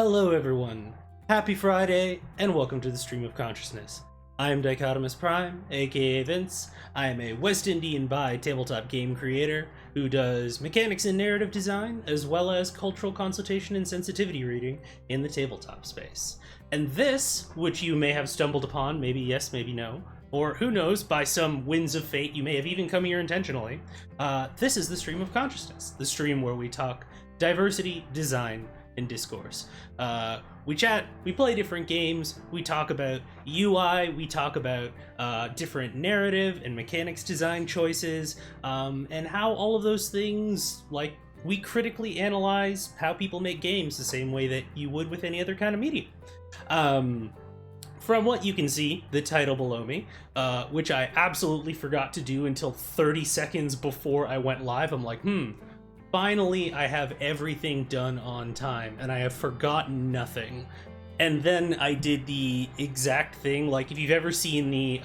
Hello everyone, happy Friday, and welcome to the Stream of Consciousness. I am Dichotomous Prime, aka Vince. I am a West Indian bi tabletop game creator who does mechanics and narrative design, as well as cultural consultation and sensitivity reading in the tabletop space. And this, which you may have stumbled upon, maybe yes, maybe no, or who knows, by some winds of fate, you may have even come here intentionally, this is the Stream of Consciousness, the stream where we talk diversity, design, and discourse. We chat, we play different games, we talk about UI, we talk about different narrative and mechanics design choices, and how all of those things, like, we critically analyze how people make games the same way that you would with any other kind of medium. From what you can see, the title below me, which I absolutely forgot to do until 30 seconds before I went live, I'm like, finally, I have everything done on time, and I have forgotten nothing. And then I did the exact thing, like, if you've ever seen the,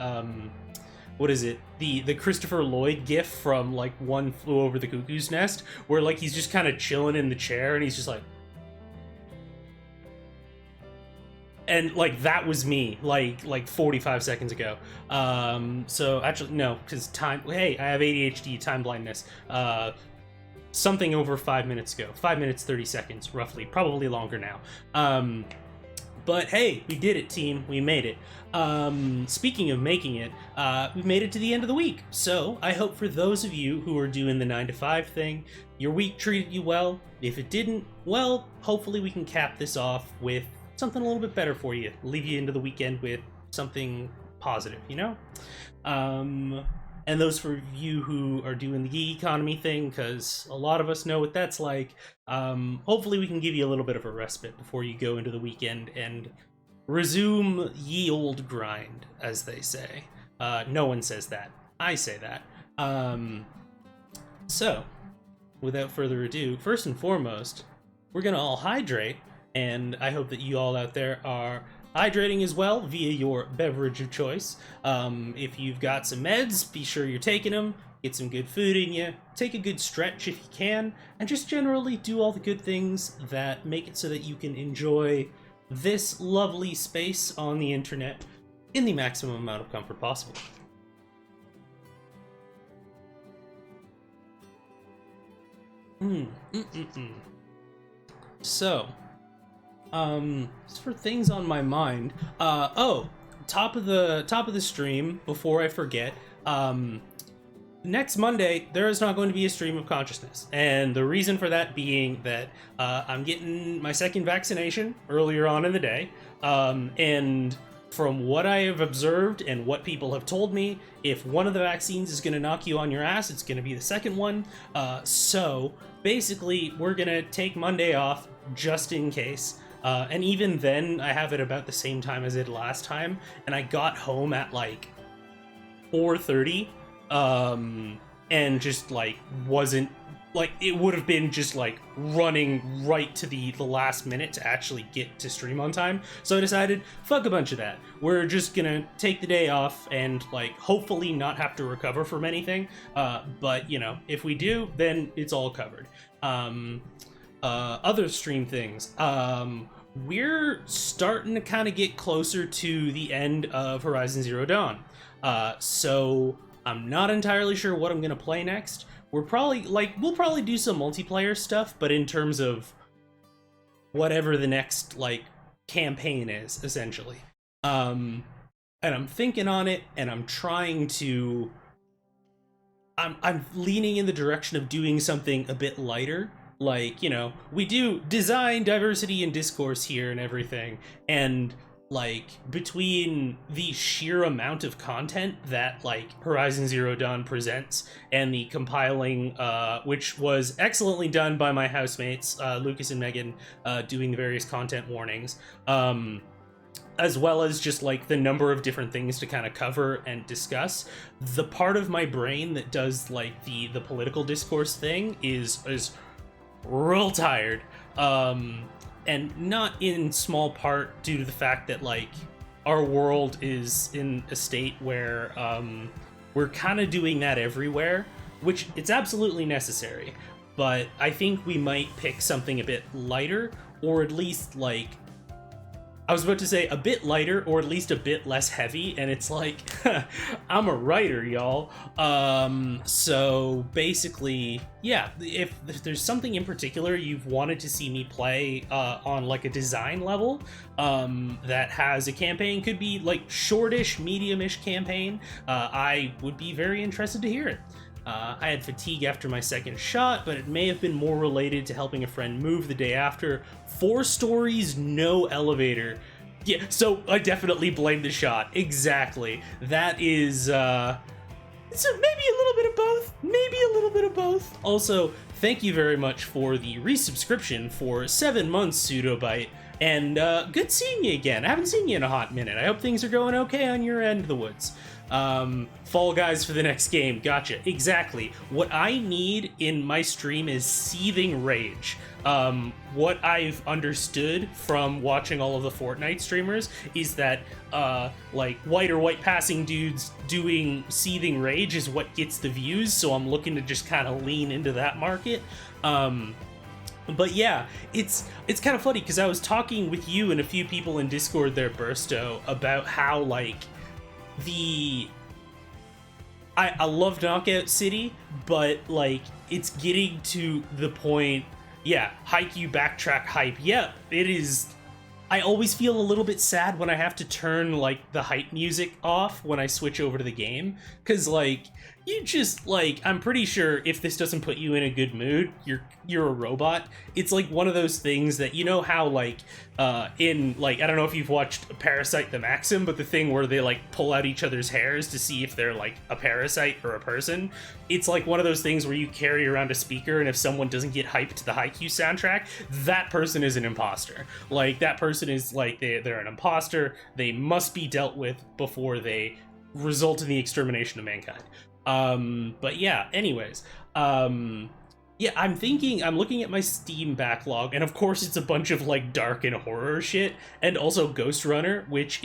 what is it? The Christopher Lloyd gif from, like, One Flew Over the Cuckoo's Nest, where, like, he's just kind of chilling in the chair, and he's just like... And, like, that was me, like 45 seconds ago. So, actually, no, because time... Hey, I have ADHD, time blindness. Something over 5 minutes ago. 5 minutes, 30 seconds, roughly. Probably longer now. But hey, we did it, team. We made it. Speaking of making it, we've made it to the end of the week. So I hope for those of you who are doing the 9 to 5 thing, your week treated you well. If it didn't, well, hopefully we can cap this off with something a little bit better for you. Leave you into the weekend with something positive, you know? And those for you who are doing the gig economy thing, because a lot of us know what that's like, hopefully we can give you a little bit of a respite before you go into the weekend and resume ye old grind, as they say. No one says that. I say that. So, without further ado, first and foremost, we're going to all hydrate, and I hope that you all out there are hydrating as well via your beverage of choice. If you've got some meds, be sure you're taking them. Get some good food in you. Take a good stretch if you can. And just generally do all the good things that make it so that you can enjoy this lovely space on the internet in the maximum amount of comfort possible. So, for things on my mind, top of the stream, before I forget, next Monday there is not going to be a Stream of Consciousness, and the reason for that being that I'm getting my second vaccination earlier on in the day, and from what I have observed and what people have told me, if one of the vaccines is going to knock you on your ass, it's going to be the second one. So basically we're going to take Monday off just in case. And even then, I have it about the same time as it last time, and I got home at like 4:30, and just like wasn't like, it would have been just like running right to the last minute to actually get to stream on time. So I decided, fuck a bunch of that. We're just gonna take the day off and like hopefully not have to recover from anything. But you know, if we do, then it's all covered. Other stream things. We're starting to kind of get closer to the end of Horizon Zero Dawn. So I'm not entirely sure what I'm going to play next. We'll probably do some multiplayer stuff, but in terms of whatever the next, like, campaign is, essentially. And I'm thinking on it, and I'm trying to... I'm leaning in the direction of doing something a bit lighter. Like, you know, we do design, diversity, and discourse here and everything, and like between the sheer amount of content that like Horizon Zero Dawn presents and the compiling, which was excellently done by my housemates, Lucas and Megan, doing the various content warnings, as well as just like the number of different things to kind of cover and discuss, the part of my brain that does like the political discourse thing is real tired, and not in small part due to the fact that like our world is in a state where we're kind of doing that everywhere, which it's absolutely necessary, but I think we might pick something a bit lighter or at least like, I was about to say a bit lighter, or at least a bit less heavy, and it's like, I'm a writer, y'all. So basically, yeah, if there's something in particular you've wanted to see me play on like a design level that has a campaign, could be like shortish, medium-ish campaign, I would be very interested to hear it. I had fatigue after my second shot, but it may have been more related to helping a friend move the day after. 4 stories, no elevator. Yeah, so I definitely blame the shot. Exactly. That is, so maybe a little bit of both. Maybe a little bit of both. Also, thank you very much for the resubscription for 7 months, Pseudobite. And good seeing you again. I haven't seen you in a hot minute. I hope things are going okay on your end of the woods. Fall Guys for the next game. Gotcha. Exactly. What I need in my stream is seething rage. What I've understood from watching all of the Fortnite streamers is that, like, white passing dudes doing seething rage is what gets the views, so I'm looking to just kind of lean into that market. But yeah, it's kind of funny, because I was talking with you and a few people in Discord there, Bursto, about how, like, I love Knockout City, but like it's getting to the point, yeah, Haikyuu backtrack hype. Yeah, it is. I always feel a little bit sad when I have to turn like the hype music off when I switch over to the game, because like you just like, I'm pretty sure if this doesn't put you in a good mood, you're a robot. It's like one of those things that, you know how like in like, I don't know if you've watched Parasite the Maxim, but the thing where they like pull out each other's hairs to see if they're like a parasite or a person. It's like one of those things where you carry around a speaker, and if someone doesn't get hyped to the Haikyuu soundtrack, that person is an imposter. Like that person is like, they're an imposter. They must be dealt with before they result in the extermination of mankind. But yeah, anyways, yeah, I'm looking at my Steam backlog, and of course it's a bunch of like dark and horror shit, and also Ghost Runner, which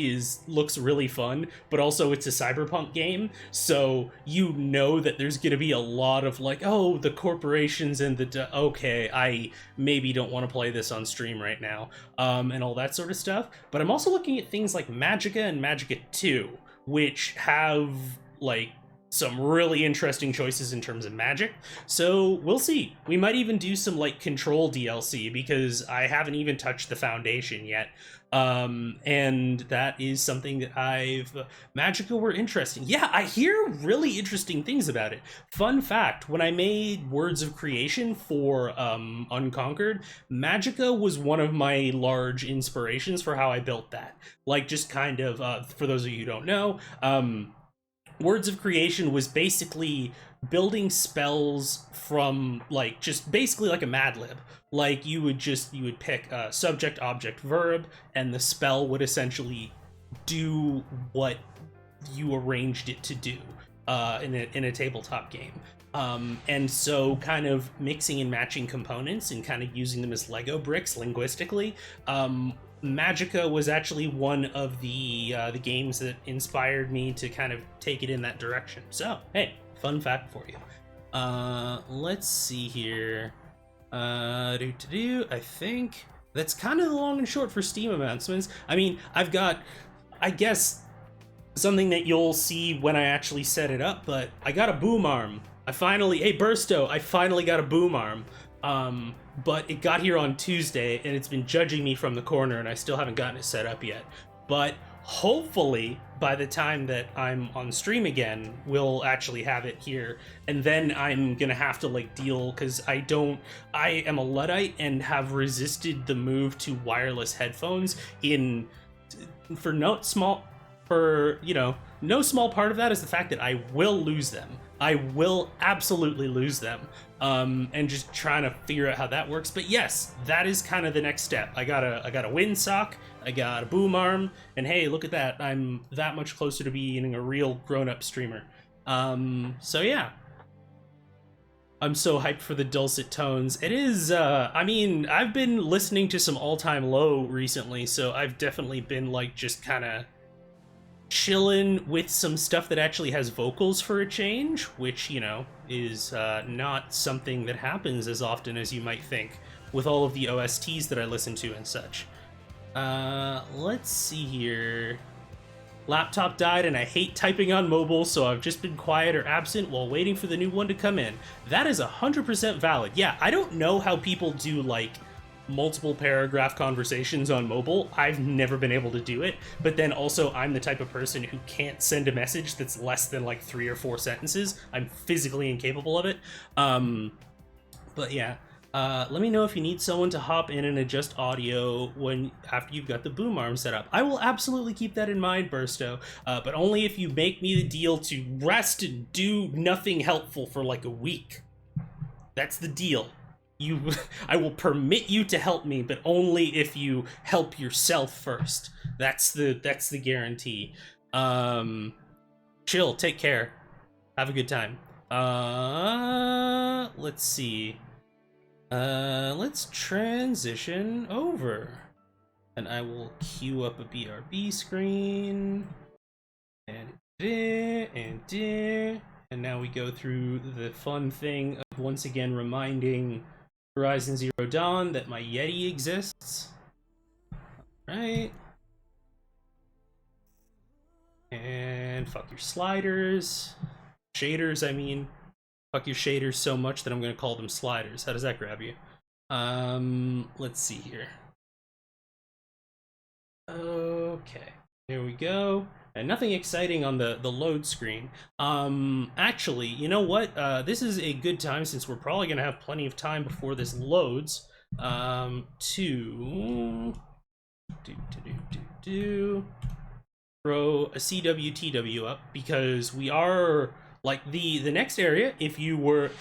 looks really fun, but also it's a cyberpunk game, so you know that there's gonna be a lot of like, oh, the corporations and okay, I maybe don't want to play this on stream right now, and all that sort of stuff. But I'm also looking at things like Magicka and Magicka 2, which have like some really interesting choices in terms of magic, so we'll see. We might even do some like Control DLC, because I haven't even touched the Foundation yet, and that is something that Magicka were interesting. Yeah, I hear really interesting things about it. Fun fact, when I made Words of Creation for Unconquered, Magicka was one of my large inspirations for how I built that. Like, just kind of, for those of you who don't know, Words of Creation was basically building spells from like just basically like a Mad Lib. Like you would pick a subject, object, verb, and the spell would essentially do what you arranged it to do in a tabletop game. And so kind of mixing and matching components and kind of using them as Lego bricks linguistically. Magicka was actually one of the games that inspired me to kind of take it in that direction. So, hey, fun fact for you. Let's see here. I think that's kind of the long and short for Steam announcements. I mean, I've got, I guess, something that you'll see when I actually set it up, but I got a boom arm. Hey, Bursto, I finally got a boom arm. But it got here on Tuesday, and it's been judging me from the corner, and I still haven't gotten it set up yet. But hopefully, by the time that I'm on stream again, we'll actually have it here. And then I'm gonna have to, like, deal, because I am a Luddite and have resisted the move to wireless headphones no small part of that is the fact that I will lose them. I will absolutely lose them. And just trying to figure out how that works. But yes, that is kind of the next step. I got a windsock, I got a boom arm, and hey, look at that. I'm that much closer to being a real grown-up streamer. So yeah. I'm so hyped for the dulcet tones. It is, I mean, I've been listening to some All-Time Low recently, so I've definitely been, like, just kind of chilling with some stuff that actually has vocals for a change, which, you know, is not something that happens as often as you might think. with all of the OSTs that I listen to and such. Let's see here. Laptop died and I hate typing on mobile, so I've just been quiet or absent while waiting for the new one to come in. That is 100% valid. Yeah, I don't know how people do, like, multiple paragraph conversations on mobile. I've never been able to do it, but then also I'm the type of person who can't send a message that's less than like 3 or 4 sentences. I'm physically incapable of it. But yeah, let me know if you need someone to hop in and adjust audio after you've got the boom arm set up. I will absolutely keep that in mind, Bursto, but only if you make me the deal to rest and do nothing helpful for like a week. That's the deal. I will permit you to help me, but only if you help yourself first. That's the guarantee. Chill, take care, have a good time. Let's see. Let's transition over, and I will queue up a BRB screen, and now we go through the fun thing of once again reminding Horizon Zero Dawn that my Yeti exists. Right. And fuck your sliders. Shaders, I mean. Fuck your shaders so much that I'm gonna call them sliders. How does that grab you? Let's see here. Okay, there we go. And nothing exciting on the load screen. Actually, you know what? This is a good time, since we're probably gonna have plenty of time before this loads, to throw a CWTW up, because we are like the next area. If you were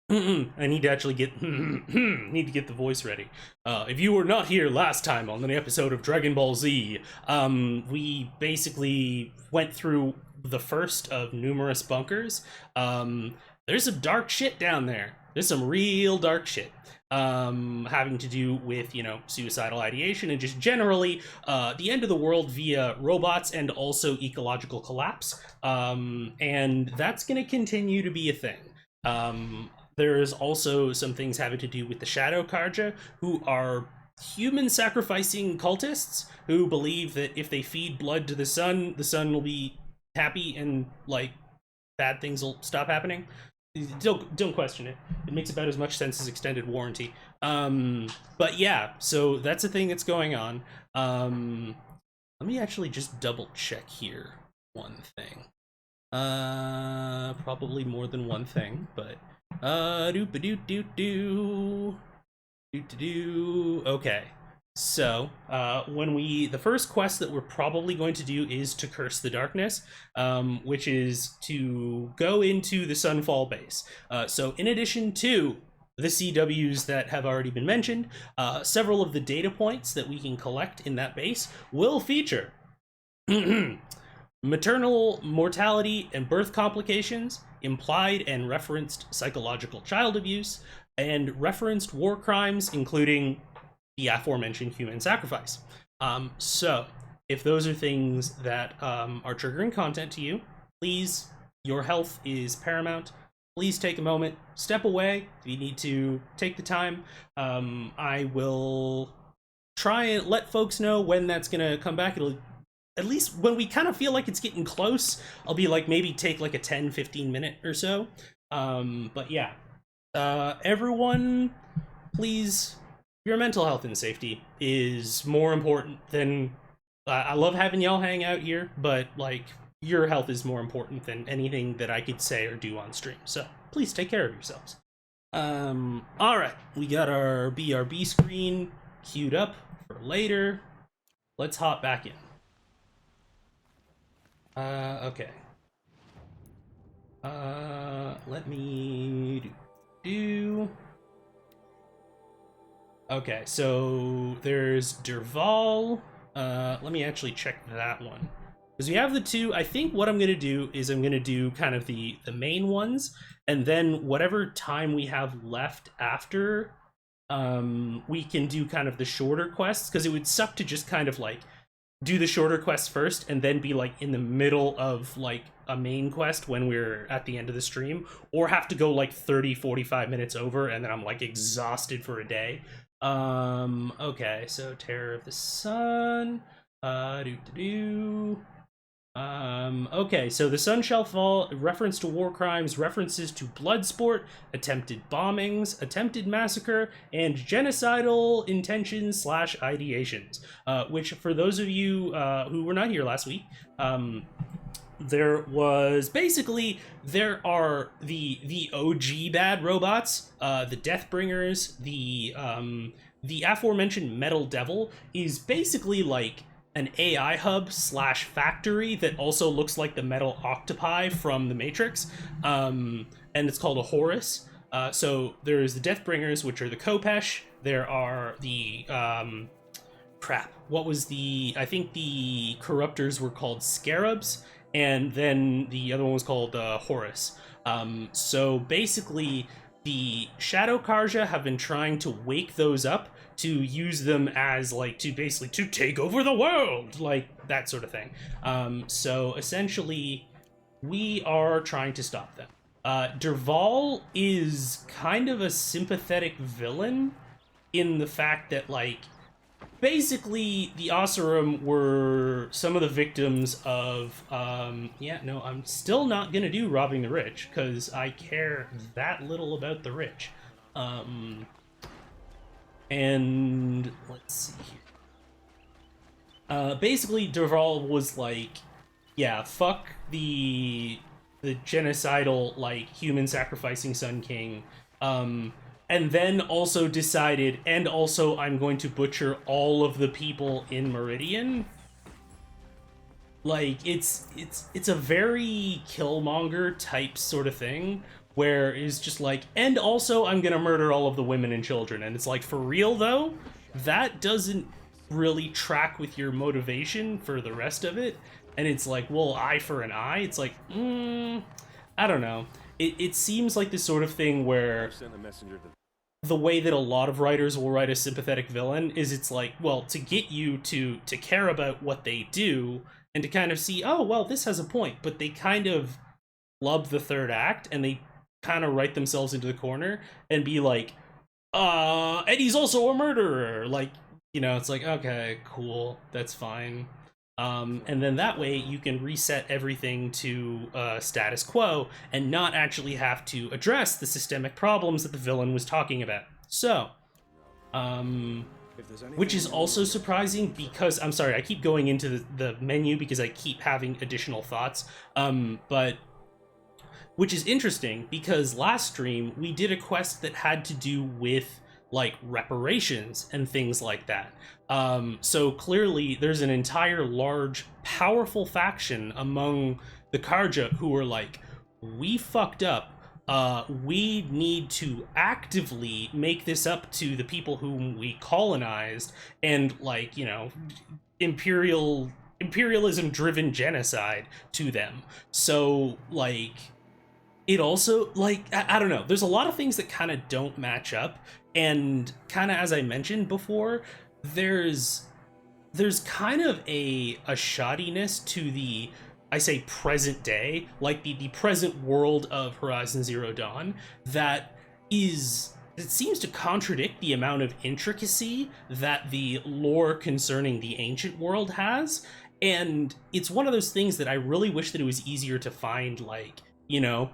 I need to actually get need to get the voice ready. If you were not here last time on the episode of Dragon Ball Z, we basically went through the first of numerous bunkers. There's some dark shit down there. There's some real dark shit. Having to do with, you know, suicidal ideation and just generally the end of the world via robots and also ecological collapse. And that's going to continue to be a thing. There's also some things having to do with the Shadow Karja, who are human sacrificing cultists who believe that if they feed blood to the sun will be happy and, like, bad things will stop happening. Don't question it. It makes about as much sense as extended warranty. But yeah, so that's a thing that's going on. Let me actually just double check here one thing. Probably more than one thing, but okay. So, the first quest that we're probably going to do is to curse the darkness, which is to go into the Sunfall base. So in addition to the CWs that have already been mentioned, several of the data points that we can collect in that base will feature maternal mortality and birth complications, implied and referenced psychological child abuse, and referenced war crimes, including the aforementioned human sacrifice. So if those are things that are triggering content to you, please, your health is paramount. Please take a moment, step away if you need to take the time. I will try and let folks know when that's gonna come back. It'll, at least when we kind of feel like it's getting close, I'll be like, maybe take like a 10-15 minute or so. But yeah, everyone, please, your mental health and safety is more important than, I love having y'all hang out here, but like, your health is more important than anything that I could say or do on stream. So please take care of yourselves. All right, we got our BRB screen queued up for later. Let's hop back in. Okay. Let me do. Okay, so there's Derval. Let me actually check that one. Because we have the two. I think what I'm going to do is I'm going to do kind of the main ones, and then whatever time we have left after, we can do kind of the shorter quests, because it would suck to just kind of like do the shorter quests first and then be like in the middle of like a main quest when we're at the end of the stream, or have to go like 30-45 minutes over and then I'm like exhausted for a day. Okay, so Terror of the Sun, okay, so the sun shall fall, reference to war crimes, references to blood sport, attempted bombings, attempted massacre, and genocidal intentions / ideations. Which, for those of you who were not here last week, there was basically, there are the OG bad robots, the Deathbringers, the aforementioned Metal Devil is basically like an AI hub / factory that also looks like the metal octopi from the Matrix, and it's called a Horus. So there's the Deathbringers, which are the Kopesh. There are the crap. What was the? I think the Corruptors were called Scarabs, and then the other one was called Horus. So basically, the Shadow Karja have been trying to wake those up to use them as like to basically to take over the world, like that sort of thing. So essentially, we are trying to stop them. Derval is kind of a sympathetic villain in the fact that like basically the Oseram were some of the victims of yeah, no, I'm still not gonna do robbing the rich because I care that little about the rich. And let's see here. Basically Derval was like, yeah, fuck the genocidal like human sacrificing Sun King. And then also decided, and also I'm going to butcher all of the people in Meridian. Like it's a very Killmonger type sort of thing, where it's just like, and also I'm gonna murder all of the women and children, and it's like, for real though, that doesn't really track with your motivation for the rest of it. And it's like, well, eye for an eye. It's like, I don't know. It seems like this sort of thing where the way that a lot of writers will write a sympathetic villain is it's like, well, to get you to care about what they do and to kind of see, oh, well, this has a point, but they kind of love the third act and they kind of write themselves into the corner and be like, and he's also a murderer. Like, you know, it's like, okay, cool, that's fine. And then that way you can reset everything to status quo and not actually have to address the systemic problems that the villain was talking about. So, which is also surprising because, I'm sorry, I keep going into the menu because I keep having additional thoughts, but which is interesting because last stream we did a quest that had to do with like reparations and things like that. So clearly there's an entire large, powerful faction among the Karja who are like, we fucked up. We need to actively make this up to the people whom we colonized and like, you know, imperialism driven genocide to them. So like, it also like, I don't know, there's a lot of things that kind of don't match up, and kind of as I mentioned before, there's kind of a shoddiness to the, I say, present day, like the present world of Horizon Zero Dawn, that is, it seems to contradict the amount of intricacy that the lore concerning the ancient world has. And it's one of those things that I really wish that it was easier to find, like, you know,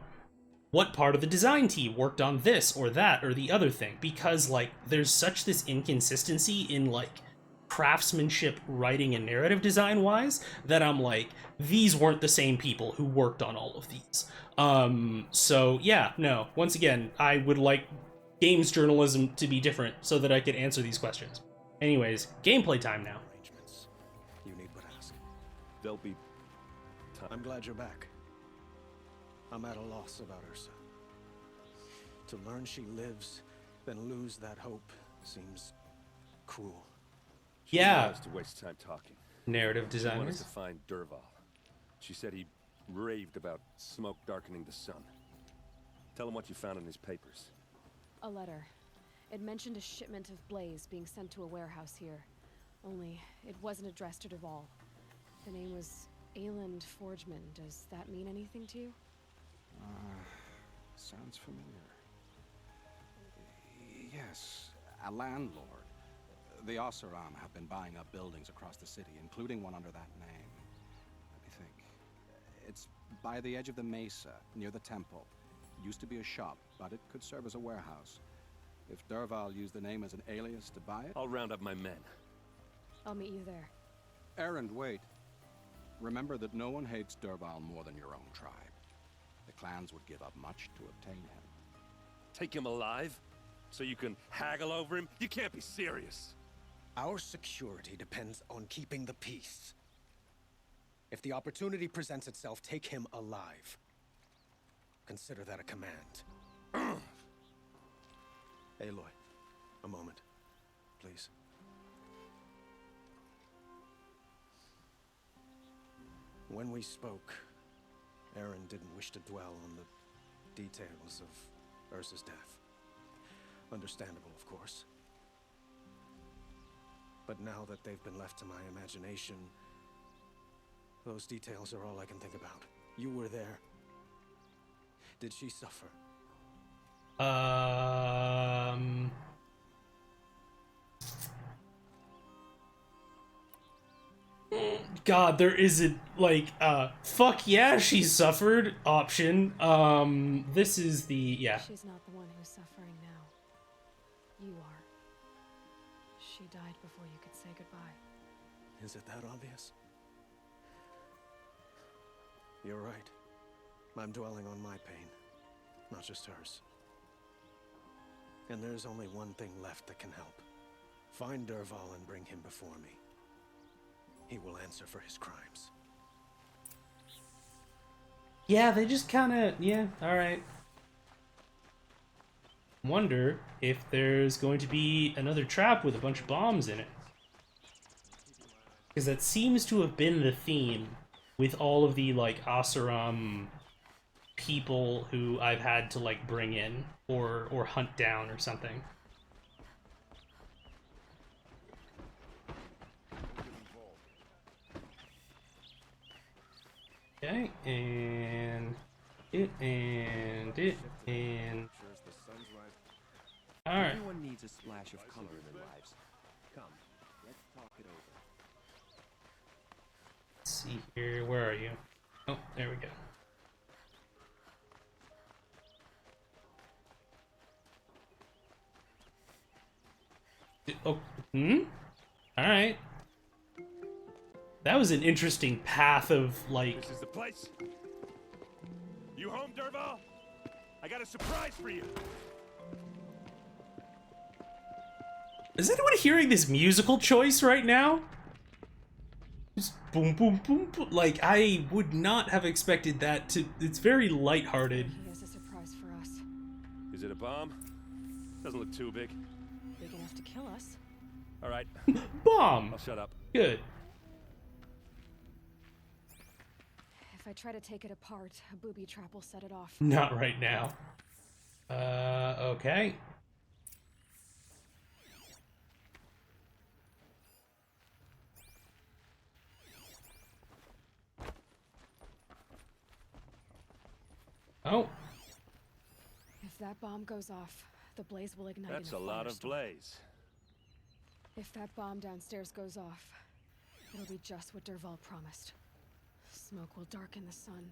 what part of the design team worked on this or that or the other thing, because like there's such this inconsistency in like craftsmanship, writing, and narrative design wise that I'm like, these weren't the same people who worked on all of these. So yeah, no, once again, I would like games journalism to be different so that I could answer these questions. Anyways, gameplay time now. You need but ask. There'll be time. I'm glad you're back. I'm at a loss about Ursa. To learn she lives, then lose that hope seems cruel. Yeah. To waste time talking. Narrative designers. She wanted to find Derval. She said he raved about smoke darkening the sun. Tell him what you found in his papers. A letter. It mentioned a shipment of blaze being sent to a warehouse here. Only, it wasn't addressed to Derval. The name was Ayland Forgeman. Does that mean anything to you? Sounds familiar. Yes, a landlord. The Oseram have been buying up buildings across the city, including one under that name. Let me think. It's by the edge of the mesa, near the temple. Used to be a shop, but it could serve as a warehouse. If Derval used the name as an alias to buy it... I'll round up my men. I'll meet you there. Erend, wait. Remember that no one hates Derval more than your own tribe. The clans would give up much to obtain him. Take him alive? So you can haggle over him? You can't be serious. Our security depends on keeping the peace. If the opportunity presents itself, take him alive. Consider that a command. Aloy, a moment, please. When we spoke, Aaron didn't wish to dwell on the details of Ursa's death. Understandable, of course. But now that they've been left to my imagination, those details are all I can think about. You were there. Did she suffer? God, there isn't, like, fuck yeah, she suffered option. This is the, yeah. She's not the one who's suffering now. You are. She died before you could say goodbye. Is it that obvious? You're right. I'm dwelling on my pain, not just hers. And there's only one thing left that can help. Find Derval and bring him before me. He will answer for his crimes. Yeah, they just kind of, yeah, alright. Wonder if there's going to be another trap with a bunch of bombs in it. Because that seems to have been the theme with all of the, like, Oseram people who I've had to, like, bring in or hunt down or something. Okay, and it, and... Alright. Everyone needs a splash of color in their lives. Come, let's talk it over. Let's see here, where are you? Oh, there we go. Oh, Alright. That was an interesting path of, like... This is the place. You home, Derval? I got a surprise for you. Is anyone hearing this musical choice right now? Just boom, boom, boom, boom. Like, I would not have expected that to... It's very lighthearted. He has a surprise for us. Is it a bomb? Doesn't look too big. Big enough to kill us. All right, Bomb! I'll shut up. Good. If I try to take it apart, a booby trap will set it off. Not right now. Okay. Oh. If that bomb goes off, the blaze will ignite. That's in a lot of firestorm. blaze. If that bomb downstairs goes off, it'll be just what Derval promised. Smoke will darken the sun.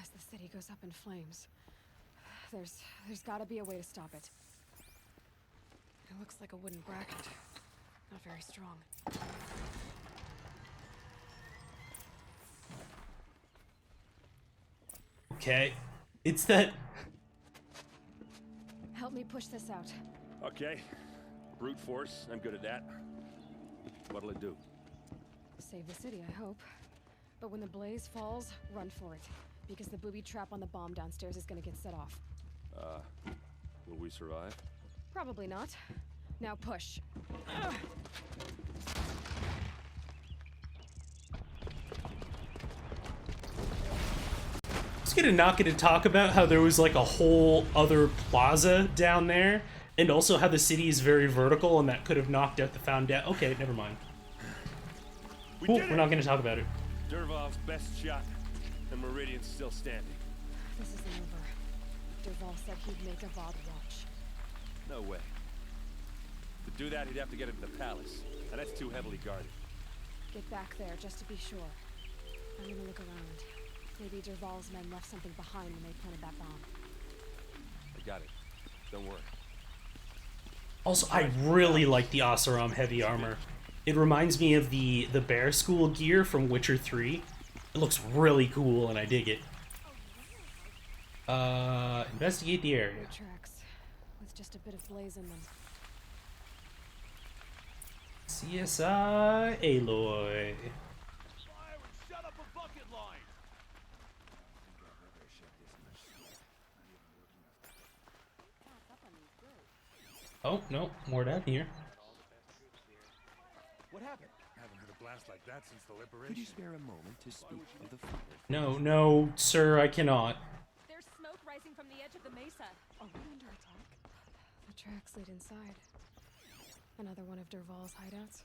As the city goes up in flames, there's gotta be a way to stop it. It looks like a wooden bracket. Not very strong. Okay. It's that... Help me push this out. Okay, brute force, I'm good at that. What'll it do? Save the city, I hope. But when the blaze falls, run for it. Because the booby trap on the bomb downstairs is gonna get set off. Will we survive? Probably not. Now push. Ugh. I was not gonna talk about how there was like a whole other plaza down there And also how the city is very vertical, and that could have knocked out the foundation. Okay, never mind. Cool, we're not going to talk about it. Dervahl's best shot, and Meridian's still standing. This isn't over. Dervahl said he'd make a Vod watch. No way. To do that, he'd have to get into the palace, and that's too heavily guarded. Get back there, just to be sure. I'm gonna look around. Maybe Dervahl's men left something behind when they planted that bomb. I got it. Don't worry. Also, I really like the Oseram heavy armor. It reminds me of the Bear School gear from Witcher 3. It looks really cool, and I dig it. Investigate the area. Tracks, with just a bit of blaze in them. CSI Aloy. Oh, no, more down here. What happened? Haven't heard a blast like that since the liberation. Could you spare a moment to speak of the fire? No, sir, I cannot. There's smoke rising from the edge of the mesa. Are we under attack? The tracks lead inside. Another one of Dervahl's hideouts.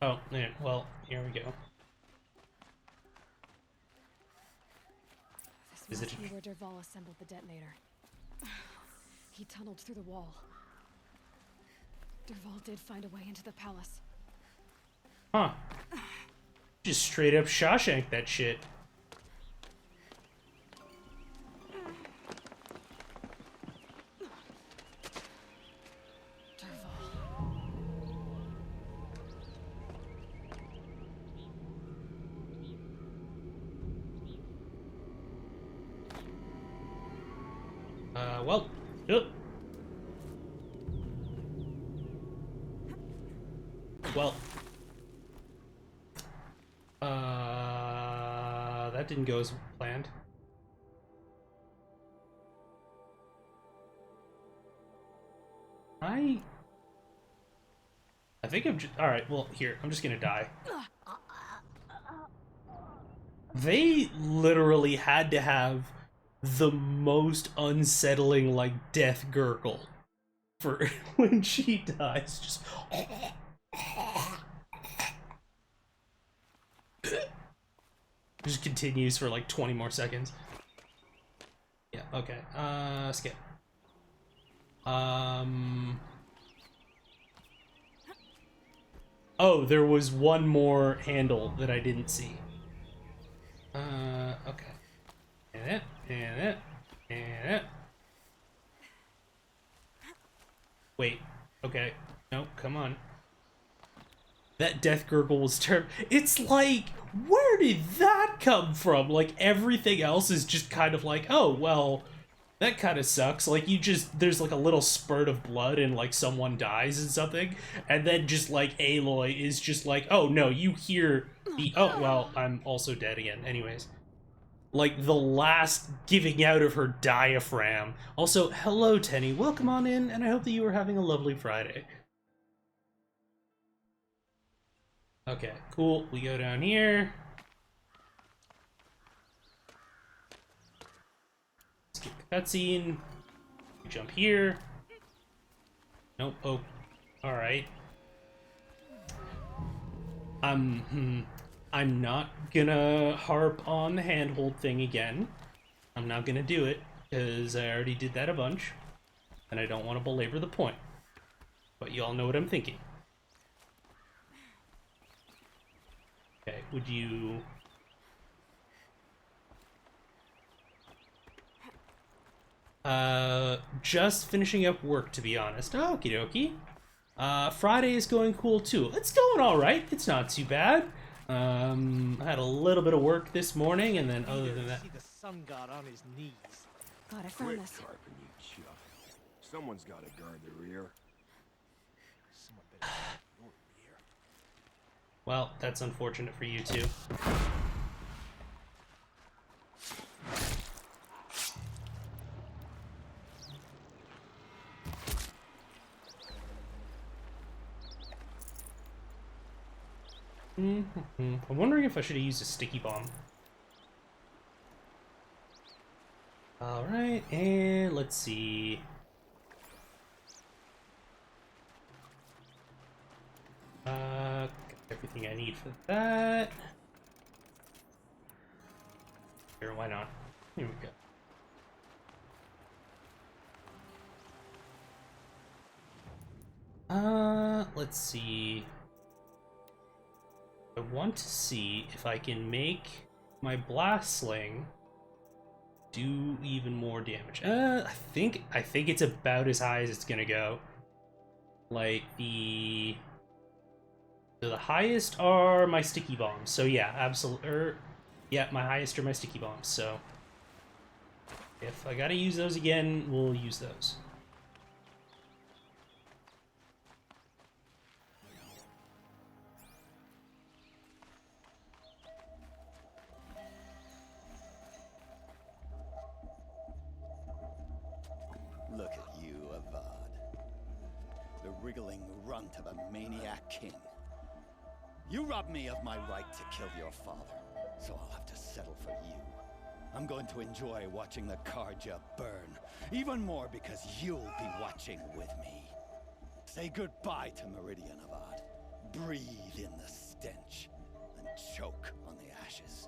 Oh, yeah, well, here we go. This must be where Dervahl assembled the detonator. He tunneled through the wall. Dervahl did find a way into the palace. Huh. Just straight up Shawshank that shit. Well, yep. Well, that didn't go as planned. I think I'm just, all right, well, here, I'm just gonna die. They literally had to have the most unsettling, like, death gurgle for when she dies. Just continues for like 20 more seconds. Yeah, okay. Skip. Oh, there was one more handle that I didn't see. Okay. And it. Wait. Okay. No, come on. That death gurgle was terrible. It's like, where did that come from? Like, everything else is just kind of like, oh, well, that kind of sucks. Like, there's like a little spurt of blood and like someone dies and something. And then just like Aloy is just like, oh no, you hear the, oh, well, I'm also dead again. Anyways. Like, the last giving out of her diaphragm. Also, hello, Tenny. Welcome on in, and I hope that you are having a lovely Friday. Okay, cool. We go down here. Skip the cutscene. We jump here. Nope. Oh, alright. I'm not gonna harp on the handhold thing again. I'm not gonna do it, because I already did that a bunch, and I don't want to belabor the point. But you all know what I'm thinking. Okay, would you... just finishing up work, to be honest. Okie dokie. Friday is going cool, too. It's going alright. It's not too bad. I had a little bit of work this morning, and then other than that... See the sun god on his knees. God, I found this. Carping, you chuff. Someone's got to guard the rear. Someone better guard your rear. Well, that's unfortunate for you, too. I'm wondering if I should have used a sticky bomb. Alright, and let's see. Got everything I need for that. Here, why not? Here we go. Let's see. I want to see if I can make my blast sling do even more damage. I think it's about as high as it's gonna go. Like the highest are my sticky bombs. So yeah, absolutely. Yeah, my highest are my sticky bombs. So if I gotta use those again, we'll use those. Look at you, Avad. The wriggling runt of a maniac king. You robbed me of my right to kill your father, so I'll have to settle for you. I'm going to enjoy watching the Karja burn, even more because you'll be watching with me. Say goodbye to Meridian, Avad. Breathe in the stench, and choke on the ashes.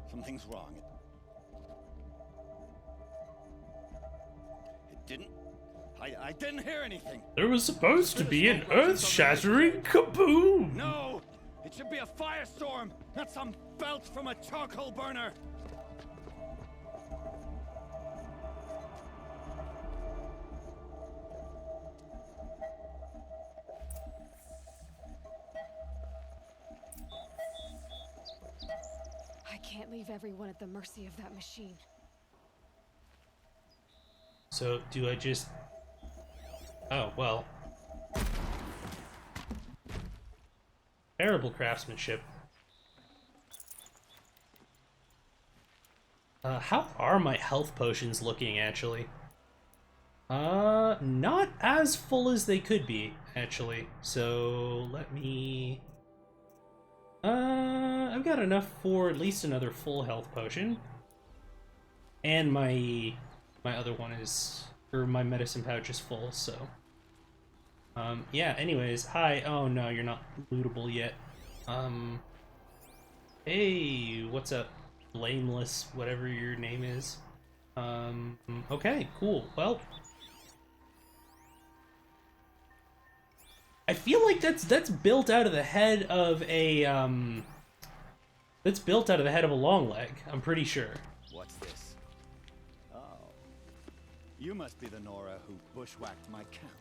Something's wrong. I didn't hear anything. There was supposed to be an earth-shattering kaboom! No! It should be a firestorm, not some belch from a charcoal burner! I can't leave everyone at the mercy of that machine. So, do I just... Oh, well. Terrible craftsmanship. How are my health potions looking, actually? Not as full as they could be, actually. So, let me... I've got enough for at least another full health potion. And my other one is... or my medicine pouch is full, so... yeah, anyways, hi. Oh no, you're not lootable yet. Hey, what's up? Blameless, whatever your name is. Okay, cool. Well... I feel like that's built out of the head of a, that's built out of the head of a long leg, I'm pretty sure. What's this? Oh. You must be the Nora who bushwhacked my camp.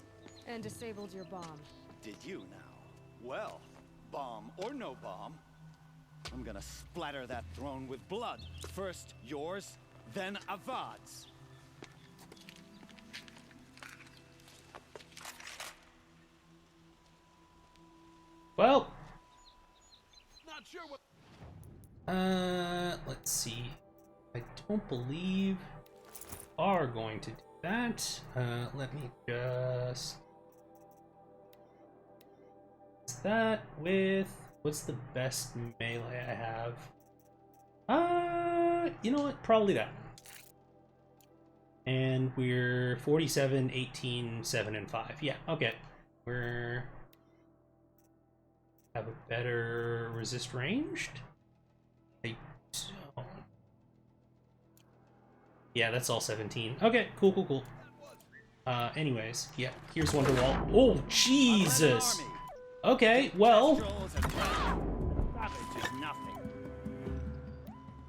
And disabled your bomb. Did you now? Well, bomb or no bomb, I'm gonna splatter that throne with blood. First yours, then Avad's. Well, Not sure what. let's see. I don't believe we are going to do that. Let me just... What's that with... What's the best melee I have? You know what? Probably that. And we're 47, 18, 7, and 5. Yeah, okay. We're... have a better resist ranged? I don't. Yeah, that's all 17. Okay, cool, cool, cool. Anyways, yeah, here's Wonderwall. Oh, Jesus! Okay, well...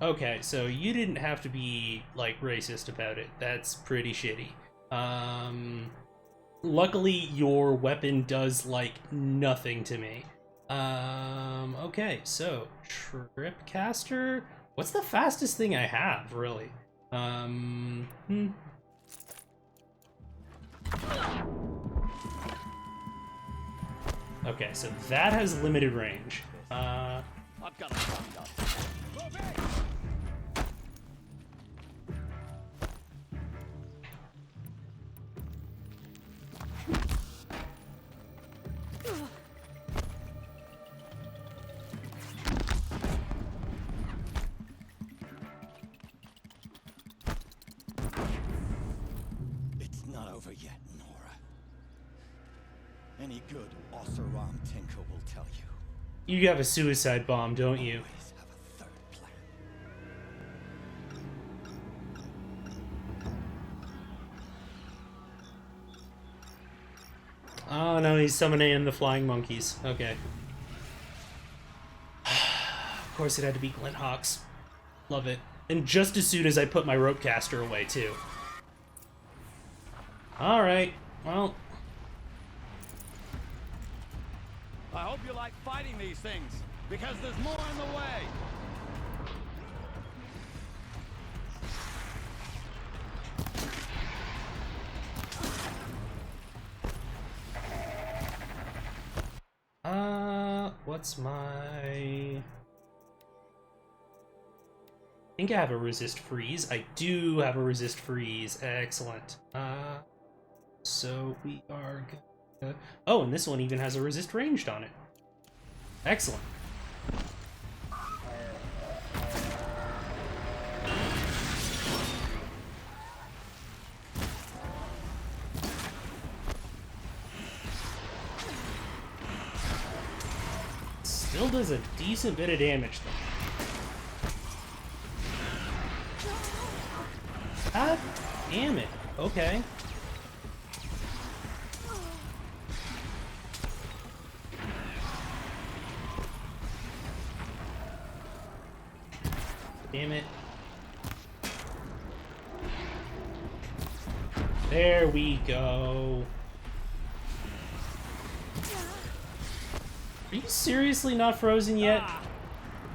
Okay, so you didn't have to be, like, racist about it. That's pretty shitty. Luckily, your weapon does, like, nothing to me. Okay, so, Tripcaster? What's the fastest thing I have, really? Okay, so that has limited range. I've got a shotgun. over yet, Nora. Any good Oseram tinker will tell you. You have a suicide bomb, don't you? Always have a third plan. Oh no, he's summoning in the flying monkeys. Okay. Of course it had to be Glint Hawks. Love it. And just as soon as I put my rope caster away, too. Alright, well. I hope you like fighting these things, because there's more in the way. What's my... I think I have a resist freeze. I do have a resist freeze. Excellent. So we are gonna... Oh, and this one even has a resist ranged on it. Excellent. Still does a decent bit of damage, though. God damn it. Okay. Damn it. There we go. Are you seriously not frozen yet? Ah,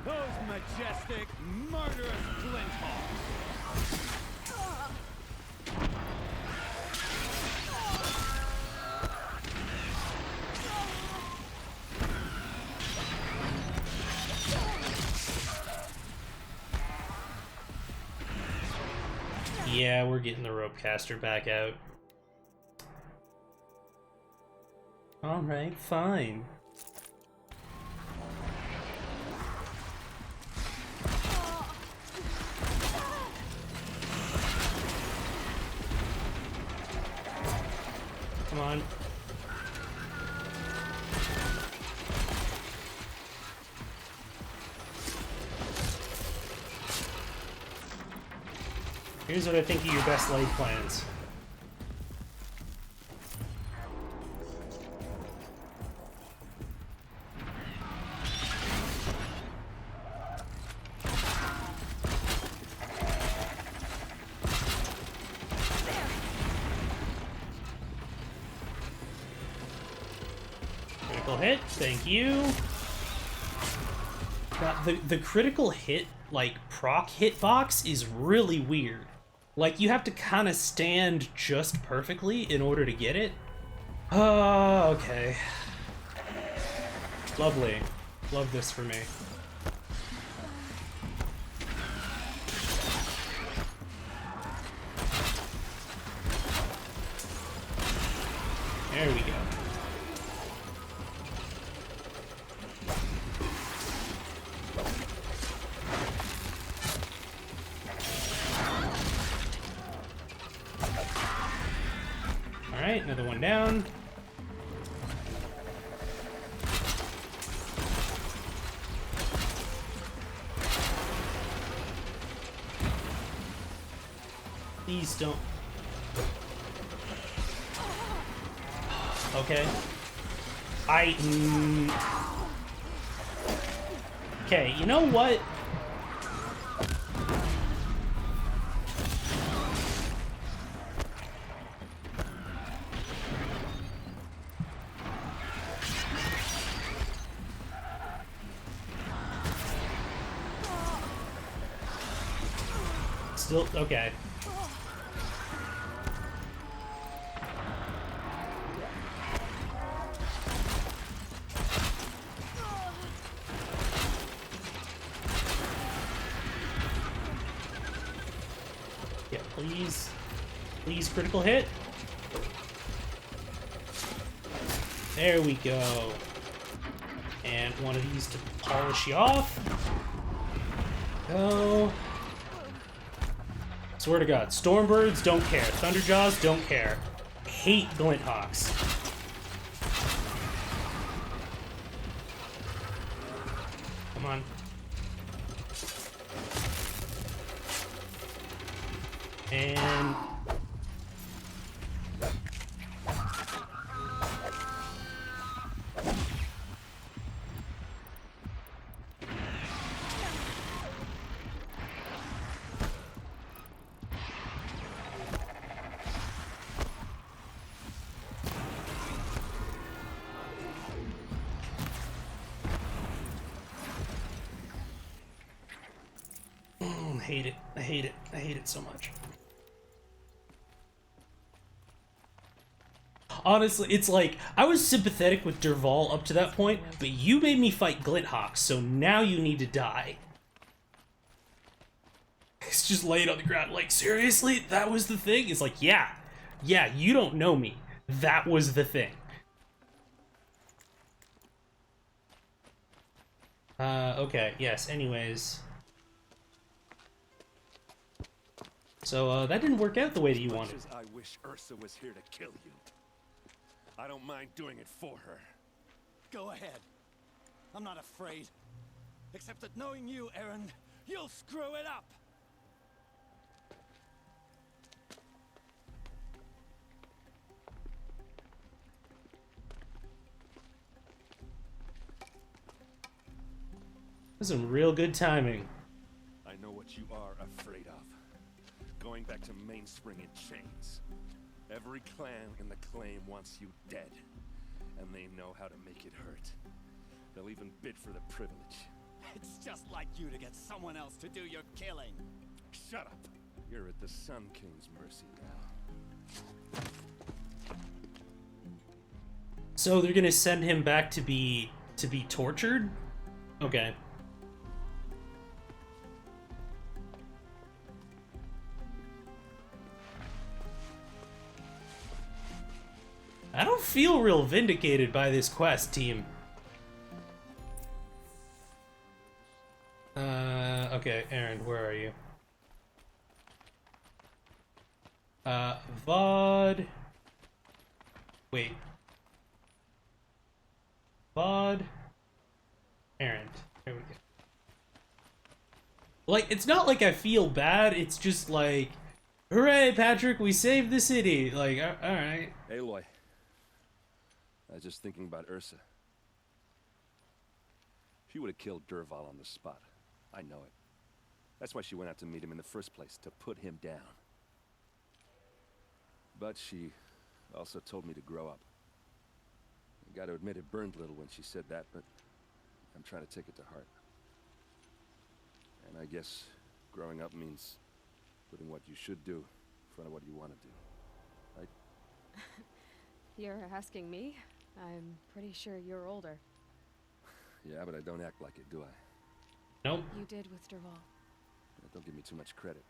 those majestic, murderous glint hawks. Yeah, we're getting the rope caster back out. Alright, fine. Come on. Here's what I think of your best laid plans. Critical hit, thank you. The critical hit, like, proc hitbox is really weird. Like, you have to kind of stand just perfectly in order to get it. Oh, okay. Lovely. Love this for me. There we go. Alright, another one down. Please don't. Okay. Okay, you know what? Still, okay. Yeah, please. Please, critical hit. There we go. And one of these to polish you off. Go. Swear to God, Stormbirds don't care. Thunderjaws don't care. hate glint hawks. Come on. And I hate it. I hate it. I hate it so much. Honestly, it's like, I was sympathetic with Dervahl up to that point, but you made me fight Glinthawk, so now you need to die. It's just laying on the ground like, seriously? That was the thing? It's like, yeah, you don't know me. That was the thing. Okay, yes, anyways. So, that didn't work out the way that you wanted. As I wish Ursa was here to kill you. I don't mind doing it for her. Go ahead. I'm not afraid. Except that knowing you, Erend, you'll screw it up. That's some real good timing. I know what you are afraid of. Going back to Mainspring in chains. Every clan in the claim wants you dead. And they know how to make it hurt. They'll even bid for the privilege. It's just like you to get someone else to do your killing. Shut up! You're at the Sun King's mercy now. So they're gonna send him back to be tortured? Okay. I don't feel real vindicated by this quest, team. Okay, Aaron, where are you? VOD. Wait. VOD. Aaron. There we go. Like, it's not like I feel bad, it's just like, hooray, Patrick, we saved the city. Like, alright. Aloy. I was just thinking about Ursa. She would have killed Dervahl on the spot. I know it. That's why she went out to meet him in the first place, to put him down. But she also told me to grow up. I gotta admit it burned a little when she said that, but I'm trying to take it to heart. And I guess growing up means putting what you should do in front of what you want to do. Right? You're asking me? I'm pretty sure you're older. Yeah, but I don't act like it, do I? Nope. You did with Dervahl. Yeah, don't give me too much credit.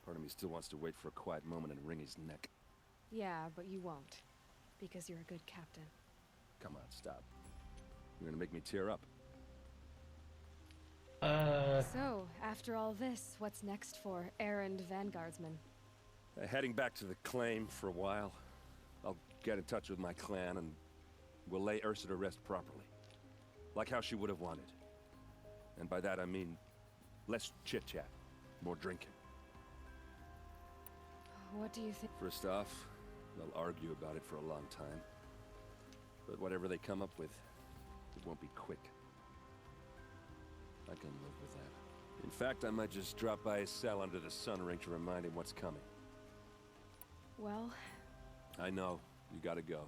Part of me still wants to wait for a quiet moment and wring his neck. Yeah, but you won't. Because you're a good captain. Come on, stop. You're gonna make me tear up. So, after all this, what's next for Erend Vanguardsman? Heading back to the claim for a while. I'll get in touch with my clan and we'll lay Ursa to rest properly. Like how she would have wanted. And by that I mean less chit-chat, more drinking. What do you think? First off, they'll argue about it for a long time. But whatever they come up with, it won't be quick. I can live with that. In fact, I might just drop by his cell under the sun ring to remind him what's coming. Well... I know. You gotta go.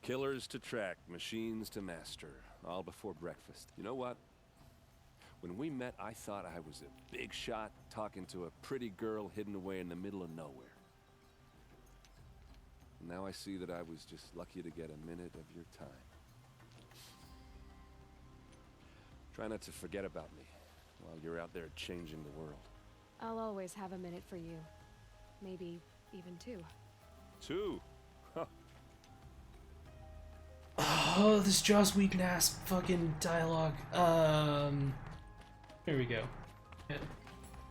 Killers to track, machines to master. All before breakfast. You know what? When we met, I thought I was a big shot talking to a pretty girl hidden away in the middle of nowhere. Now I see that I was just lucky to get a minute of your time. Try not to forget about me while you're out there changing the world. I'll always have a minute for you. Maybe even two. Two? Huh. Oh, this Joss Whedon ass fucking dialogue. There we go. Yeah.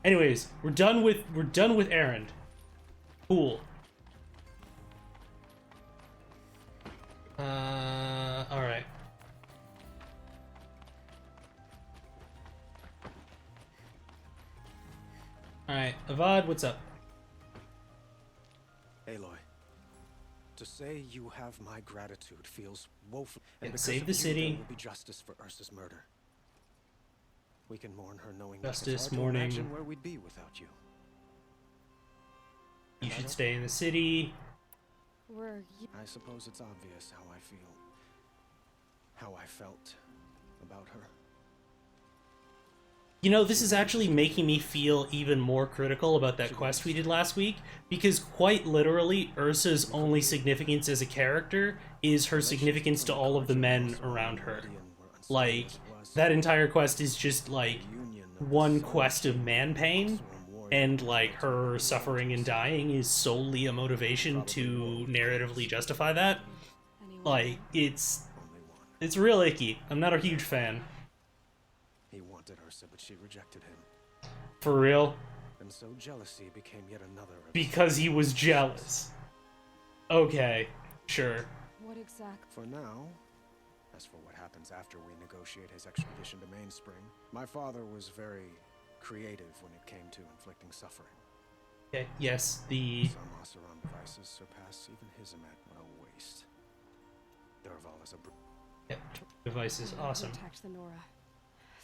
Anyways, we're done with Erend. Cool. Alright. Alright, Avad, what's up? Aloy, to say you have my gratitude feels woeful. Yeah, And because save of the you, city. there will be justice for Ursa's murder. We can mourn her knowing Justice, that it's hard mourning. to imagine where we'd be without you. You And I should don't- stay in the city. I suppose it's obvious how I feel. How I felt about her. You know, this is actually making me feel even more critical about that quest we did last week, because quite literally, Ursa's only significance as a character is her significance to all of the men around her. Like, that entire quest is just, like, one quest of man pain, and, like, her suffering and dying is solely a motivation to narratively justify that. Like, it's real icky. I'm not a huge fan. He wanted Ursa, but she rejected him. For real? And so jealousy became yet another of Because he was jealous. Okay, sure. What exact? For now, as for what happens after we negotiate his extradition to Mainspring, my father was very creative when it came to inflicting suffering. Okay, yes, the... Some Oseram devices surpass even his what a waste. Derval is a... Yep, device is awesome. Protect the Nora.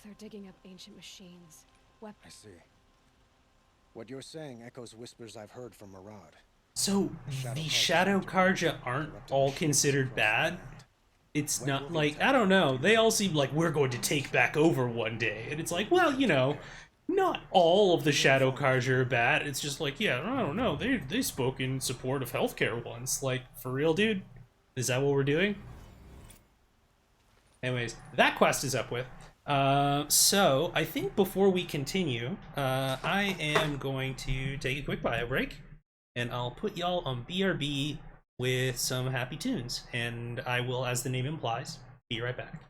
They're digging up ancient machines. I see. What you're saying echoes whispers I've heard from Murad. So, the Shadow Karja aren't all considered bad? It's not like, I don't know, they all seem like we're going to take back over one day. And it's like, well, you know, not all of the Shadow Karja are bad. It's just like, yeah, I don't know, they spoke in support of healthcare once. Like, for real, dude? Is that what we're doing? Anyways, that quest is up with. So, I think before we continue, I am going to take a quick bio break, and I'll put y'all on BRB with some happy tunes, and I will, as the name implies, be right back.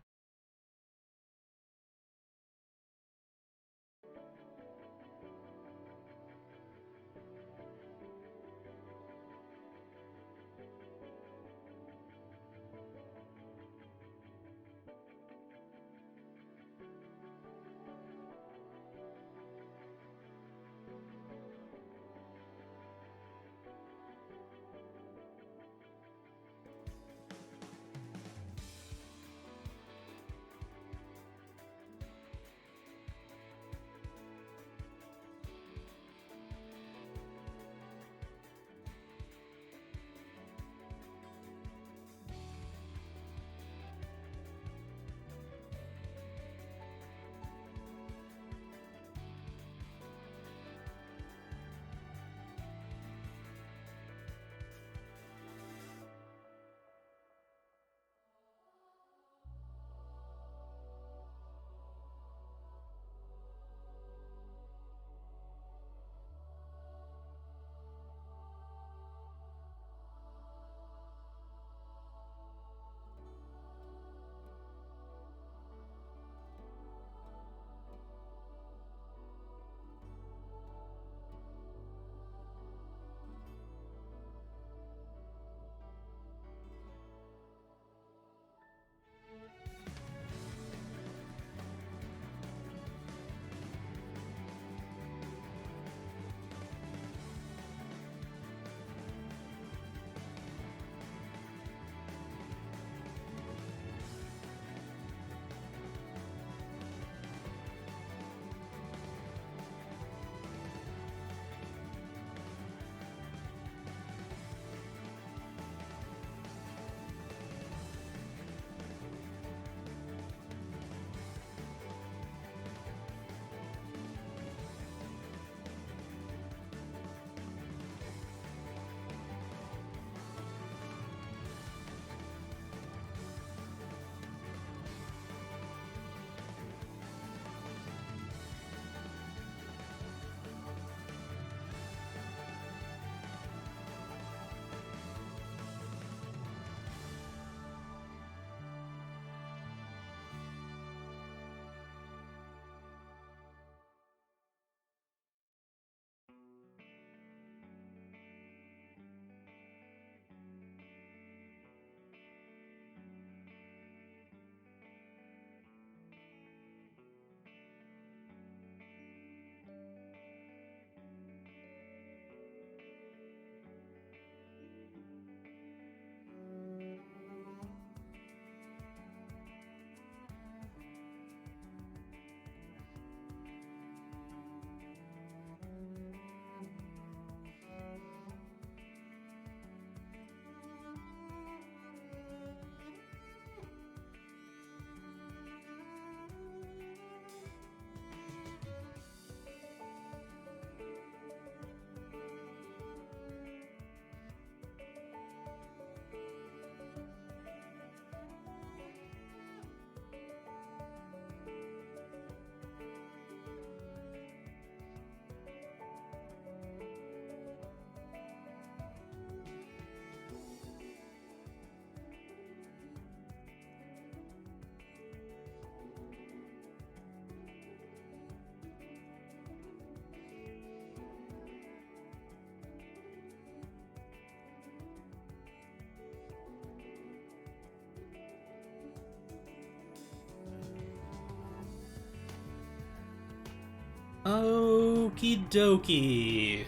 Okie dokie.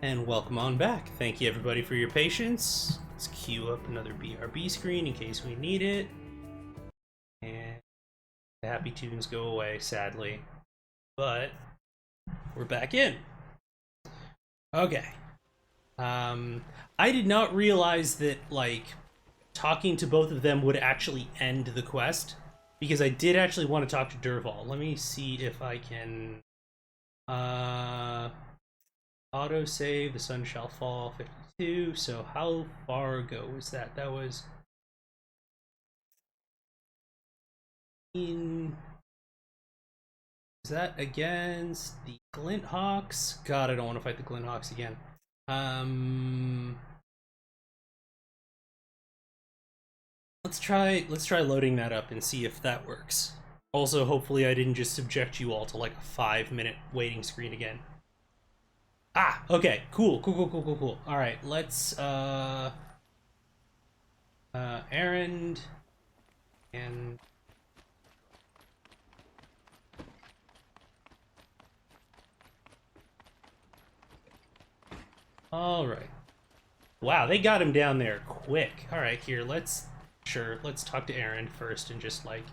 And welcome on back. Thank you everybody for your patience. Let's queue up another BRB screen in case we need it. And the happy tunes go away, sadly. But we're back in. Okay. I did not realize that, like, talking to both of them would actually end the quest, because I did actually want to talk to Dervahl. Let me see if I can autosave. The sun shall fall 52. So how far ago was that? That was in... Is that against the Glinthawks? God, I don't want to fight the Glinthawks again. Let's try loading that up and see if that works. Also, hopefully I didn't just subject you all to like a 5-minute waiting screen again. Ah, okay, cool. All right, let's errand and all right. Wow, they got him down there quick. All right, here, let's talk to Aaron first and just like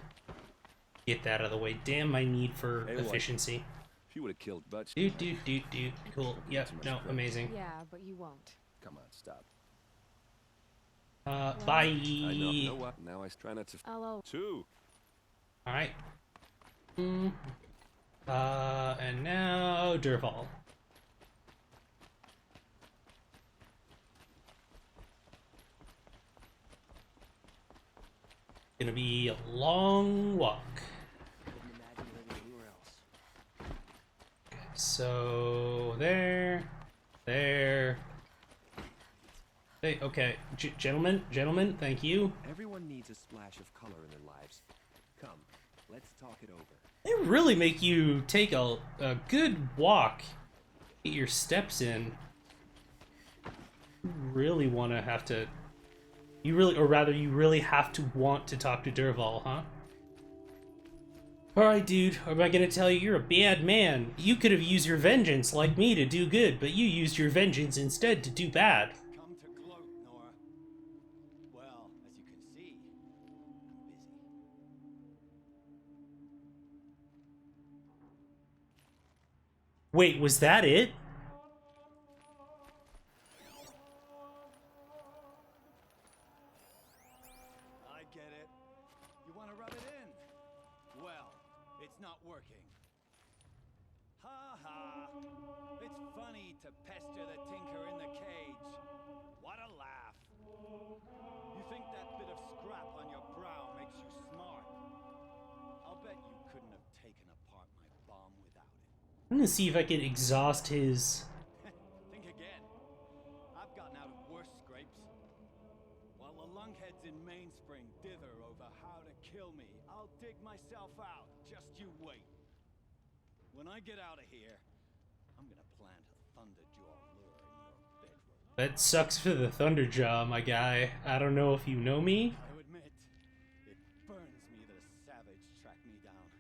get that out of the way. Damn my need for efficiency. If you would have killed Butch. Dude. Cool. Yep. No, amazing. Yeah, but you won't. Come on, stop. Bye. I know. You know what? Now I try not to. Hello. Two. All right. And now Dervahl. Gonna be a long walk. Okay, so there. Hey, okay, gentlemen, thank you. Everyone needs a splash of color in their lives. Come, let's talk it over. They really make you take a good walk, get your steps in. You really want to have to. You really have to want to talk to Dervahl, huh? Alright, dude, am I gonna tell you you're a bad man? You could have used your vengeance like me to do good, but you used your vengeance instead to do bad. Come to gloat, Nora. Well, as you can see, I'm busy. Wait, was that it? I get it. You want to rub it in? Well, it's not working. Ha ha. It's funny to pester the tinker in the cage. What a laugh. You think that bit of scrap on your brow makes you smart? I'll bet you couldn't have taken apart my bomb without it. I'm gonna see if I can exhaust his... Think again. I've gotten out of worse scrapes. While the lunkheads in Mainspring dither over how to kill me, I'll dig myself out. Just you wait. When I get out of here, I'm gonna plant a Thunderjaw lure in your bedroom. That sucks for the Thunderjaw, my guy. I don't know if you know me. I admit, it burns me that a savage tracked me down.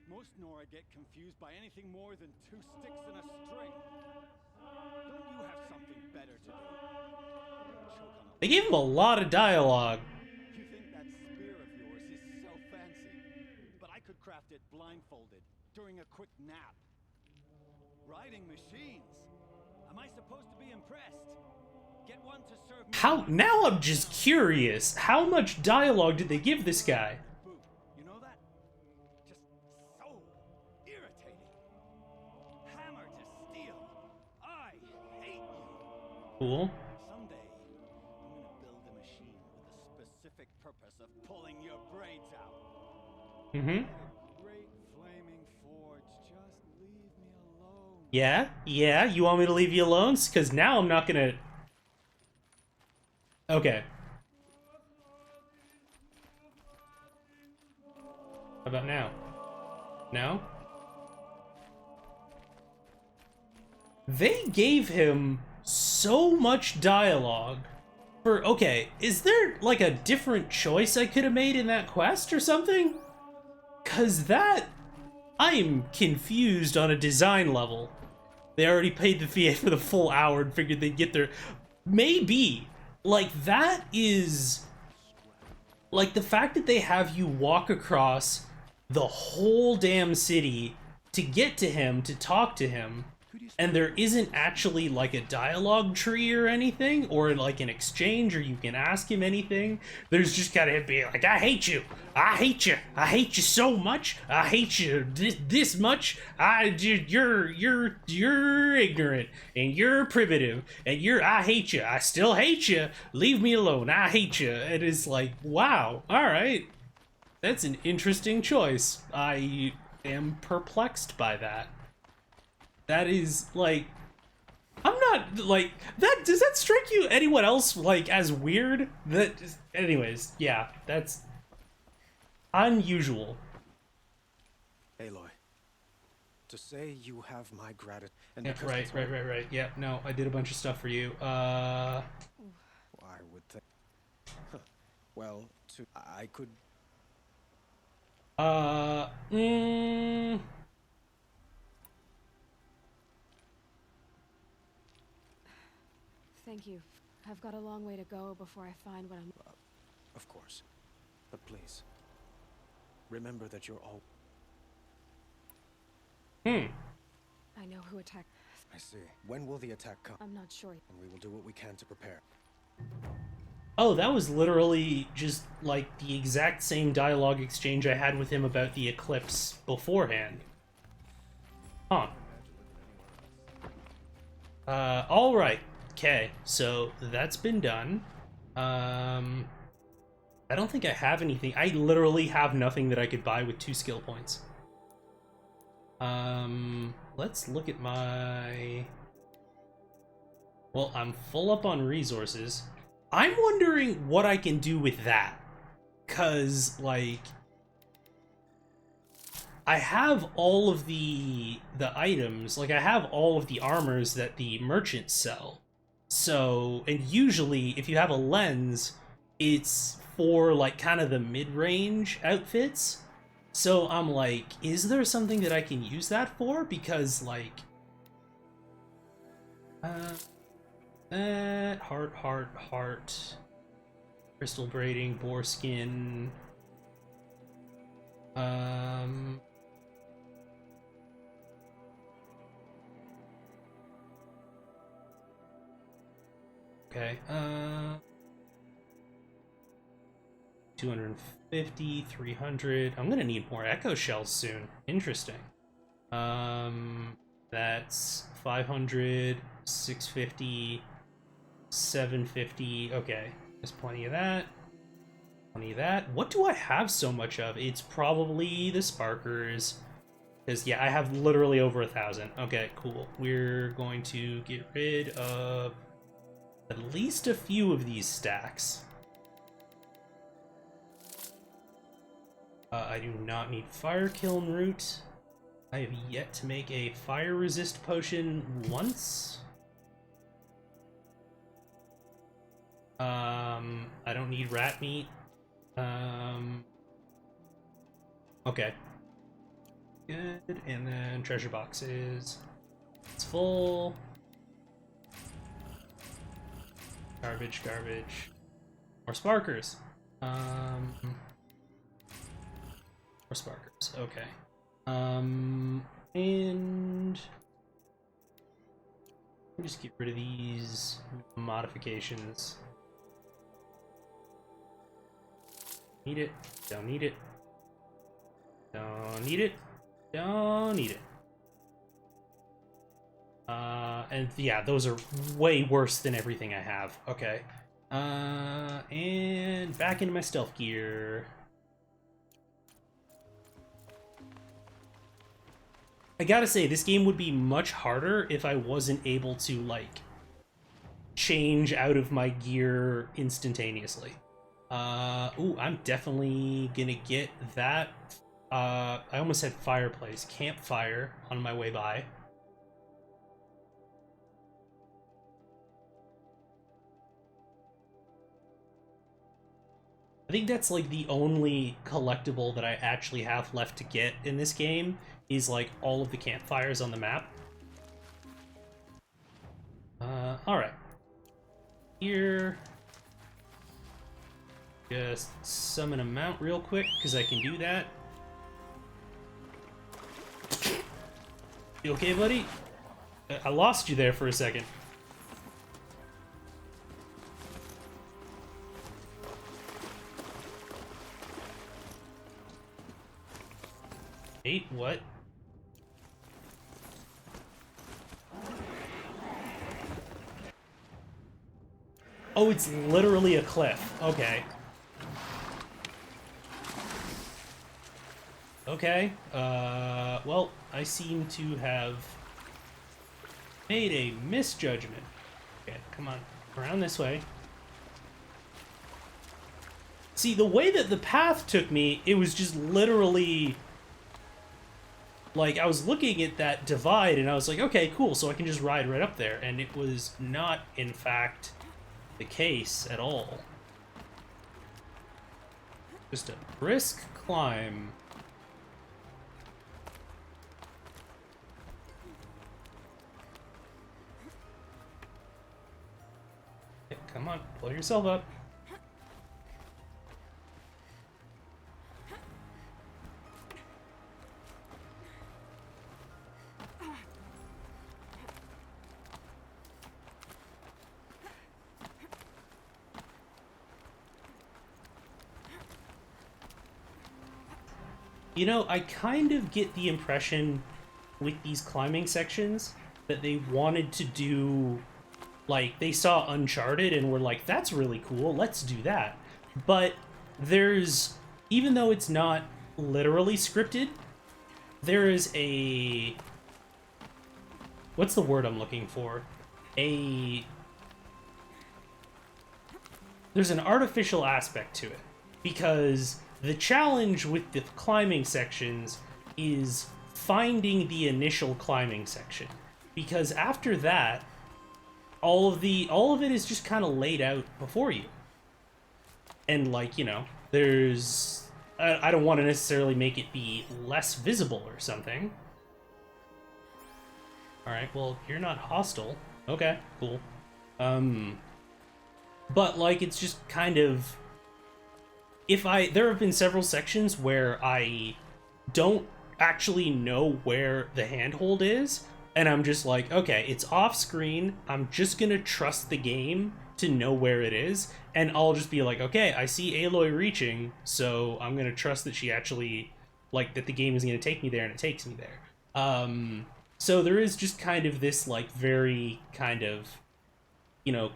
Most Nora get confused by anything more than 2 sticks and a string. Don't you have something better to do? Choke on a... They gave him a lot of dialogue. You think that spear of yours is so fancy, but I could craft it blindfolded during a quick nap. Riding machines. Am I supposed to be impressed? Get one to serve me. How? Now I'm just curious. How much dialogue did they give this guy? Boot. You know that? Just so irritating. Hammer to steel. I hate you. Cool. Someday, I'm gonna build a machine with the specific purpose of pulling your braids out. Mm-hmm. Great flaming forge, just leave me alone. Yeah, you want me to leave you alone? Because now I'm not gonna... Okay. How about now? No? They gave him so much dialogue for... Okay, is there like a different choice I could have made in that quest or something? Cause that... I'm confused on a design level. They already paid the VA for the full hour and figured they'd get their... Maybe. Like, that is... Like, the fact that they have you walk across the whole damn city to get to him, to talk to him, and there isn't actually, like, a dialogue tree or anything, or, like, an exchange, or you can ask him anything. There's just gotta be like, I hate you! I hate you! I hate you so much! I hate you this much! You're ignorant, and you're primitive, and I hate you! I still hate you! Leave me alone! I hate you! It is like, wow, alright. That's an interesting choice. I am perplexed by that. That is, like, I'm not, like, that, does that strike you, anyone else, like, as weird? That, anyways, yeah, that's unusual. Aloy, to say you have my gratitude, and Yeah, right, yeah, no, I did a bunch of stuff for you, I would think, well, I could, Thank you. I've got a long way to go before I find what I'm... Of course. But please, remember that you're all... I know who attacked... I see. When will the attack come? I'm not sure. And we will do what we can to prepare. Oh, that was literally just, like, the exact same dialogue exchange I had with him about the Eclipse beforehand. Huh. Alright. Okay, so that's been done. I don't think I have anything. I literally have nothing that I could buy with 2 skill points. Let's look at my... Well, I'm full up on resources. I'm wondering what I can do with that. 'Cause, like... I have all of the items, like I have all of the armors that the merchants sell. So, and usually if you have a lens, it's for like kind of the mid-range outfits. So I'm like, is there something that I can use that for? Because like, heart, crystal braiding, boar skin, okay, 250, 300. I'm gonna need more echo shells soon. Interesting. That's 500, 650, 750. Okay, there's plenty of that. Plenty of that. What do I have so much of? It's probably the sparkers. Because, yeah, I have literally over 1,000. Okay, cool. We're going to get rid of at least a few of these stacks. I do not need fire kiln root. I have yet to make a fire resist potion once. I don't need rat meat. Okay. Good, and then treasure boxes. It's full. Garbage. More sparkers. More sparkers, okay. And let me just get rid of these modifications. Need it, don't need it. Don't need it, don't need it. And yeah, those are way worse than everything I have. Okay. And back into my stealth gear. I gotta say, this game would be much harder if I wasn't able to, like, change out of my gear instantaneously. Ooh, I'm definitely gonna get that. I almost said fireplace. Campfire on my way by. I think that's like the only collectible that I actually have left to get in this game is like all of the campfires on the map. Alright. Here. Just summon a mount real quick, because I can do that. You okay, buddy? I lost you there for a second. Wait, what? Oh, it's literally a cliff. Okay. Okay. Well, I seem to have made a misjudgment. Okay, come on. Around this way. See, the way that the path took me, it was just literally... Like, I was looking at that divide, and I was like, okay, cool, so I can just ride right up there. And it was not, in fact, the case at all. Just a brisk climb. Okay, come on, pull yourself up. You know, I kind of get the impression with these climbing sections that they wanted to do, like, they saw Uncharted and were like, that's really cool, let's do that. But there's, even though it's not literally scripted, there is a, what's the word I'm looking for? There's an artificial aspect to it, because the challenge with the climbing sections is finding the initial climbing section, because after that, all of it is just kind of laid out before you. And like, you know, there's, I don't want to necessarily make it be less visible or something. All right, well, you're not hostile. Okay, cool. But like, it's just kind of, there have been several sections where I don't actually know where the handhold is, and I'm just like, okay, it's off screen, I'm just gonna trust the game to know where it is, and I'll just be like, okay, I see Aloy reaching, so I'm gonna trust that she actually, like, that the game is gonna take me there, and it takes me there. So there is just kind of this, like, very kind of, you know,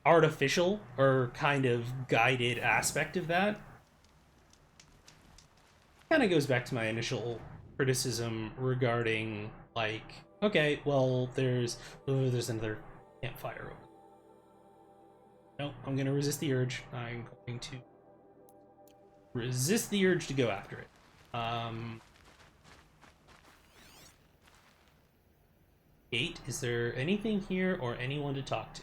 artificial or kind of guided aspect of that. Kind of goes back to my initial criticism regarding, like, okay, well, there's another campfire. No, I'm gonna resist the urge. I'm going to resist the urge to go after it. Gate, is there anything here or anyone to talk to?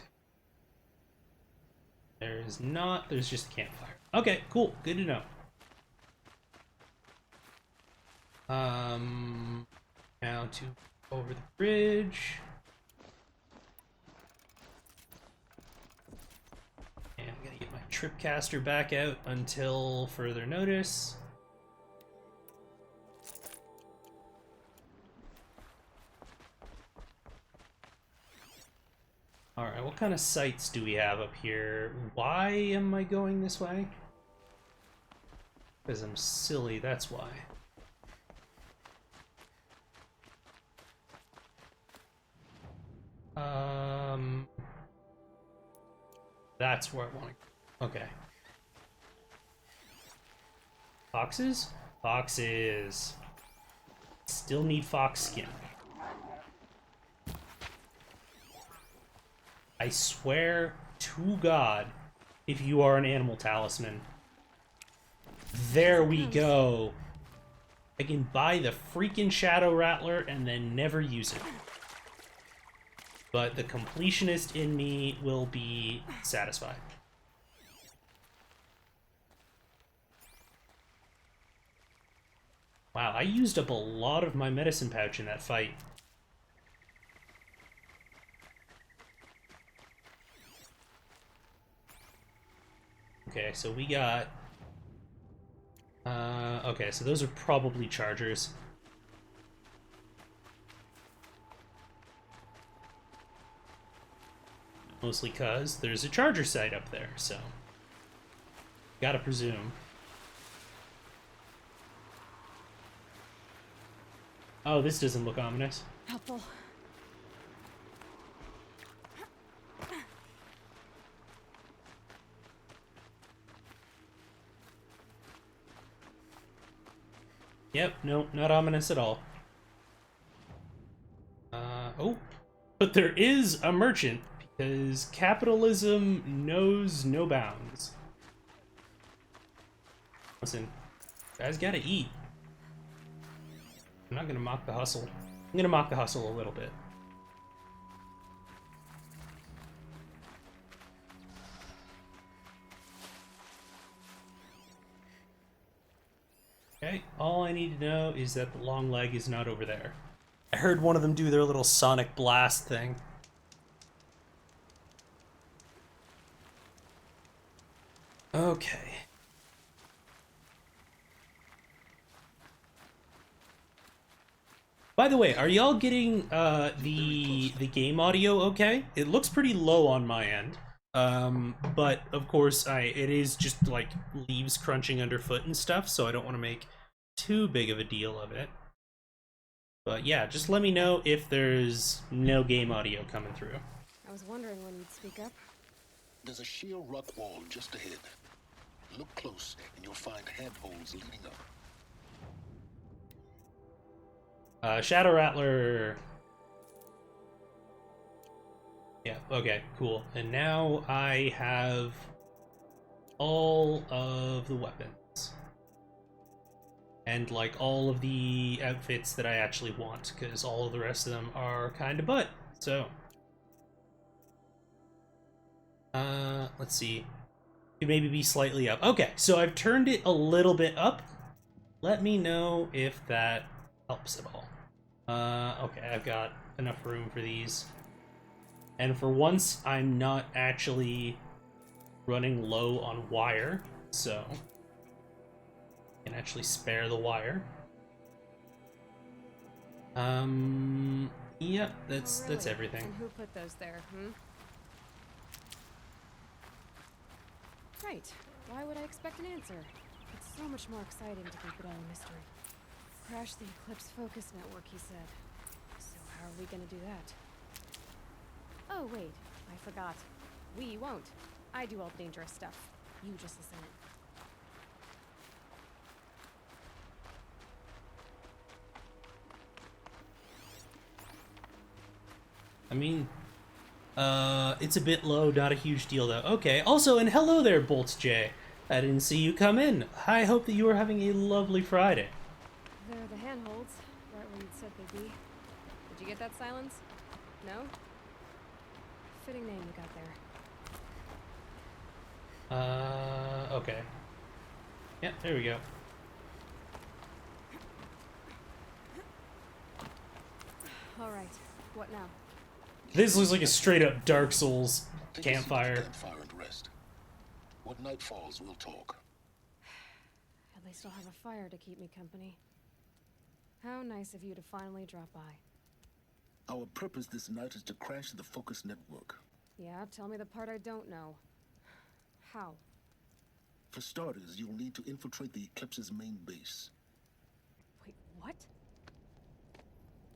There's not, there's just a campfire. Okay, cool, good to know. Now to over the bridge. And I'm gonna get my tripcaster back out until further notice. Alright, what kind of sights do we have up here? Why am I going this way? Because I'm silly, that's why. That's where I want to go. Okay. Foxes? Foxes. Still need fox skin. I swear to God, if you are an animal talisman. There we go. I can buy the freaking Shadow Rattler and then never use it. But the completionist in me will be satisfied. Wow, I used up a lot of my medicine pouch in that fight. Okay, so we got... okay, so those are probably chargers. Mostly cause there's a charger site up there, so... Gotta presume. Oh, this doesn't look ominous. Helpful. Yep, no, not ominous at all. Oh, but there is a merchant, because capitalism knows no bounds. Listen, guys gotta eat. I'm not gonna mock the hustle. I'm gonna mock the hustle a little bit. Okay, all I need to know is that the long leg is not over there. I heard one of them do their little sonic blast thing. Okay. By the way, are y'all getting the game audio okay? It looks pretty low on my end. But of course it is just like leaves crunching underfoot and stuff, so I don't want to make too big of a deal of it. But yeah, just let me know if there's no game audio coming through. I was wondering when you'd speak up. There's a sheer rock wall just ahead. Look close and you'll find handholds leading up. Shadow Rattler. Yeah, okay, cool. And now I have all of the weapons. And, like, all of the outfits that I actually want, because all of the rest of them are kind of butt, so. Let's see. Could maybe be slightly up. Okay, so I've turned it a little bit up. Let me know if that helps at all. Okay, I've got enough room for these. And for once, I'm not actually running low on wire, so I can actually spare the wire. Yep, that's everything. And who put those there, Right. Why would I expect an answer? It's so much more exciting to keep it all a mystery. Crash the Eclipse focus network, he said. So how are we gonna do that? Oh, wait. I forgot. We won't. I do all the dangerous stuff. You just listen in. I mean, it's a bit low, not a huge deal though. Okay, also, and hello there, Bolts J. I didn't see you come in. I hope that you are having a lovely Friday. There are the handholds, right where you'd said they'd be. Did you get that, Silence? No? Fitting name you got there. Okay. Yeah, there we go. Alright, what now? This looks like a straight up Dark Souls campfire. Campfire and rest. When night falls, we'll talk. At least I'll have a fire to keep me company. How nice of you to finally drop by. Our purpose this night is to crash the Focus network. Yeah, tell me the part I don't know. How? For starters, you'll need to infiltrate the Eclipse's main base. Wait, what?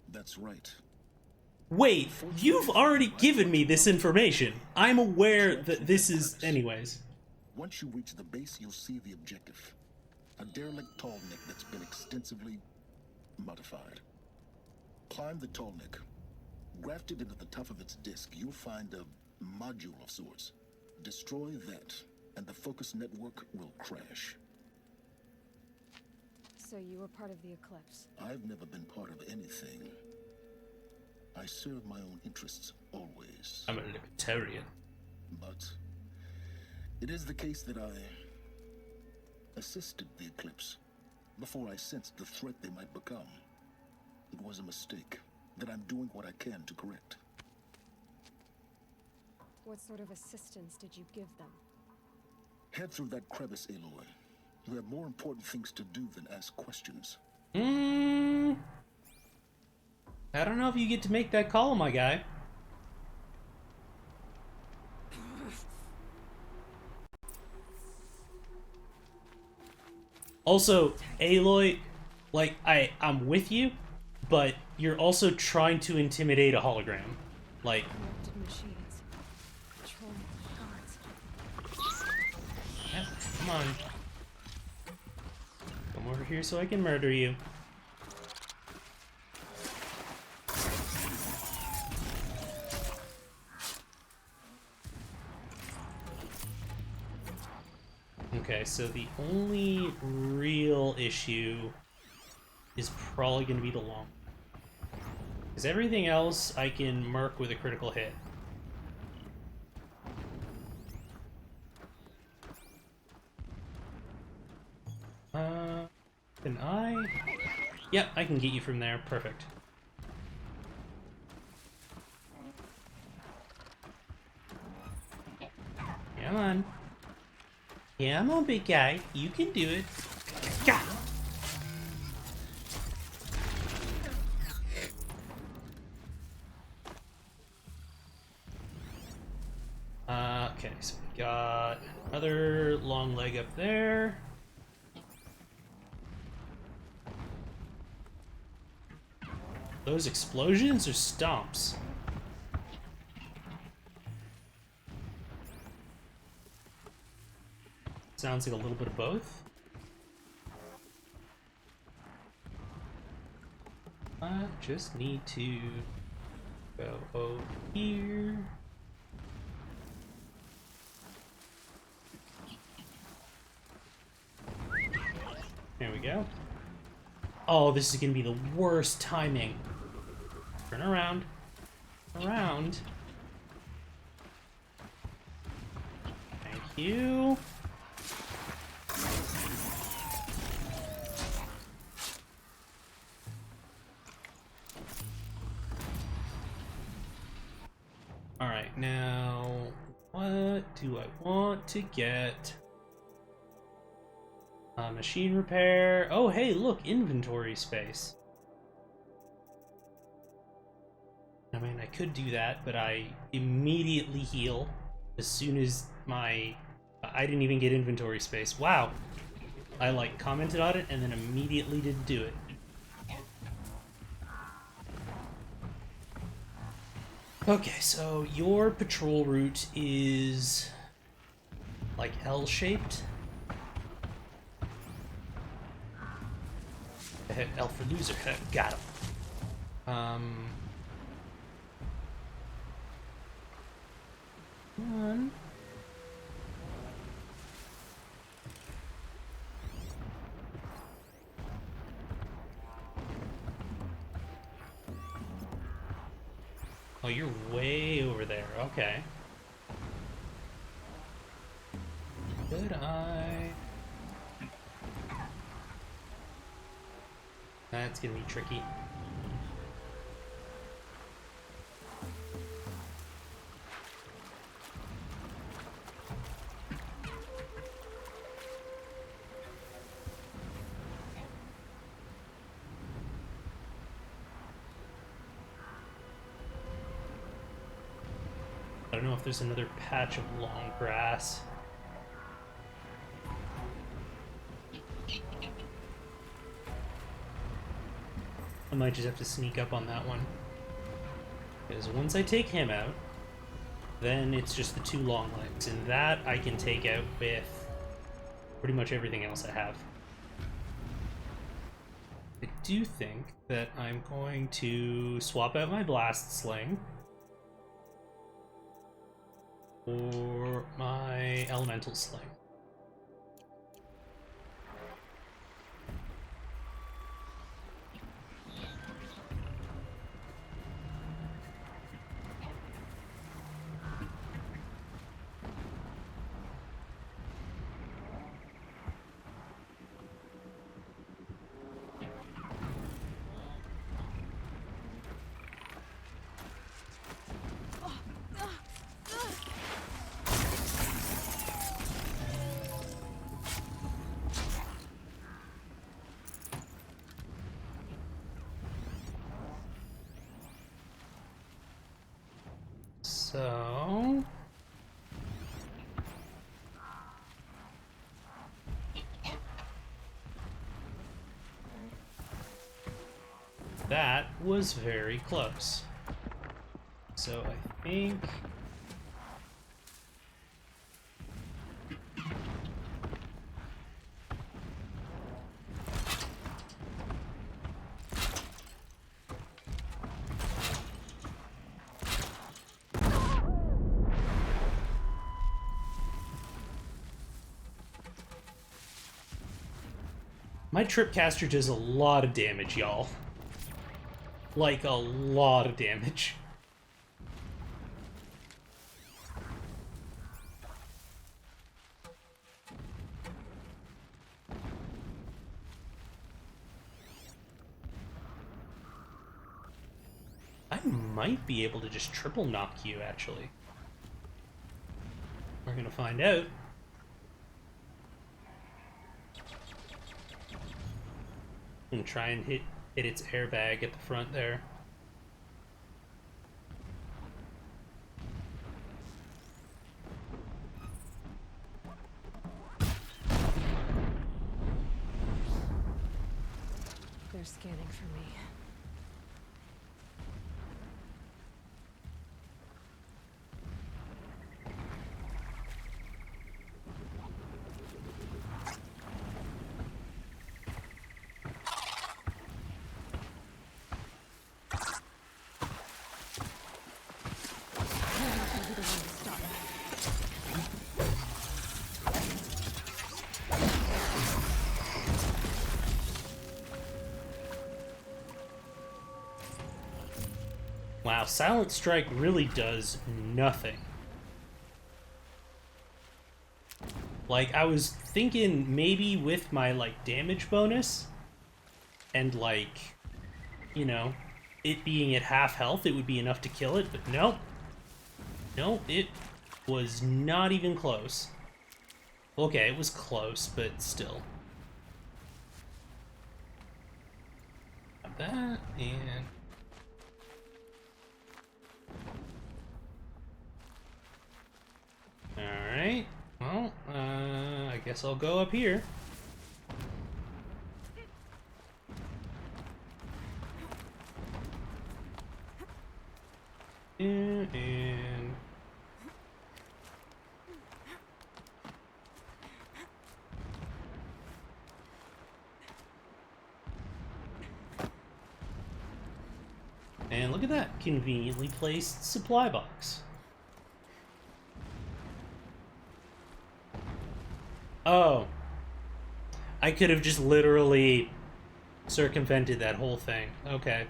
That's right. Wait, you've already given me this information. I'm aware that this is... Anyways. Once you reach the base, you'll see the objective. A derelict tallneck that's been extensively modified. Climb the tallneck. Grafted into the top of its disk, you'll find a module of sorts. Destroy that, and the Focus network will crash. So you were part of the Eclipse? I've never been part of anything. I serve my own interests, always. I'm a libertarian. But it is the case that I assisted the Eclipse, before I sensed the threat they might become. It was a mistake that I'm doing what I can to correct. What sort of assistance did you give them? Head through that crevice, Aloy. You have more important things to do than ask questions. I don't know if you get to make that call, my guy. Also, Aloy, like, I'm with you, but you're also trying to intimidate a hologram. Like, Connected machines. Patrol guards. yeah, come on. Come over here so I can murder you. Okay, so the only real issue is probably going to be the long. Because everything else I can mark with a critical hit. Can I? Yep, I can get you from there. Perfect. Come on. Come on, big guy. You can do it. Gah! Okay, so we got another long leg up there. Those explosions or stomps? Sounds like a little bit of both. I just need to go over here. There we go. Oh, this is gonna be the worst timing. Turn around. Around. Thank you. Alright, now what do I want to get? Machine repair. Oh, hey, look, inventory space. I mean, I could do that, but I immediately heal as soon as my... I didn't even get inventory space. Wow. I, like, commented on it and then immediately didn't do it. Okay, so your patrol route is... like L-shaped? L for loser. Got him. Come on. Oh, you're way over there. Okay. Could I? That's gonna be tricky. I don't know if there's another patch of long grass. I might just have to sneak up on that one. Because once I take him out, then it's just the two long legs. And that I can take out with pretty much everything else I have. I do think that I'm going to swap out my blast sling for my elemental sling. So... that was very close. So I think... my Tripcaster does a lot of damage, y'all. Like, a lot of damage. I might be able to just triple knock you, actually. We're gonna find out. And try and hit its airbag at the front there. They're scanning for me. Wow, Silent Strike really does nothing. Like, I was thinking maybe with my, like, damage bonus and, like, you know, it being at half health, it would be enough to kill it, but nope. Nope, it was not even close. Okay, it was close, but still. Got that, and... alright, well, I guess I'll go up here. And... and look at that, conveniently placed supply box. Oh. I could have just literally circumvented that whole thing. Okay.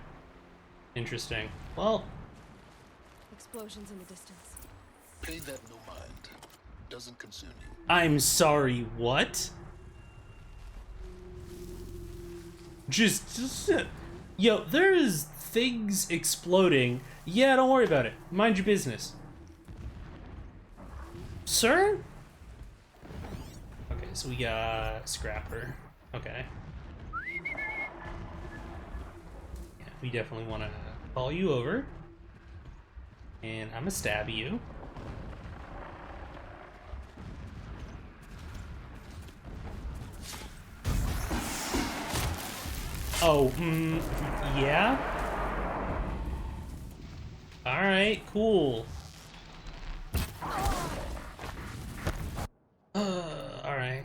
Interesting. Well. Explosions in the distance. Pay that no mind. Doesn't concern you. I'm sorry, what? Just yo, there's things exploding. Yeah, don't worry about it. Mind your business. Sir? Okay, so we got Scrapper. Okay. Yeah, we definitely want to call you over. And I'm gonna stab you. Oh, yeah? Alright, cool. Alright.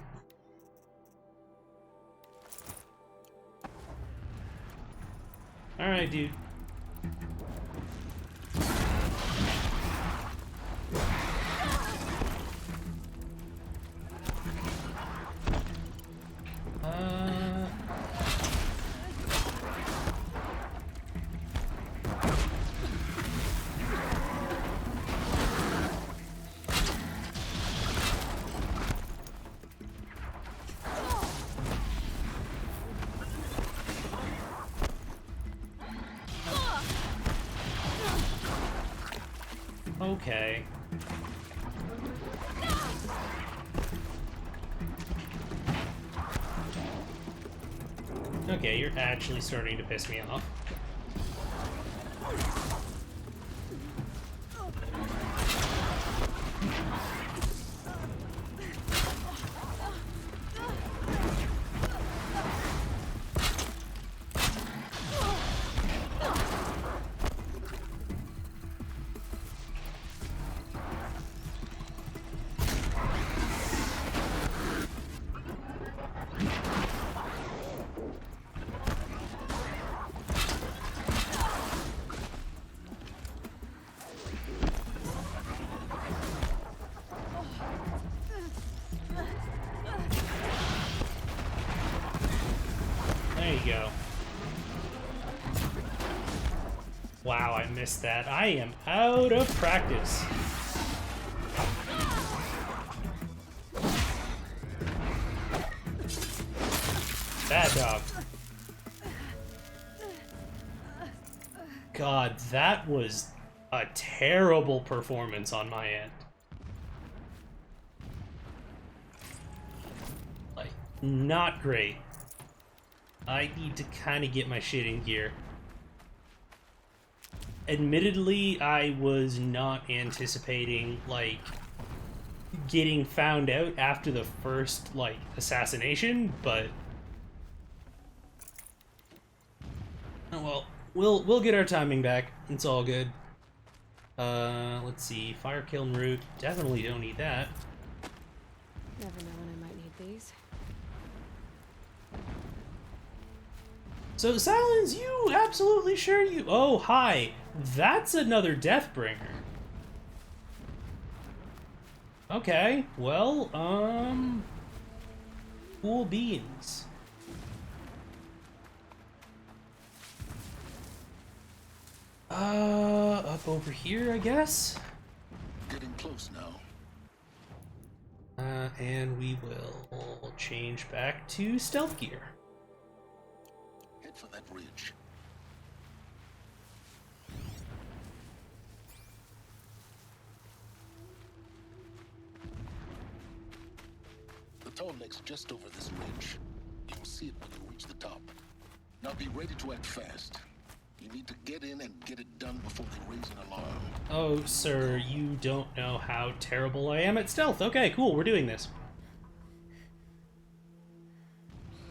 Alright, dude. Okay. Okay, you're actually starting to piss me off. Wow, I missed that. I am out of practice. Bad dog. God, that was a terrible performance on my end. Like, not great. I need to kind of get my shit in gear. Admittedly, I was not anticipating, like, getting found out after the first, like, assassination, but... oh well. We'll get our timing back. It's all good. Let's see. Fire kiln root. Definitely don't need that. Never know when I might need these. So, Silence, you absolutely sure you... oh, hi. That's another Deathbringer. Okay, well, cool beans. Up over here, I guess? Getting close now. And we will change back to stealth gear. Head for that ridge. The tall neck's just over this ridge. You'll see it when you reach the top. Now be ready to act fast. You need to get in and get it done before they raise an alarm. Oh, sir, you don't know how terrible I am at stealth. Okay, cool, we're doing this.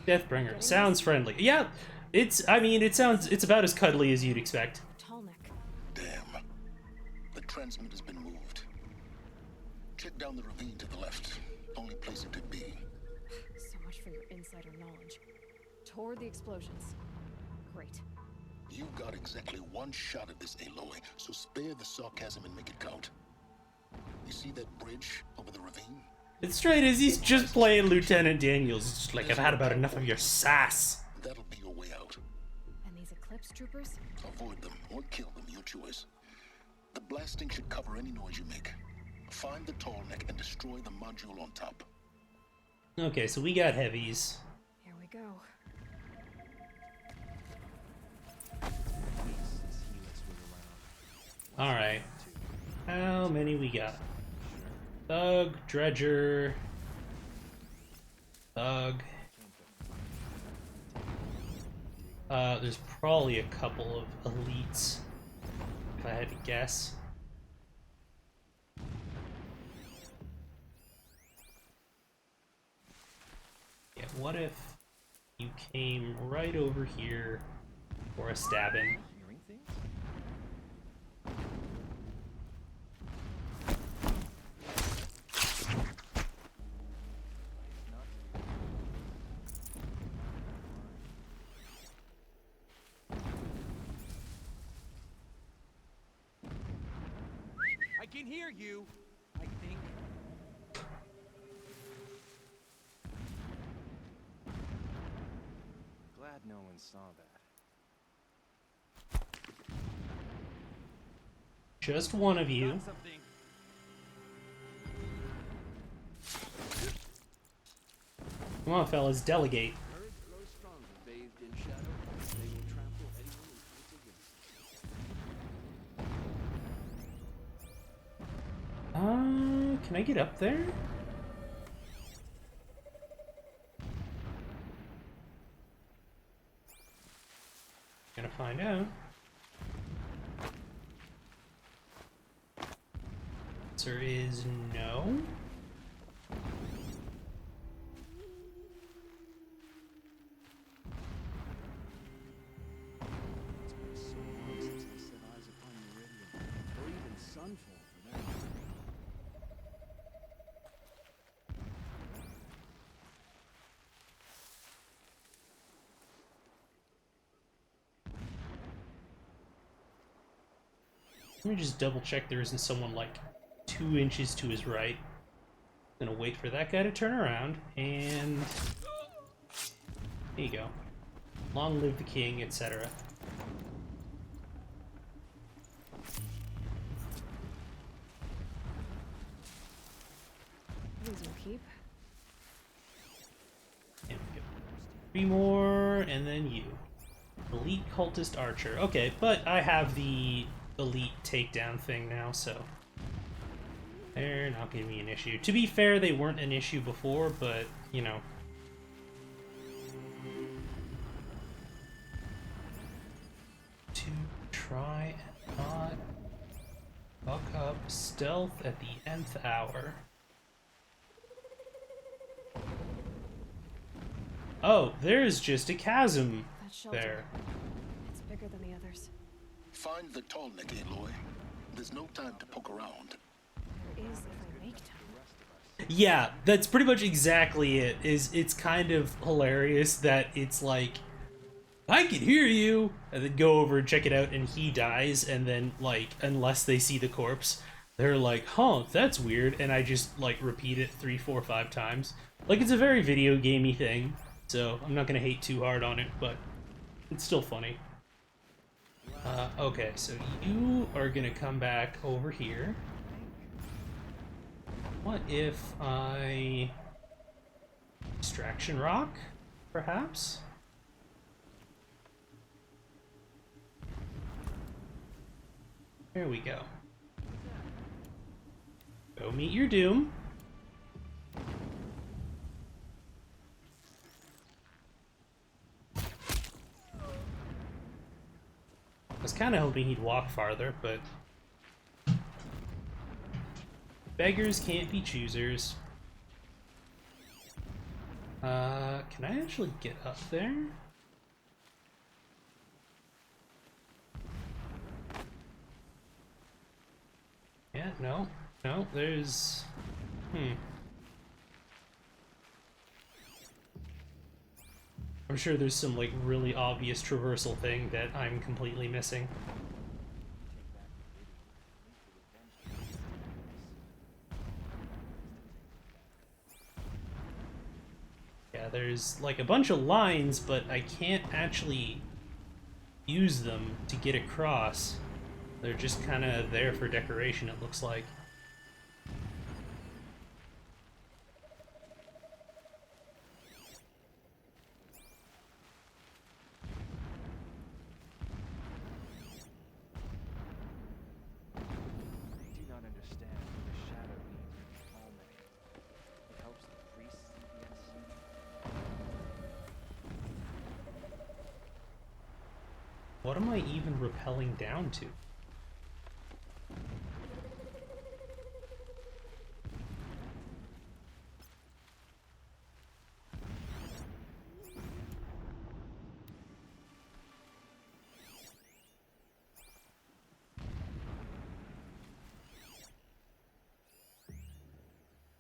Deathbringer. Sounds friendly. Yeah, it's about as cuddly as you'd expect. Tall neck. Damn. The transmitter's been moved. Check down the ravine to the left. Only place it could be. So much for your insider knowledge. Toward the explosions. Great. You got exactly one shot at this, Aloy, so spare the sarcasm and make it count. You see that bridge over the ravine? It's straight as he's just playing Lieutenant Daniels. It's just like, I've had about enough of your sass. That'll be your way out. And these Eclipse troopers? Avoid them or kill them, your choice. The blasting should cover any noise you make. Find the tall neck and destroy the module on top. Okay, so we got heavies. Here we go. Alright. How many we got? Thug, Dredger, Thug. There's probably a couple of elites, if I had to guess. Yeah, what if you came right over here for a stabbing? I can hear you, I think. Glad no one saw that. Just one of you. Come on, fellas, delegate. Can I get up there? Gonna find out. Answer is no. It's been so long since I set eyes upon Meridian, or even Sunfall for that matter. Let me just double check there isn't someone like 2 inches to his right. Gonna wait for that guy to turn around, and there you go. Long live the king, etc. 3 more, and then you. Elite cultist archer. Okay, but I have the elite takedown thing now, so they're not gonna be an issue. To be fair, they weren't an issue before, but, you know. To try and not fuck up stealth at the nth hour. Oh, there's just a chasm That shelter. there. It's bigger than the others. Find the Tallneck, Aloy. There's no time to poke around. There is if I make time. Yeah, that's pretty much exactly it. It's kind of hilarious that it's like, I can hear you, and then go over and check it out, and he dies, and then, like, unless they see the corpse, they're like, huh, that's weird, and I just, like, repeat it 3, 4, 5 times. Like, it's a very video gamey thing, so I'm not gonna hate too hard on it, but it's still funny. Okay, so you are gonna come back over here. What if I... Distraction Rock, perhaps? There we go. Go meet your doom. I was kind of hoping he'd walk farther, but beggars can't be choosers. Can I actually get up there? Yeah, no, there's... I'm sure there's some, like, really obvious traversal thing that I'm completely missing. Yeah, there's, like, a bunch of lines, but I can't actually use them to get across. They're just kind of there for decoration, it looks like. I do not understand what the shadow means in the Tallneck. It helps the priests see the unseen. What am I even rappelling down to?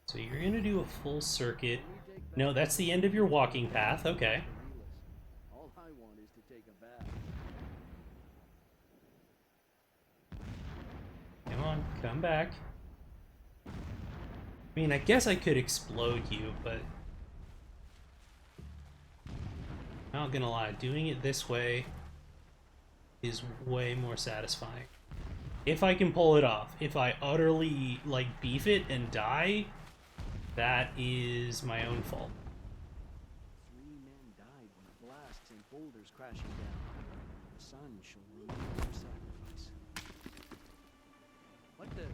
So you're gonna do a full circuit. No, that's the end of your walking path, okay. All I want is to take a bath. Come on, come back. I mean, I guess I could explode you, but... Not gonna lie, doing it this way is way more satisfying. If I can pull it off. If I utterly, like, beef it and die, that is my own fault. 3 men died when a blast sent boulders crashing down. The sun shall remember their sacrifice. What the?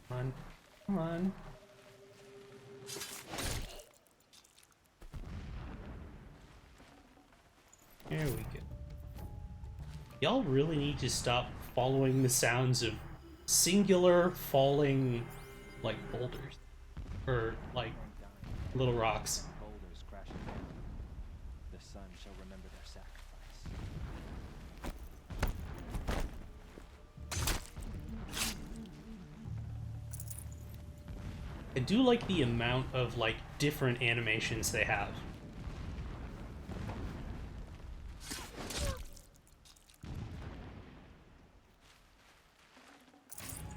Come on. Come on. There we go. Y'all really need to stop following the sounds of singular falling, like, boulders. Or, like, little rocks. Boulders crashing down. The sun shall remember their sacrifice. I do like the amount of, like, different animations they have.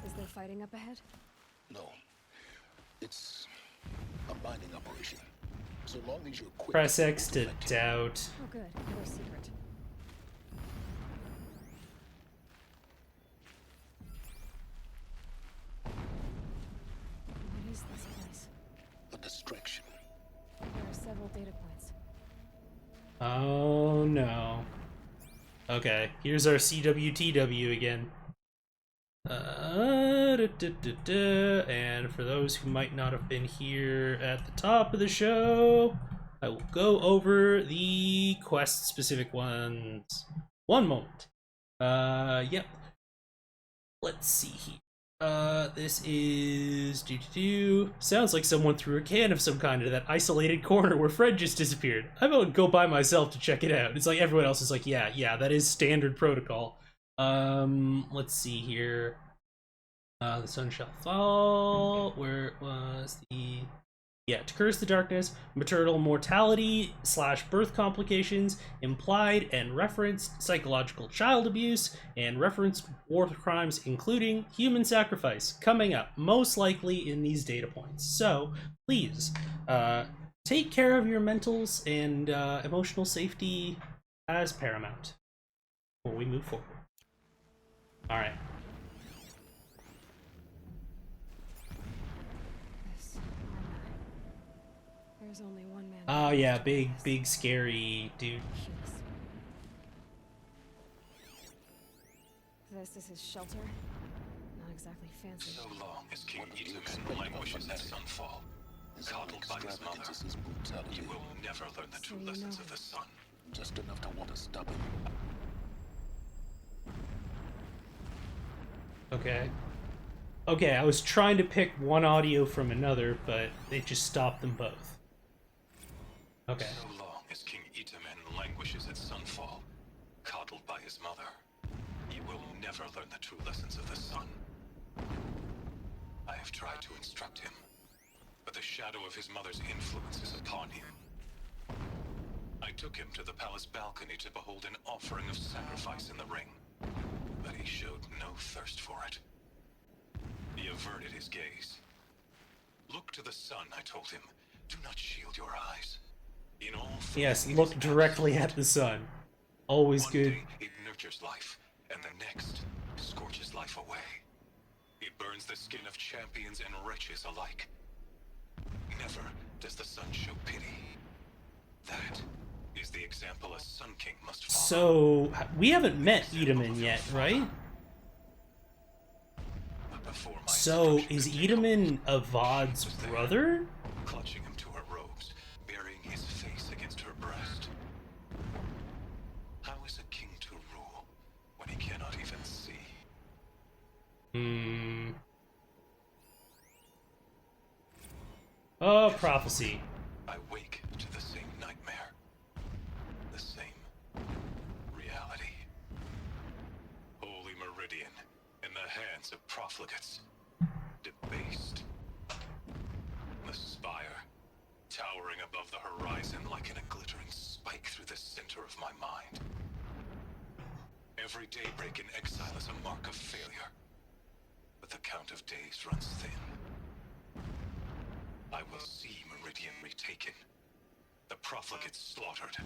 Is there fighting up ahead? No. It's a mining operation. So long as you're quick. Press X to doubt. Oh good, another secret. vital data points. Oh no. Okay, here's our CWTW again. And for those who might not have been here at the top of the show, I will go over the quest-specific ones. One moment. Yep. Let's see here. This is sounds like someone threw a can of some kind into that isolated corner where Fred just disappeared. I'm gonna go by myself to check it out. It's like everyone else is like, yeah, that is standard protocol. Let's see here. The sun shall fall. Where was the... Yeah, to curse the darkness, maternal mortality / birth complications, implied and referenced psychological child abuse, and referenced war crimes, including human sacrifice, coming up, most likely in these data points. So, please, take care of your mentals and emotional safety as paramount before we move forward. Alright. There's only one man. Oh yeah, big scary dude. This is his shelter. Not exactly fancy. So long as King Itamen languishes at Sunfall, coddled by his mother, you will never learn the true lessons of the sun. Just enough to want to stop him. Okay, I was trying to pick one audio from another, but it just stopped them both. Okay. So long as King Itamen languishes at Sunfall, coddled by his mother, you will never learn the true lessons of the sun. I have tried to instruct him, but the shadow of his mother's influence is upon him. I took him to the palace balcony to behold an offering of sacrifice in the ring, but he showed no thirst for it. He averted his gaze. Look to the sun, I told him. Do not shield your eyes. In all things, yes, look directly at the sun. Always one good. Day it nurtures life, and the next scorches life away. It burns the skin of champions and wretches alike. Never does the sun show pity. That is the example a Sun King must follow. So, we haven't met Itamen yet, right? So, is Itamen Avad's brother? Clutching him to her robes, burying his face against her breast. How is a king to rule when he cannot even see? Oh, prophecy. I wake to the same nightmare. The same reality. Holy Meridian in the hands of profligates. Debased. The spire, towering above the horizon like a glittering spike through the center of my mind. Every daybreak in exile is a mark of failure, but the count of days runs thin. I will see Meridian retaken, the profligates slaughtered,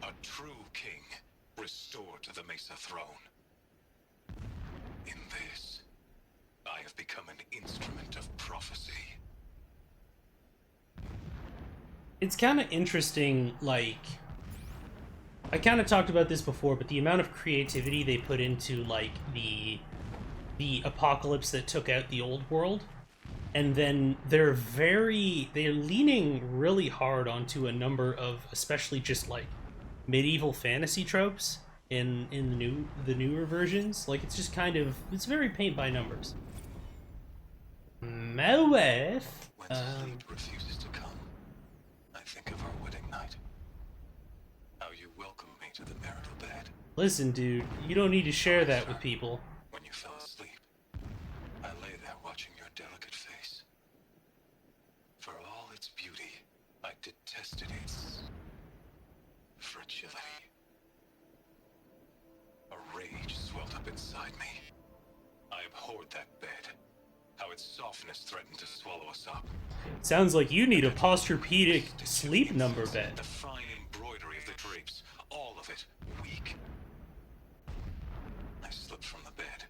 a true king restored to the Mesa throne. In this, I have become an instrument of prophecy. It's kind of interesting, like... I kind of talked about this before, but the amount of creativity they put into, like, the apocalypse that took out the old world. And then they're leaning really hard onto a number of, especially just, like, medieval fantasy tropes in the newer versions. Like, it's just kind of, it's very paint by numbers. My wife. When sleep refuses to come, I think of our wedding night. How you welcomed me to the marital bed. Listen, dude, you don't need to share that with people. When you fell asleep, I lay there watching your delicate face. For all its beauty, I detested its fragility. A rage swelled up inside me. I abhorred that bed. How its softness threatened to swallow us up. Sounds like you need a posturepedic sleep number bed. The fine embroidery of the drapes, all of it weak. I slipped from the bed,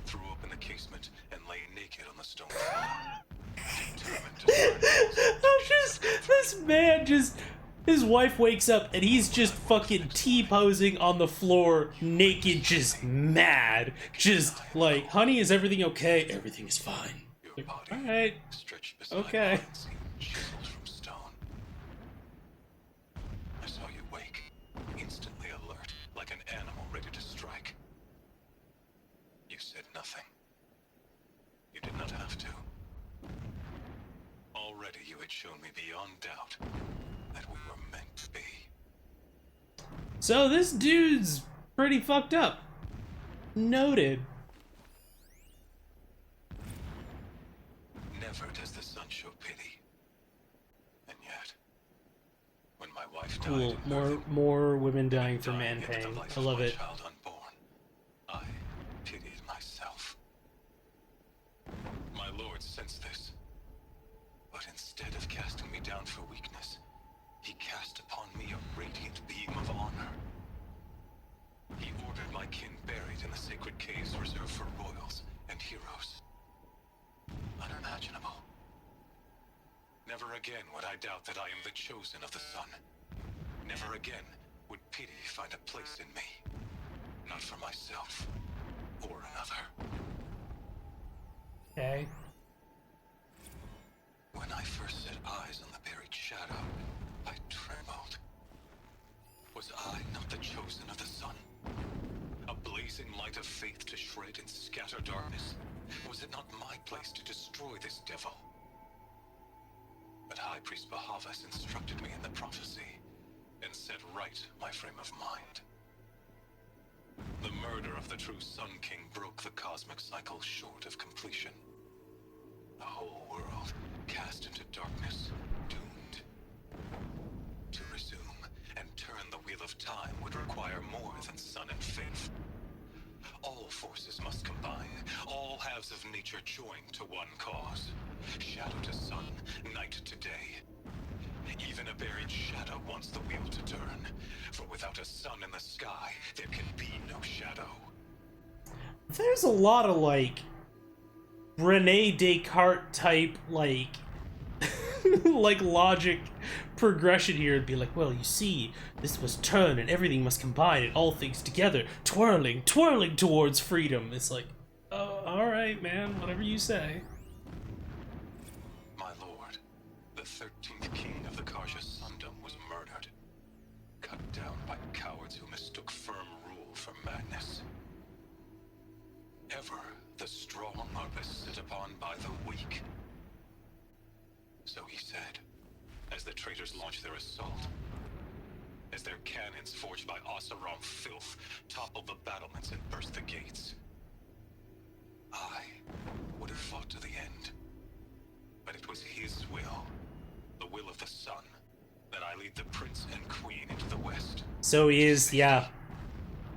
threw open the casement, and lay naked on the stone floor. Determined to I'm just, this man just His wife wakes up and he's just fucking T-posing on the floor, naked, just mad. Just like, honey, is everything okay? Everything is fine. Like, alright. Okay. Chiseled from stone. I saw you wake, instantly alert, like an animal ready to strike. You said nothing. You did not have to. Already you had shown me beyond doubt that we were meant to be. So this dude's pretty fucked up. Noted. Never does the sun show pity. And yet, when my wife died, Cool. More women dying for man pain. I love it. Child unborn, I pitied myself. My lord sensed this, but instead of casting me down for weakness, he cast upon me a radiant beam of honor. He ordered my kin buried in the sacred caves reserved for royals and heroes. Unimaginable. Never again would I doubt that I am the chosen of the sun. Never again would pity find a place in me. Not for myself or another. Okay. When I first set eyes on the buried shadow, I trembled. Was I not the chosen of the sun? A blazing light of faith to shred and scatter darkness? Was it not my place to destroy this devil? But High Priest Bahavas instructed me in the prophecy and set right my frame of mind. The murder of the true Sun King broke the cosmic cycle short of completion. The whole world cast into darkness, doomed. To resume and turn the wheel of time would require more than sun and faith. All forces must combine, all halves of nature join to one cause. Shadow to sun, night to day. Even a buried shadow wants the wheel to turn, for without a sun in the sky, there can be no shadow. There's a lot of, like, Rene Descartes type, like, like logic progression here. It'd be like, well, you see, this must turn and everything must combine and all things together, twirling towards freedom. It's like, oh, alright, man, whatever you say. My lord, the 13th king of the Karja Sundom was murdered. Cut down by cowards who mistook firm rule for madness. Ever the strong are beset upon by the weak. So he said, as the traitors launched their assault, as their cannons forged by Oseram filth toppled the battlements and burst the gates. I would have fought to the end, but it was his will, the will of the sun, that I lead the prince and queen into the west. So he is, yeah.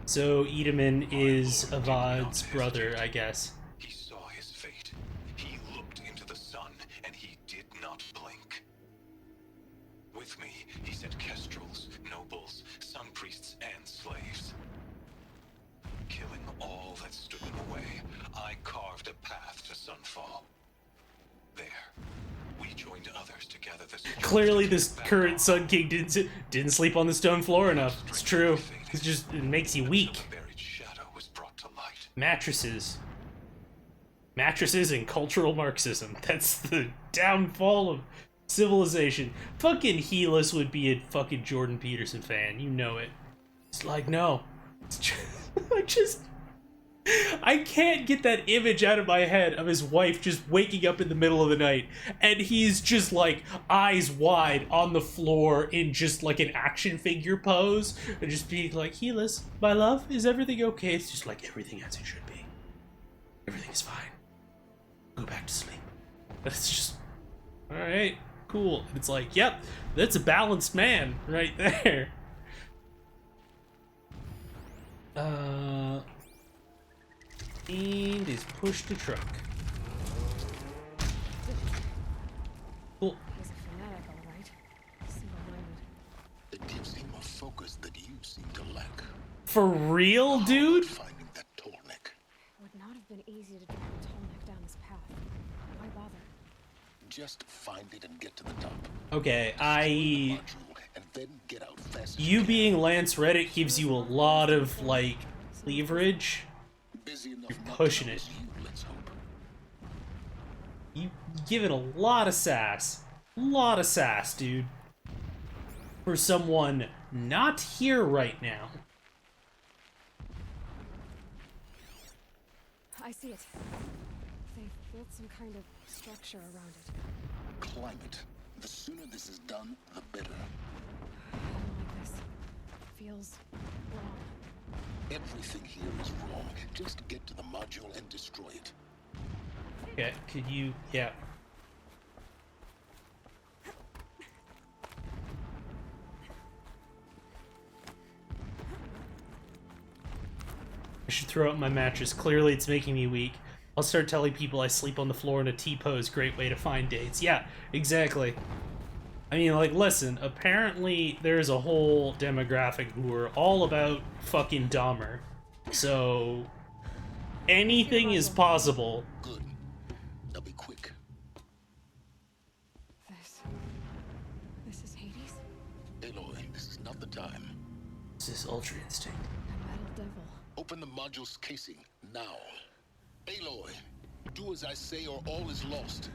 So Edaman is Avad's brother, I guess. He saw his fate. He looked into the sun, and he did not blink. With me, he sent kestrels, nobles, sun priests, and slaves. Killing all that stood in the way, I carved a path to Sunfall. There, we joined others to gather the strength. Clearly this current Sun King didn't sleep on the stone floor enough. It's true. It's just, it makes you weak. Mattresses. Mattresses and cultural Marxism. That's the downfall of civilization. Fucking Helis would be a fucking Jordan Peterson fan. You know it. It's like, no. It's just, I can't get that image out of my head of his wife just waking up in the middle of the night and he's just like eyes wide on the floor in just like an action figure pose and just being like, Helis, my love, is everything okay? It's just like everything as it should be. Everything is fine. Go back to sleep. It's just, all right, cool. And it's like, yep, that's a balanced man right there. And is pushed to truck. Cool. He's a fanatic, all right. Single-minded. It gives him a focus that you seem to lack. For real, dude? Finding that Tolnik. It would not have been easy to drag a Tolnik down this path. Why bother? Just find it and get to the top. Okay, Module and then get out fast. You being Lance Reddick gives you a lot of, like, leverage. Busy enough You're not to pushing it. notice you, let's hope. You give it a lot of sass. A lot of sass, dude. For someone not here right now. I see it. They've built some kind of structure around it. Climb it. The sooner this is done, the better. I don't like this. Feels wrong. Everything here is wrong. Just get to the module and destroy it. Okay, could you... yeah. I should throw out my mattress. Clearly it's making me weak. I'll start telling people I sleep on the floor in a T-pose. Great way to find dates. Yeah, exactly. I mean, like, listen, apparently there's a whole demographic who are all about fucking Dahmer. So, anything is possible. Good. Now be quick. This is Hades? Aloy, this is not the time. This is Ultra Instinct. A metal devil. Open the module's casing, now. Aloy, do as I say or all is lost.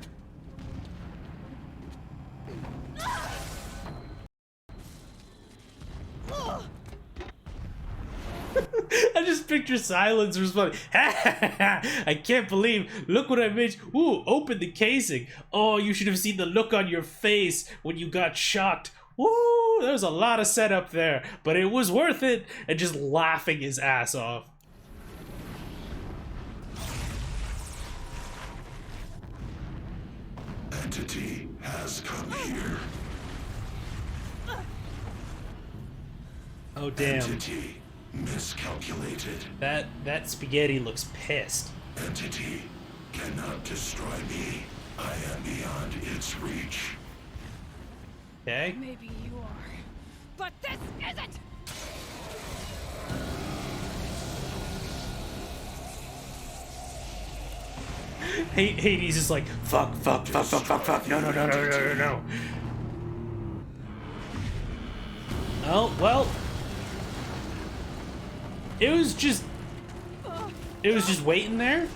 I just picture Silence responding. I can't believe, look what I made. Ooh, open the casing. Oh, you should have seen the look on your face when you got shocked. Woo, there was a lot of setup there, but it was worth it. And just laughing his ass off. Entity has come here. Oh damn. Entity miscalculated. That spaghetti looks pissed. Entity cannot destroy me. I am beyond its reach. Okay. Maybe you are, but this isn't! Hades is like, fuck, no. Oh, well. It was just waiting there.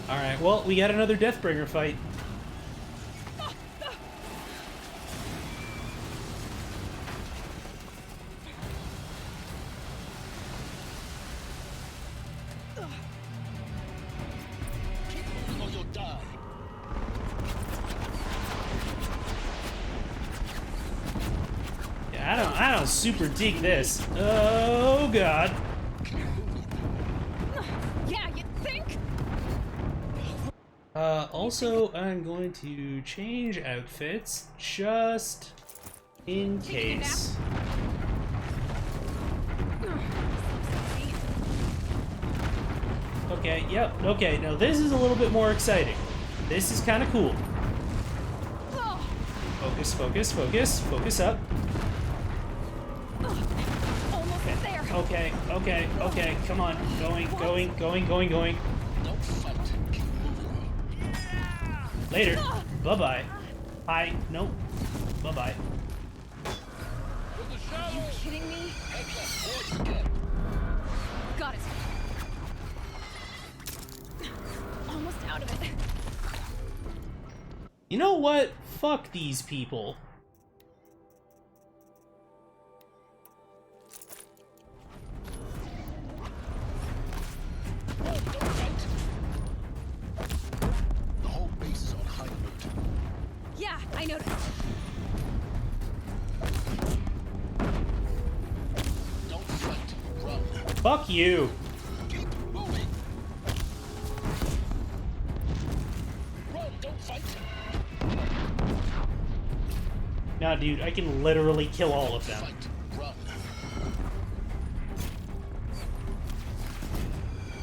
Alright, well, we got another Deathbringer fight. Or you'll die. Yeah, I don't super dig this. Oh god. Yeah, you think? Also, I'm going to change outfits just in case. Okay, yep, okay, now this is a little bit more exciting. This is kind of cool. Focus, focus, focus, focus up. Almost there. Okay, come on. Going. Don't fight. Keep moving. Later. Bye-bye. Hi. Nope. Bye-bye. Are you kidding me? Got it. Almost out of it. You know what? Fuck these people. The whole base is on high alert. Yeah, I noticed. Don't fight. Run. Fuck you. Keep moving. Run. Don't fight. Nah, dude, I can literally kill all of them. Fight. Run.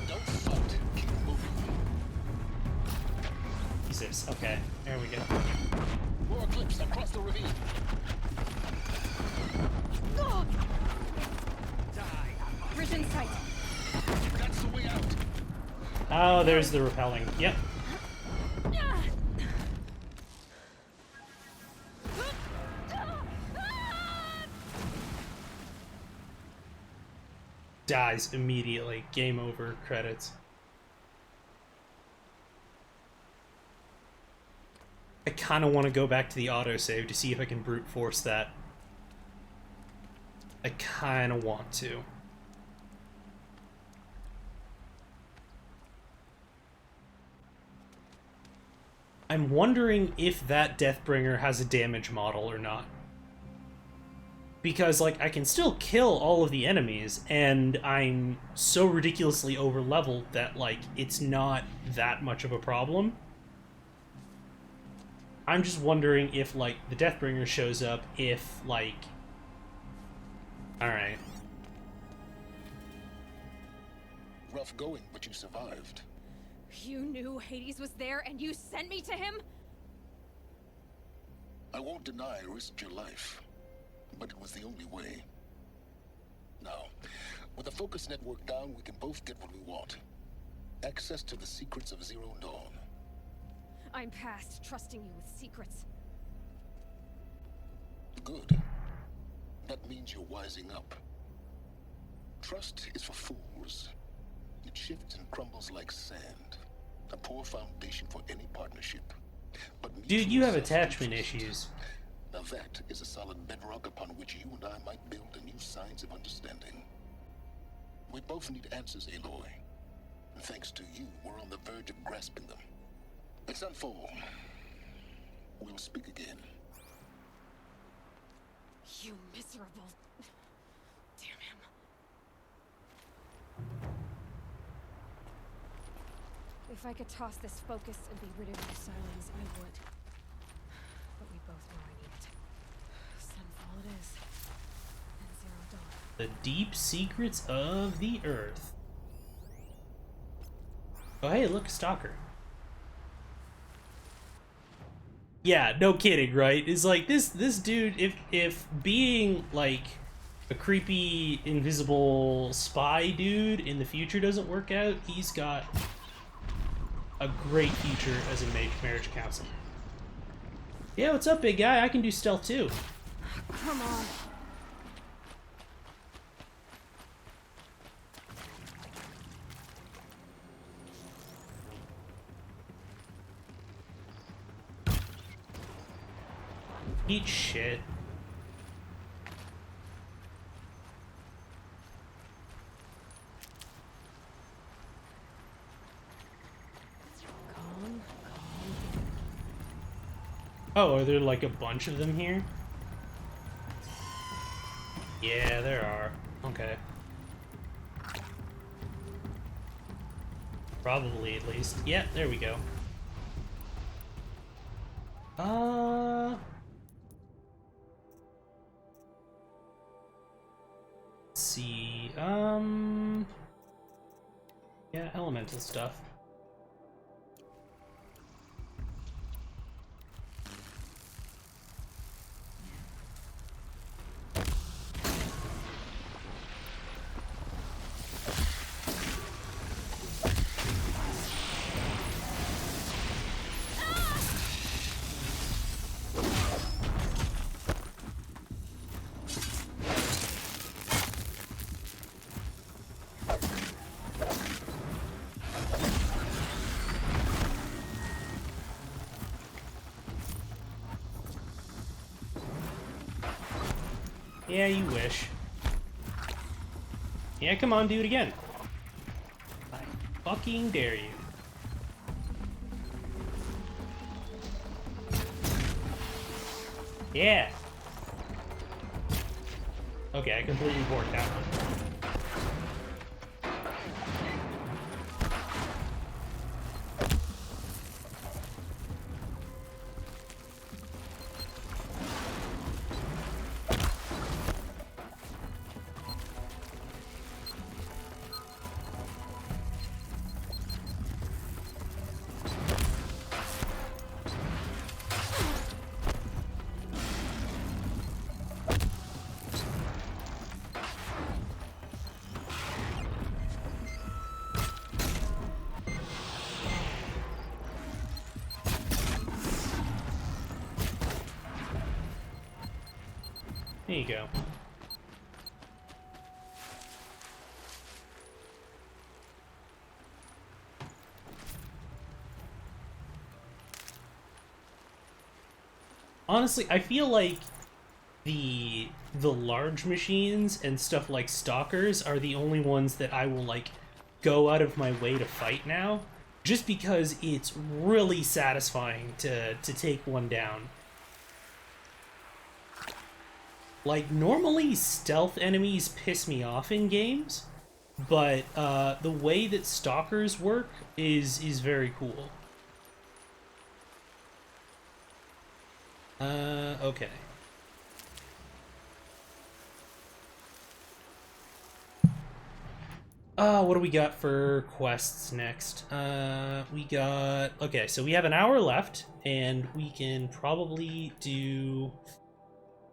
Don't fight. Keep moving. Jesus. Okay, there we go. More Eclipse across the ravine. Bridge in sight. That's the way out. Oh, there's the repelling. Yep. dies immediately. Game over. Credits. I kind of want to go back to the autosave to see if I can brute force that. I kind of want to. I'm wondering if that Deathbringer has a damage model or not. Because, like, I can still kill all of the enemies, and I'm so ridiculously over-leveled that, like, it's not that much of a problem. I'm just wondering if, like, the Deathbringer shows up, if, like... Alright. Rough going, but you survived. You knew Hades was there and you sent me to him? I won't deny I risked your life, but it was the only way. Now, with the focus network down, we can both get what we want. Access to the secrets of Zero Dawn. I'm past trusting you with secrets. Good. That means you're wising up. Trust is for fools. It shifts and crumbles like sand. A poor foundation for any partnership. But dude, you have attachment issues. Now that is a solid bedrock upon which you and I might build a new science of understanding. We both need answers, Aloy. And thanks to you, we're on the verge of grasping them. At Sunfall, we'll speak again. You miserable... Damn him. If I could toss this focus and be rid of your silence, I would. But we both know I need it. Sunfall it is. And Zero Dawn. The deep secrets of the Earth. Oh hey, look, Stalker. Yeah, no kidding, right? It's like this dude, if being like a creepy invisible spy dude in the future doesn't work out, he's got a great future as a marriage counselor. Yeah, what's up, big guy? I can do stealth too. Come on. Eat shit. Oh, are there like a bunch of them here? Yeah, there are. Okay. Probably, at least. Yeah, there we go. Let's see. Yeah, elemental stuff. Yeah, you wish. Yeah, come on, do it again. I fucking dare you. Yeah. Okay, I completely borked that one. There you go. honestly, I feel like the large machines and stuff like stalkers are the only ones that I will like go out of my way to fight now, just because it's really satisfying to take one down. Like, normally stealth enemies piss me off in games, but the way that stalkers work is very cool. Okay. What do we got for quests next? Okay, so we have an hour left, and we can probably do...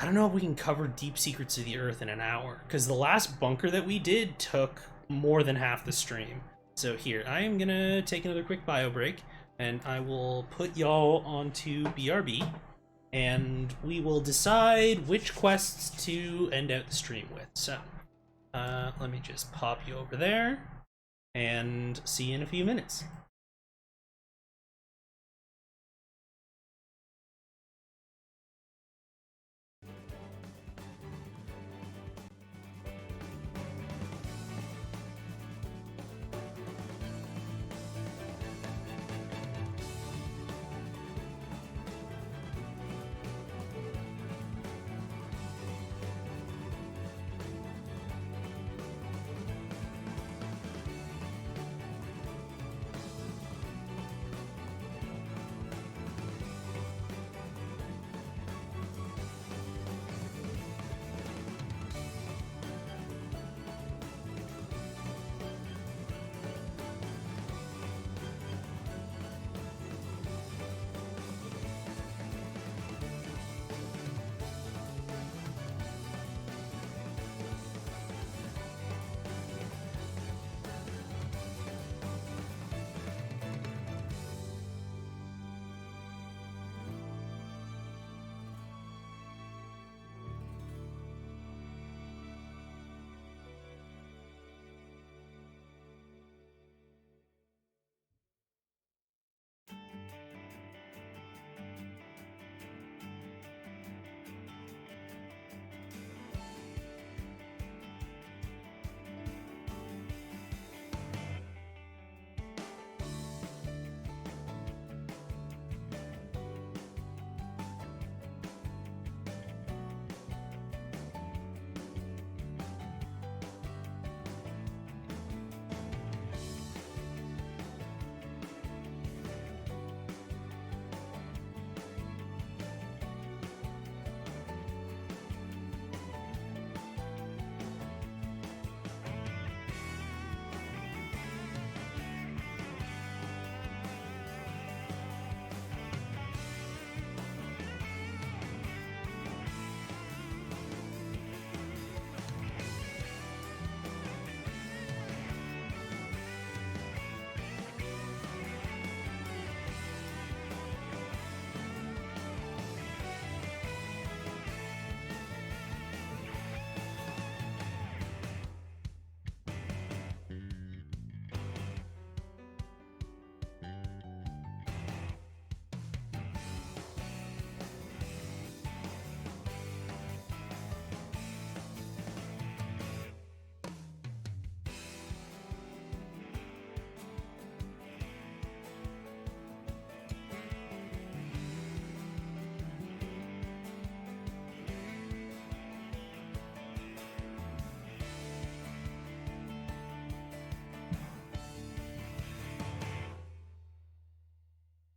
I don't know if we can cover Deep Secrets of the Earth in an hour, because the last bunker that we did took more than half the stream. So here, I am gonna take another quick bio break, and I will put y'all onto BRB, and we will decide which quests to end out the stream with. So, let me just pop you over there, and see you in a few minutes.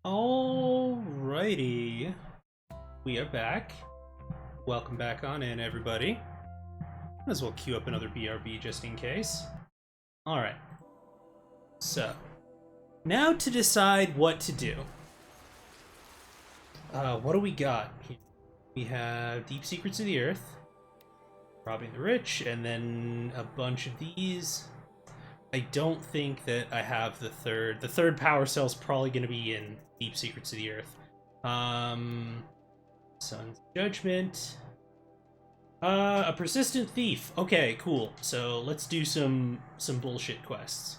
Alrighty, we are back. Welcome back on in, everybody. Might as well queue up another BRB just in case. Alright, so now to decide what to do. What do we got here? We have Deep Secrets of the Earth, Robbing the Rich, and then a bunch of these. I don't think that I have the third. The third power cell's probably going to be in Deep Secrets of the Earth. Sun's Judgment. A Persistent Thief. Okay, cool. So let's do some bullshit quests.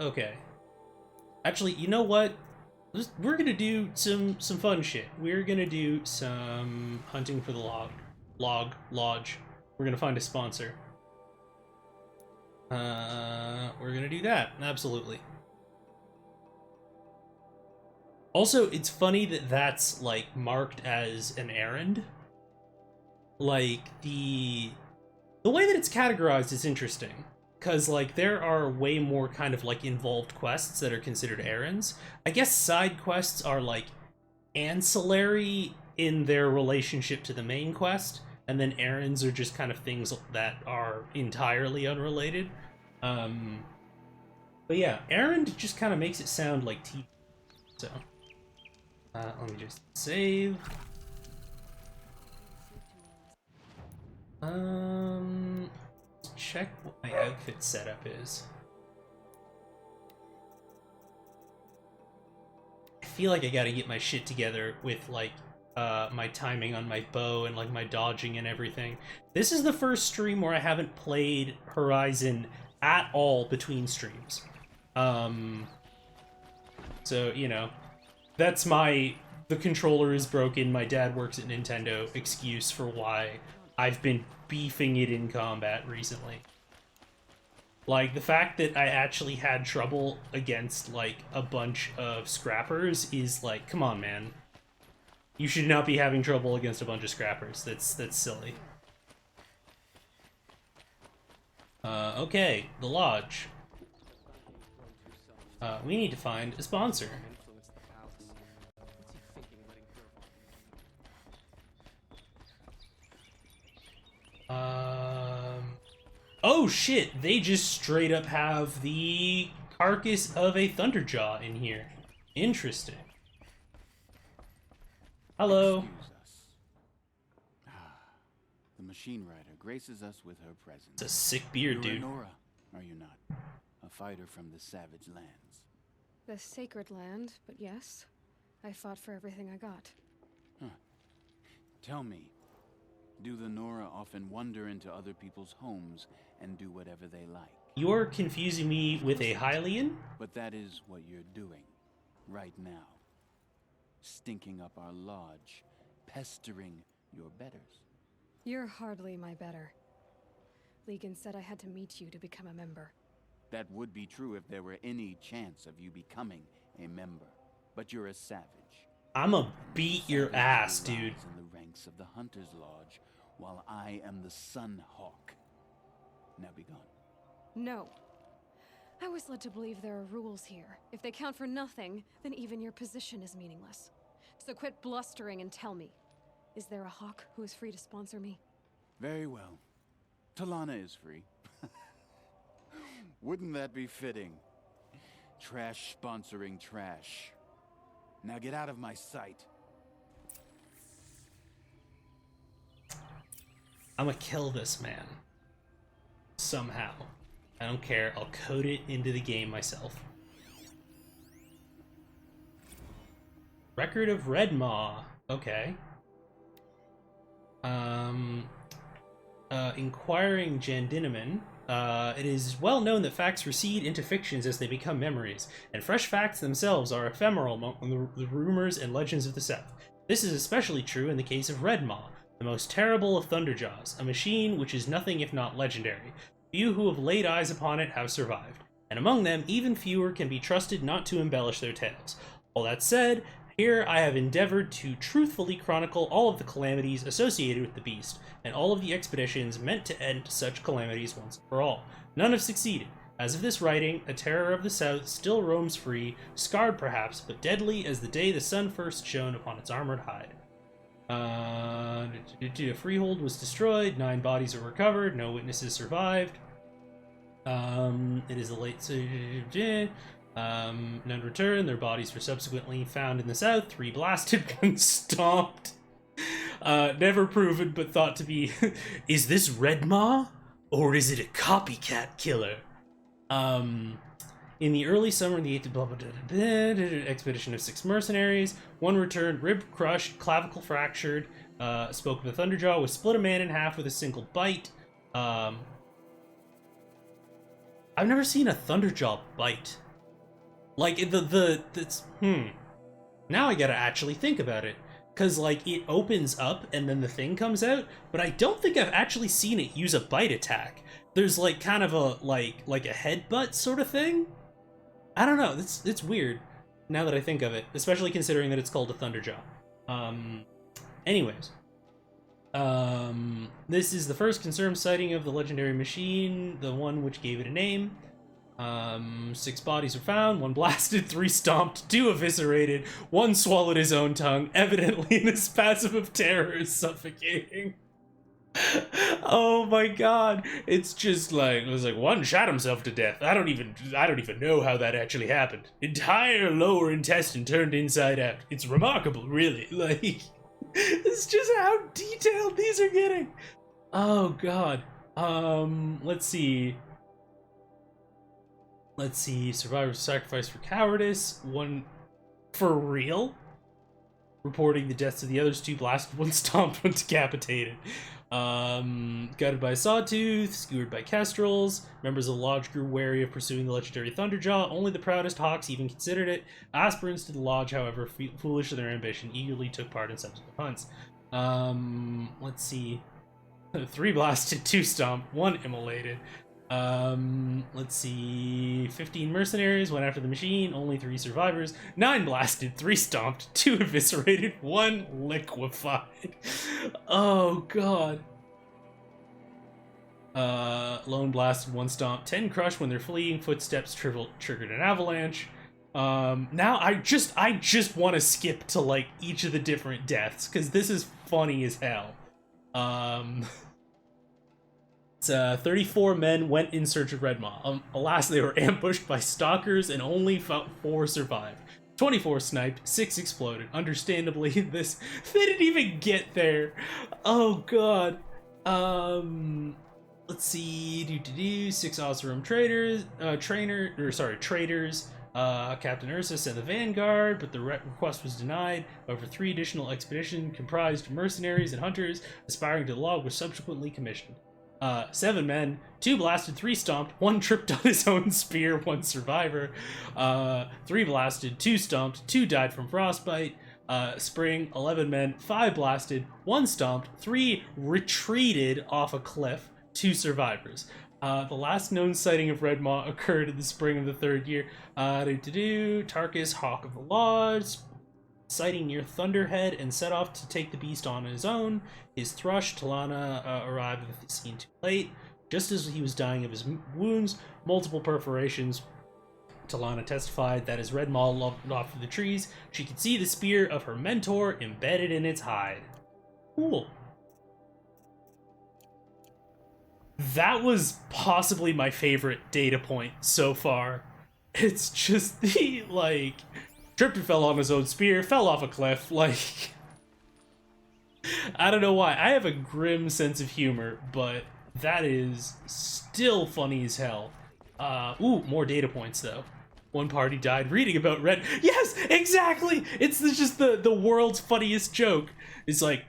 Okay. Actually, you know what? We're gonna do some fun shit. We're gonna do some hunting for the lodge. We're gonna find a sponsor. We're gonna do that, absolutely. Also, it's funny that that's, like, marked as an errand. Like, the way that it's categorized is interesting. Because, like, there are way more kind of, like, involved quests that are considered errands. I guess side quests are, like, ancillary in their relationship to the main quest, and then errands are just kind of things that are entirely unrelated. But yeah, errand just kind of makes it sound like TV. So, let me just save. Check what my outfit setup is. I feel like I gotta get my shit together with, like, my timing on my bow and, like, my dodging and everything. This is the first stream where I haven't played Horizon at all between streams. So, you know, that's the controller is broken, my dad works at Nintendo excuse for why I've been beefing it in combat recently. Like, the fact that I actually had trouble against, like, a bunch of scrappers is like, come on, man. You should not be having trouble against a bunch of scrappers. That's silly. Okay, the lodge. We need to find a sponsor. Oh shit, they just straight up have the carcass of a Thunderjaw in here. Interesting. Hello. Excuse us. The machine rider graces us with her presence. It's a sick beard, You're dude. Nora, are you not? A fighter from the savage lands. The sacred land, but yes. I fought for everything I got. Huh. Tell me, do the Nora often wander into other people's homes and do whatever they like? You're confusing me with a Hylian? But that is what you're doing right now. Stinking up our lodge, pestering your betters. You're hardly my better. Legan said I had to meet you to become a member. That would be true if there were any chance of you becoming a member. But you're a savage. I'ma beat your ass, dude. In the ranks of the Hunter's Lodge, while I am the Sun Hawk. Now be gone. No. I was led to believe there are rules here. If they count for nothing, then even your position is meaningless. So quit blustering and tell me. Is there a hawk who is free to sponsor me? Very well. Talana is free. Wouldn't that be fitting? Trash sponsoring trash. Now get out of my sight. I'm gonna kill this man. Somehow. I don't care, I'll code it into the game myself. Record of Red Maw. Okay. Inquiring Jandinaman. It is well known that facts recede into fictions as they become memories, and fresh facts themselves are ephemeral among the rumors and legends of the South. This is especially true in the case of Red Maw, the most terrible of Thunderjaws, a machine which is nothing if not legendary. Few who have laid eyes upon it have survived, and among them even fewer can be trusted not to embellish their tales. All that said, here I have endeavored to truthfully chronicle all of the calamities associated with the beast, and all of the expeditions meant to end such calamities once and for all. None have succeeded. As of this writing, a terror of the South still roams free, scarred perhaps, but deadly as the day the sun first shone upon its armored hide. A freehold was destroyed, 9 bodies were recovered, no witnesses survived. It is a late... none returned. Their bodies were subsequently found in the South. 3 blasted, 1 stomped. Never proven, but thought to be... Is this Red Maw? Or is it a copycat killer? In the early summer, the 8th expedition of 6 mercenaries. 1 returned, rib crushed, clavicle fractured. Spoke of the Thunderjaw, was split a man in half with a single bite. I've never seen a Thunderjaw bite. Like, now I gotta actually think about it. Because, like, it opens up and then the thing comes out, but I don't think I've actually seen it use a bite attack. There's, like, kind of a, like a headbutt sort of thing? I don't know, it's weird, now that I think of it, especially considering that it's called a Thunderjaw. Anyways. This is the first confirmed sighting of the legendary machine, the one which gave it a name. 6 bodies were found, 1 blasted, 3 stomped, 2 eviscerated, 1 swallowed his own tongue, evidently in a spasm of terror is suffocating. Oh my god, it's just like, it was like 1 shot himself to death. I don't even know how that actually happened. Entire lower intestine turned inside out. It's remarkable, really. Like, it's just how detailed these are getting. Oh god. Let's see. Survivors sacrificed for cowardice. 1 for real. Reporting the deaths of the others, 2 blasted, 1 stomped, 1 decapitated. Gutted by a sawtooth, skewered by kestrels. Members of the lodge grew wary of pursuing the legendary Thunderjaw. Only the proudest hawks even considered it. Aspirants to the lodge, however, foolish in their ambition, eagerly took part in subsequent hunts. Let's see. 3 blasted, 2 stomped, 1 immolated. Let's see. 15 mercenaries went after the machine, only 3 survivors. 9 blasted, 3 stomped, 2 eviscerated, 1 liquefied. Oh god. Lone blasted, 1 stomped, 10 crushed when their fleeing footsteps triggered an avalanche. Now I just want to skip to, like, each of the different deaths, because this is funny as hell. 34 men went in search of Red Maw. Alas, they were ambushed by stalkers and only 4 survived. 24 sniped, 6 exploded. Understandably, they didn't even get there. Oh god. Let's see. 6 Oseram traders. Captain Ursus and the Vanguard, but the request was denied. However, 3 additional expeditions comprised mercenaries and hunters aspiring to the log were subsequently commissioned. 7 men, 2 blasted, 3 stomped, 1 tripped on his own spear, 1 survivor. 3 blasted, 2 stomped, 2 died from frostbite. Spring, 11 men, 5 blasted, 1 stomped, 3 retreated off a cliff, 2 survivors. The last known sighting of Red Maw occurred in the spring of the 3rd year. Tarkus, Hawk of the Lodge, sighting near Thunderhead, and set off to take the beast on his own. His thrush, Talana, arrived at the scene too late. Just as he was dying of his wounds, multiple perforations, Talana testified that as Red Maw looked off through the trees, she could see the spear of her mentor embedded in its hide. Cool. That was possibly my favorite data point so far. It's just the, like, tripped and fell on his own spear, fell off a cliff, like... I don't know why. I have a grim sense of humor, but that is still funny as hell. More data points, though. 1 party died reading about Red... Yes, exactly! It's just the world's funniest joke. It's like,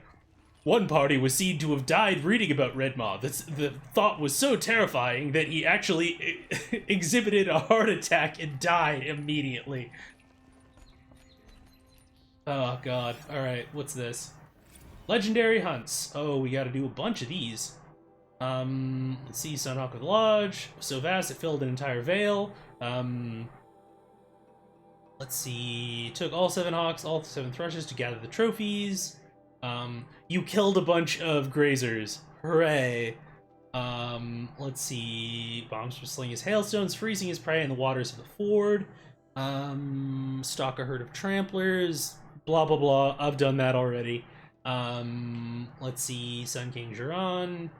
1 party was seen to have died reading about Red Maw. The thought was so terrifying that he actually exhibited a heart attack and died immediately. Oh god. Alright, what's this? Legendary hunts. Oh, we gotta do a bunch of these. Let's see, Sunhawk of the Lodge. So vast it filled an entire vale. Let's see. Took all 7 hawks, all 7 thrushes to gather the trophies. You killed a bunch of grazers. Hooray. Let's see. Bombs for sling his hailstones, freezing his prey in the waters of the ford. Stalk a herd of tramplers. Blah, blah, blah. I've done that already. Let's see. Sun King Jiran.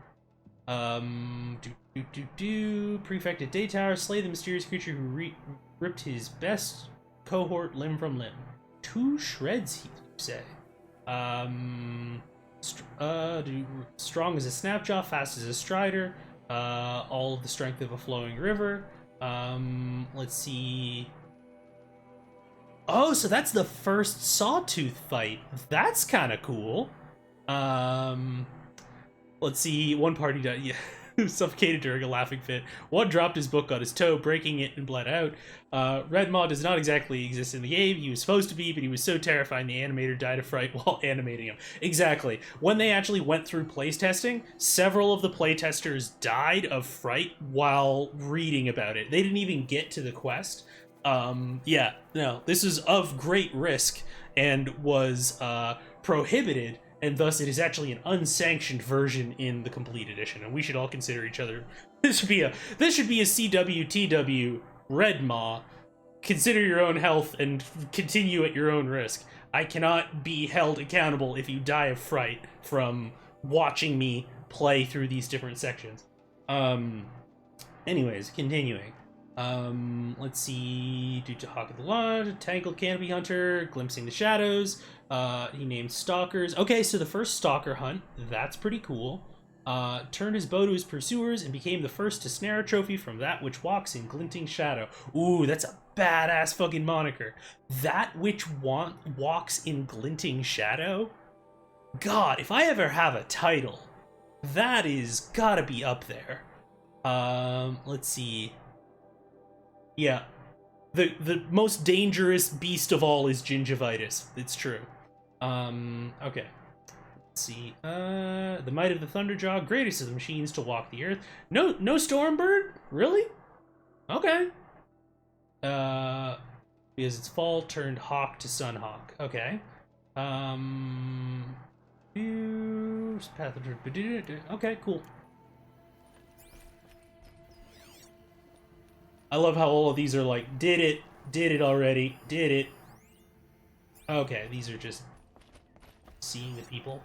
Prefect at Daytower. Slay the mysterious creature who ripped his best cohort limb from limb. 2 shreds, you say. Strong as a snapjaw, fast as a strider. All of the strength of a flowing river. Let's see. Oh, so that's the first Sawtooth fight. That's kind of cool. Let's see. 1 party died. Yeah. suffocated during a laughing fit. One dropped his book on his toe, breaking it and bled out. Red Maw does not exactly exist in the game. He was supposed to be, but he was so terrifying the animator died of fright while animating him. Exactly. When they actually went through playtesting, several of the playtesters died of fright while reading about it. They didn't even get to the quest. Yeah, no, this is of great risk and was prohibited, and thus it is actually an unsanctioned version in the complete edition, and we should all consider each other. This should be a CWTW Red Maw. Consider your own health and continue at your own risk. I cannot be held accountable if you die of fright from watching me play through these different sections. Anyways, continuing. Let's see. Due to Hawk of the Lodge, Tangled Canopy Hunter, Glimpsing the Shadows. He named Stalkers. Okay, so the first Stalker hunt, that's pretty cool. Turned his bow to his pursuers and became the first to snare a trophy from that which walks in glinting shadow. Ooh, that's a badass fucking moniker. That which walks in glinting shadow? God, if I ever have a title, that is gotta be up there. Let's see. Yeah, the most dangerous beast of all is gingivitis. It's true. Okay. Let's see. The might of the Thunderjaw, greatest of the machines to walk the earth. No Stormbird? Really? Okay. Because its fall turned Hawk to Sunhawk. Okay. Okay, cool. I love how all of these are like, did it already, did it. Okay, these are just seeing the people.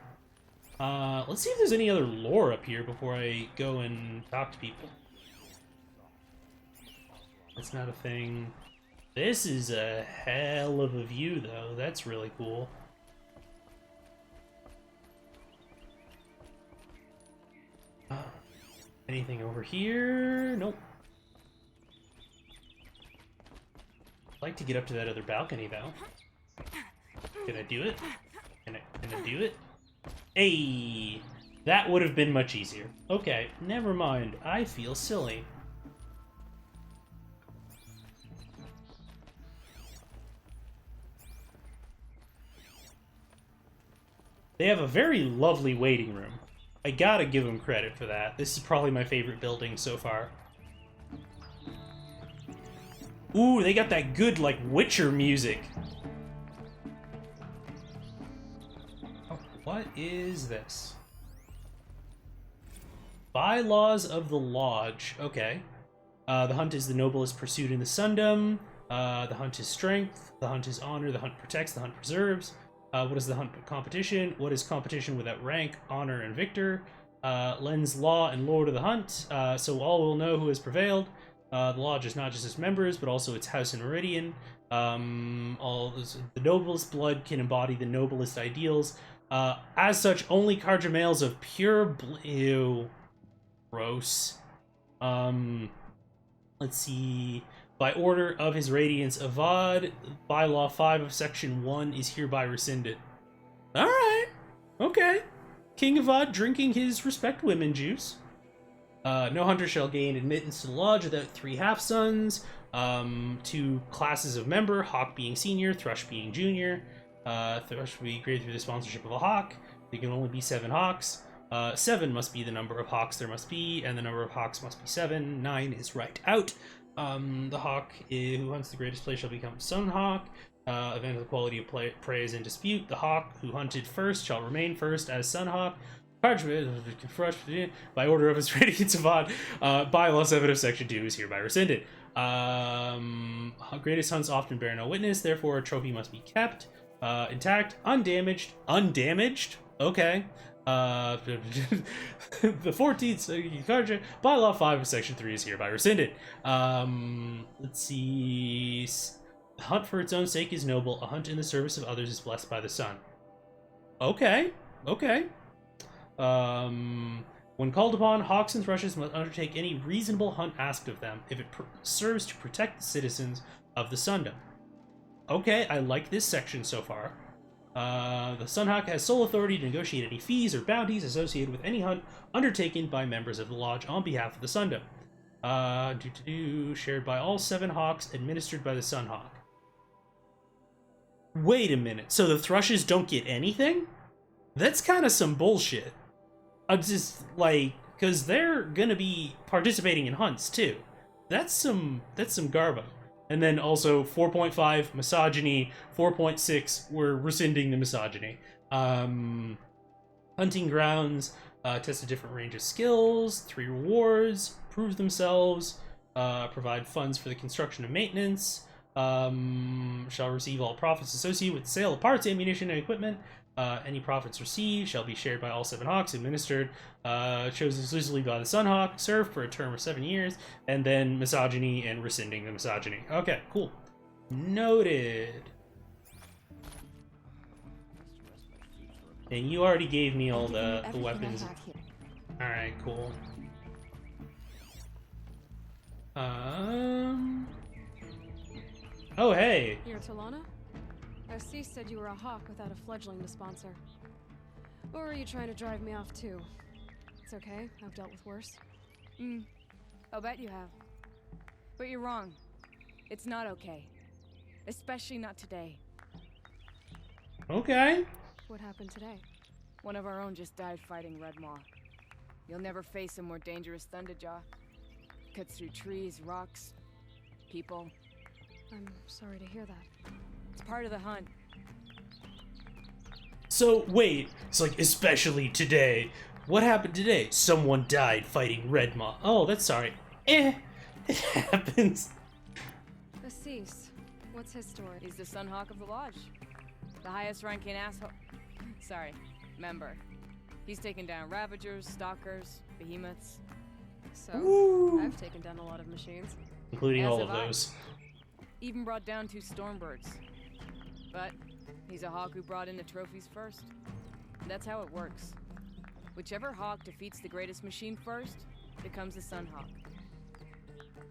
Let's see if there's any other lore up here before I go and talk to people. That's not a thing. This is a hell of a view, though. That's really cool. Anything over here? Nope. I'd like to get up to that other balcony, though. Can I do it? Can I do it? Hey! That would have been much easier. Okay, never mind. I feel silly. They have a very lovely waiting room. I gotta give them credit for that. This is probably my favorite building so far. Ooh, they got that good, like, Witcher music. Oh, what is this? Bylaws of the Lodge. Okay. The hunt is the noblest pursuit in the Sundom. The hunt is strength. The hunt is honor. The hunt protects. The hunt preserves. What is the hunt competition? What is competition without rank, honor, and victor? Lends law and lore to the hunt, so all will know who has prevailed. The lodge is not just its members, but also its house and meridian. The noblest blood can embody the noblest ideals. As such, only Karja males of pure ew. Gross. Let's see. By order of His Radiance Avad, Bylaw 5 of Section 1 is hereby rescinded. Alright. Okay. King Avad drinking his respect women juice. No hunter shall gain admittance to the lodge without 3 half-sons. 2 classes of member, Hawk being senior, Thrush being junior. Thrush will be graded through the sponsorship of a Hawk. There can only be 7 Hawks. 7 must be the number of Hawks there must be, and the number of Hawks must be 7. 9 is right out. The Hawk who hunts the greatest prey shall become Sunhawk. Event of the quality of prey is in dispute. The Hawk who hunted first shall remain first as Sunhawk. By order of His Radiance Avad, Bylaw 7 of Section 2 is hereby rescinded. Greatest hunts often bear no witness, therefore a trophy must be kept intact, undamaged. Undamaged? Okay. The 14th Bylaw 5 of Section 3 is hereby rescinded. Let's see. The hunt for its own sake is noble. A hunt in the service of others is blessed by the sun. Okay. Okay. When called upon, hawks and thrushes must undertake any reasonable hunt asked of them if it serves to protect the citizens of the Sundom. Okay, I like this section so far. The Sunhawk has sole authority to negotiate any fees or bounties associated with any hunt undertaken by members of the Lodge on behalf of the Sundome. Shared by all 7 Hawks, administered by the Sunhawk. Wait a minute, so the Thrushes don't get anything? That's kind of some bullshit. I'm just, like, because they're gonna be participating in hunts, too. That's some garbo. And then also 4.5, misogyny, 4.6, we're rescinding the misogyny. Hunting grounds, test a different range of skills, 3 rewards, prove themselves, provide funds for the construction and maintenance, shall receive all profits associated with the sale of parts, ammunition, and equipment. Any profits received shall be shared by all 7 Hawks, administered, chosen exclusively by the Sunhawk, served for a term of 7 years, and then misogyny and rescinding the misogyny. Okay, cool. Noted. And you already gave me all the weapons. Alright, cool. Oh, hey! You're Talana? Assis said you were a hawk without a fledgling to sponsor. Or are you trying to drive me off too? It's okay, I've dealt with worse. I'll bet you have. But you're wrong. It's not okay. Especially not today. Okay. What happened today? One of our own just died fighting Red Maw. You'll never face a more dangerous Thunderjaw. Cuts through trees, rocks, people. I'm sorry to hear that. It's part of the hunt. So, wait, it's like, especially today. What happened today? Someone died fighting Red Maw. Oh, that's sorry. It happens. Assis, what's his story? He's the Sunhawk of the Lodge. The highest ranking asshole. Sorry, member. He's taken down Ravagers, Stalkers, Behemoths. So, Woo. I've taken down a lot of machines. Including As all of have I. those. Even brought down 2 Stormbirds. But he's a hawk who brought in the trophies first. That's how it works. Whichever hawk defeats the greatest machine first becomes the Sunhawk.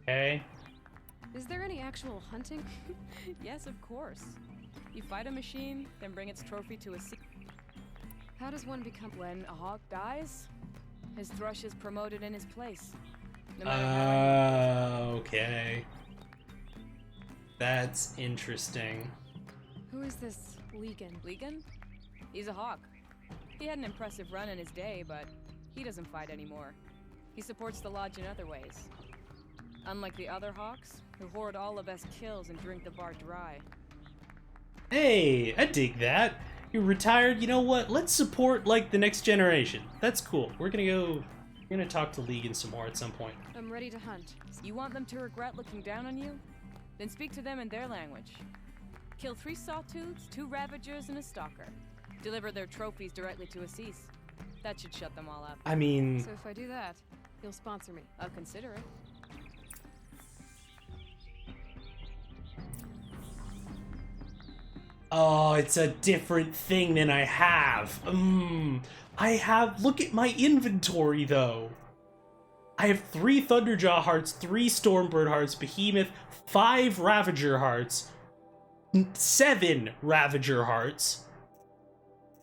Okay. Is there any actual hunting? Yes, of course. You fight a machine, then bring its trophy to a sea. How does one become... When a hawk dies, his thrush is promoted in his place. No matter how Okay. That's interesting. Who is this Legan? Legan? He's a hawk. He had an impressive run in his day, but he doesn't fight anymore. He supports the Lodge in other ways. Unlike the other hawks, who hoard all the best kills and drink the bar dry. Hey, I dig that. You're retired, you know what? Let's support, like, the next generation. That's cool. We're gonna talk to Legan some more at some point. I'm ready to hunt. You want them to regret looking down on you? Then speak to them in their language. Kill 3 Sawtooths, 2 Ravagers, and a Stalker. Deliver their trophies directly to Assis. That should shut them all up. I mean... So if I do that, you'll sponsor me. I'll consider it. Oh, it's a different thing than I have. Look at my inventory, though. I have 3 Thunderjaw hearts, 3 Stormbird hearts, Behemoth, 5 Ravager hearts, 7 Ravager hearts,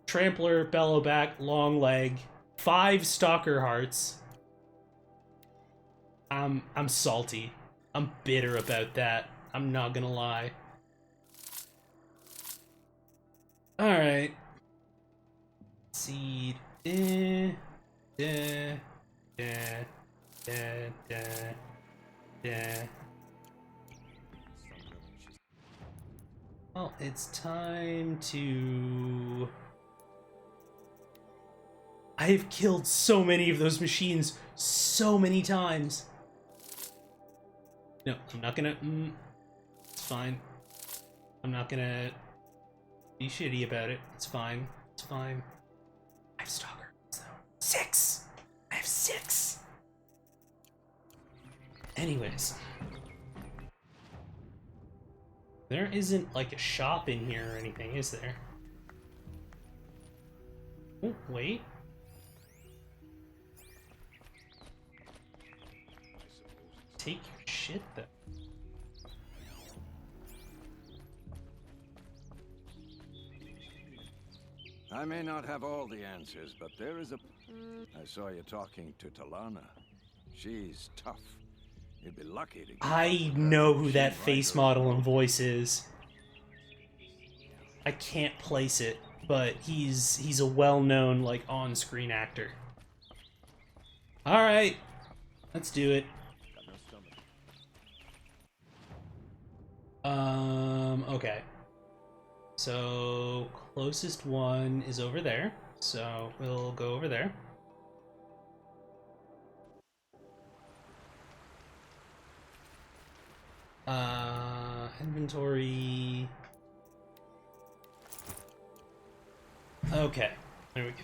Trampler, Bellowback, Longleg, 5 Stalker hearts. I'm salty. I'm bitter about that. I'm not gonna lie. Alright. Seed. Well, it's time to... I've killed so many of those machines so many times. No, I'm not gonna... it's fine. I'm not gonna be shitty about it. It's fine. It's fine. I have Stalker, so... 6! I have 6! Anyways. There isn't, like, a shop in here or anything, is there? Oh, wait. Take your shit, though. I may not have all the answers, but there is a... I saw you talking to Talana. She's tough. You'd be lucky to get I know who that face model and voice is. I can't place it, but he's a well-known, like, on-screen actor. Alright, let's do it. Okay. So, closest one is over there, so we'll go over there. Inventory. Okay, there we go.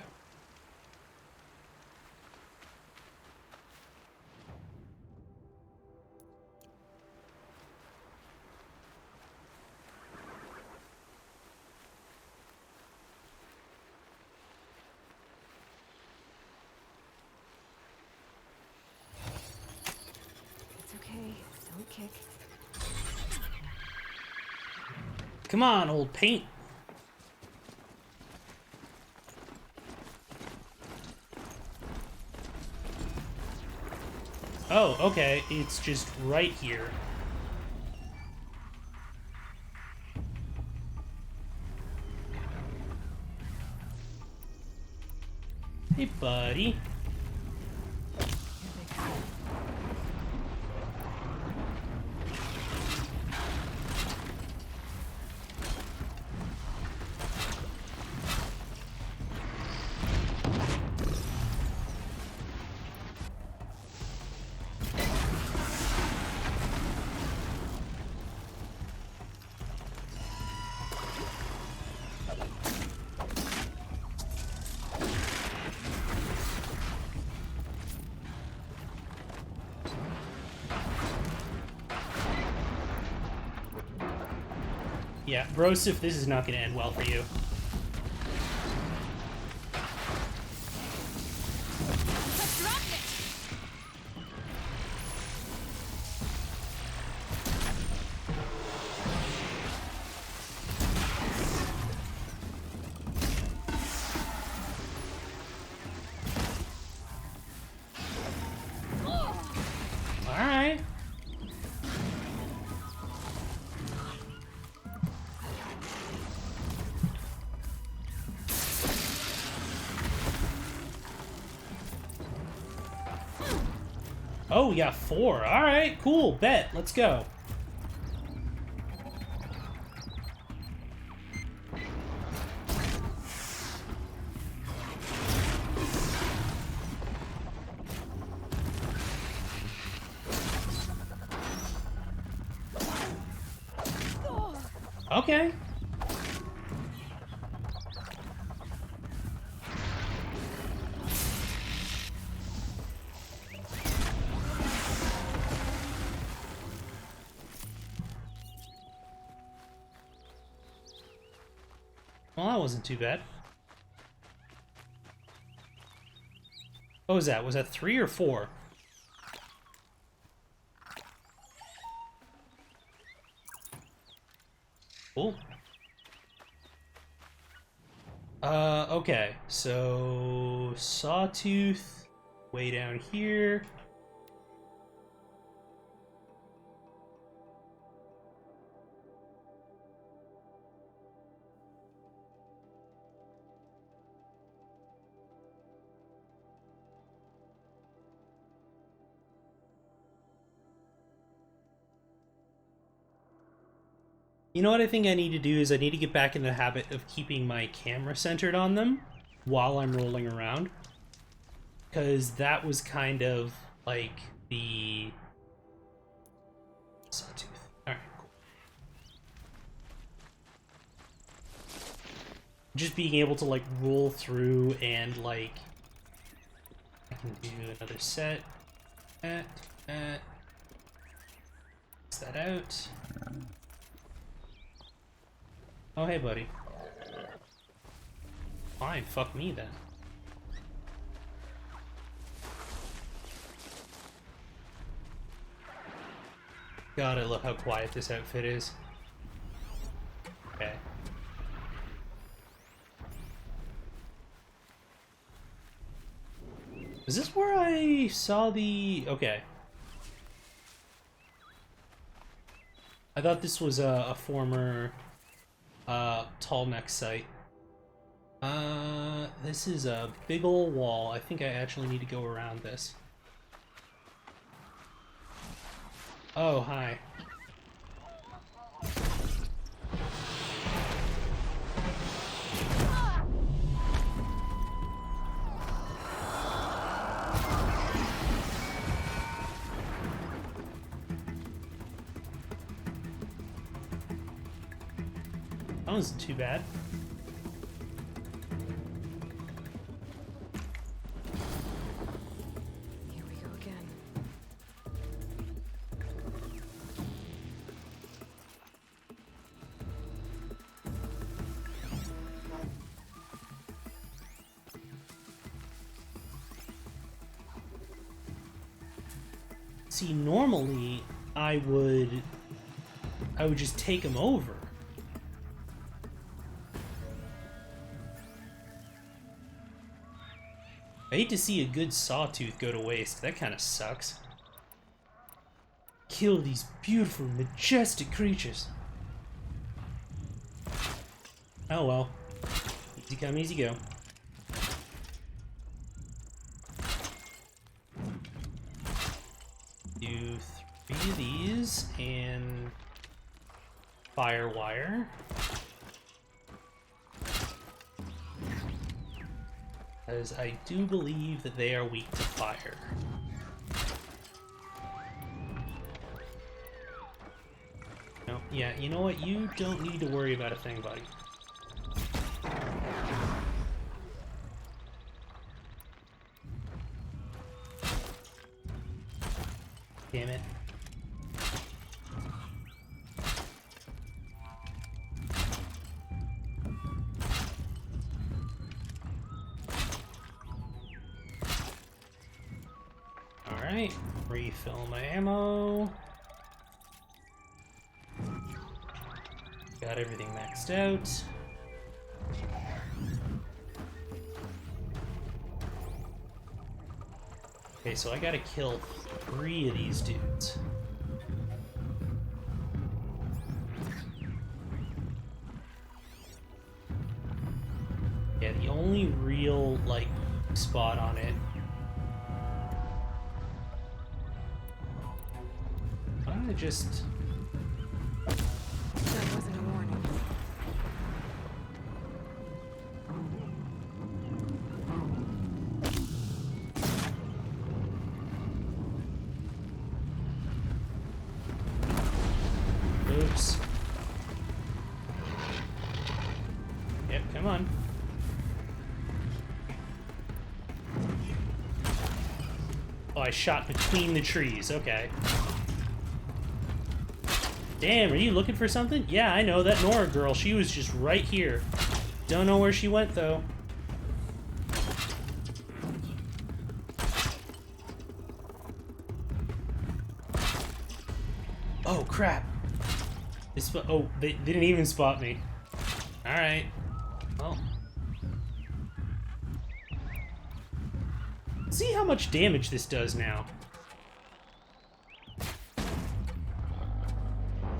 It's okay. Don't kick. Come on, old paint. Oh, okay, it's just right here. Hey, buddy. Yeah, Brosif, this is not going to end well for you. Alright. Oh, we got 4. Alright, cool. Bet. Let's go. Okay. Well, that wasn't too bad. What was that? Was that 3 or 4? Cool. Okay. So, Sawtooth, way down here. You know what I think I need to do is I need to get back in the habit of keeping my camera centered on them while I'm rolling around. Because that was kind of like the... Sawtooth. Alright, cool. Just being able to like roll through and like... I can do another set. What's that out? Oh, hey, buddy. Fine, fuck me then. God, I love how quiet this outfit is. Okay. Is this where I saw the... Okay. I thought this was a former tall neck site. This is a big old wall. I think I actually need to go around this. Oh, hi. That wasn't too bad. Here we go again. See, normally I would just take him over. I hate to see a good sawtooth go to waste. That kind of sucks. Kill these beautiful, majestic creatures. Oh well. Easy come, easy go. Do 3 of these and firewire. Because I do believe that they are weak to fire. No, yeah, you know what? You don't need to worry about a thing, buddy. Damn it. Alright, refill my ammo. Got everything maxed out. Okay, so I gotta kill 3 of these dudes. Yeah, the only real, like, spot on it. I'm gonna just... That wasn't a warning. Oops. Yep, come on. Oh, I shot between the trees. Okay. Damn, are you looking for something? Yeah, I know, that Nora girl. She was just right here. Don't know where she went, though. Oh, crap. Oh, they didn't even spot me. Alright. Well. See how much damage this does now.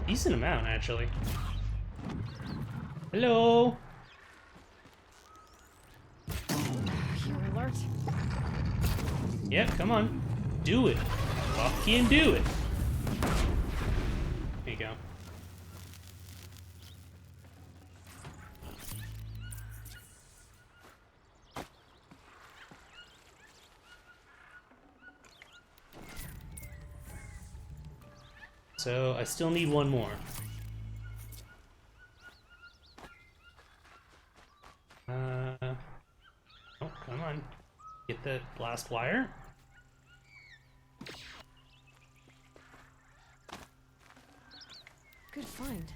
Decent amount, actually. Hello? You're alert. Yep, come on. Do it. Fucking do it. There you go. So, I still need one more. Oh, come on. Get the blast wire. Good find.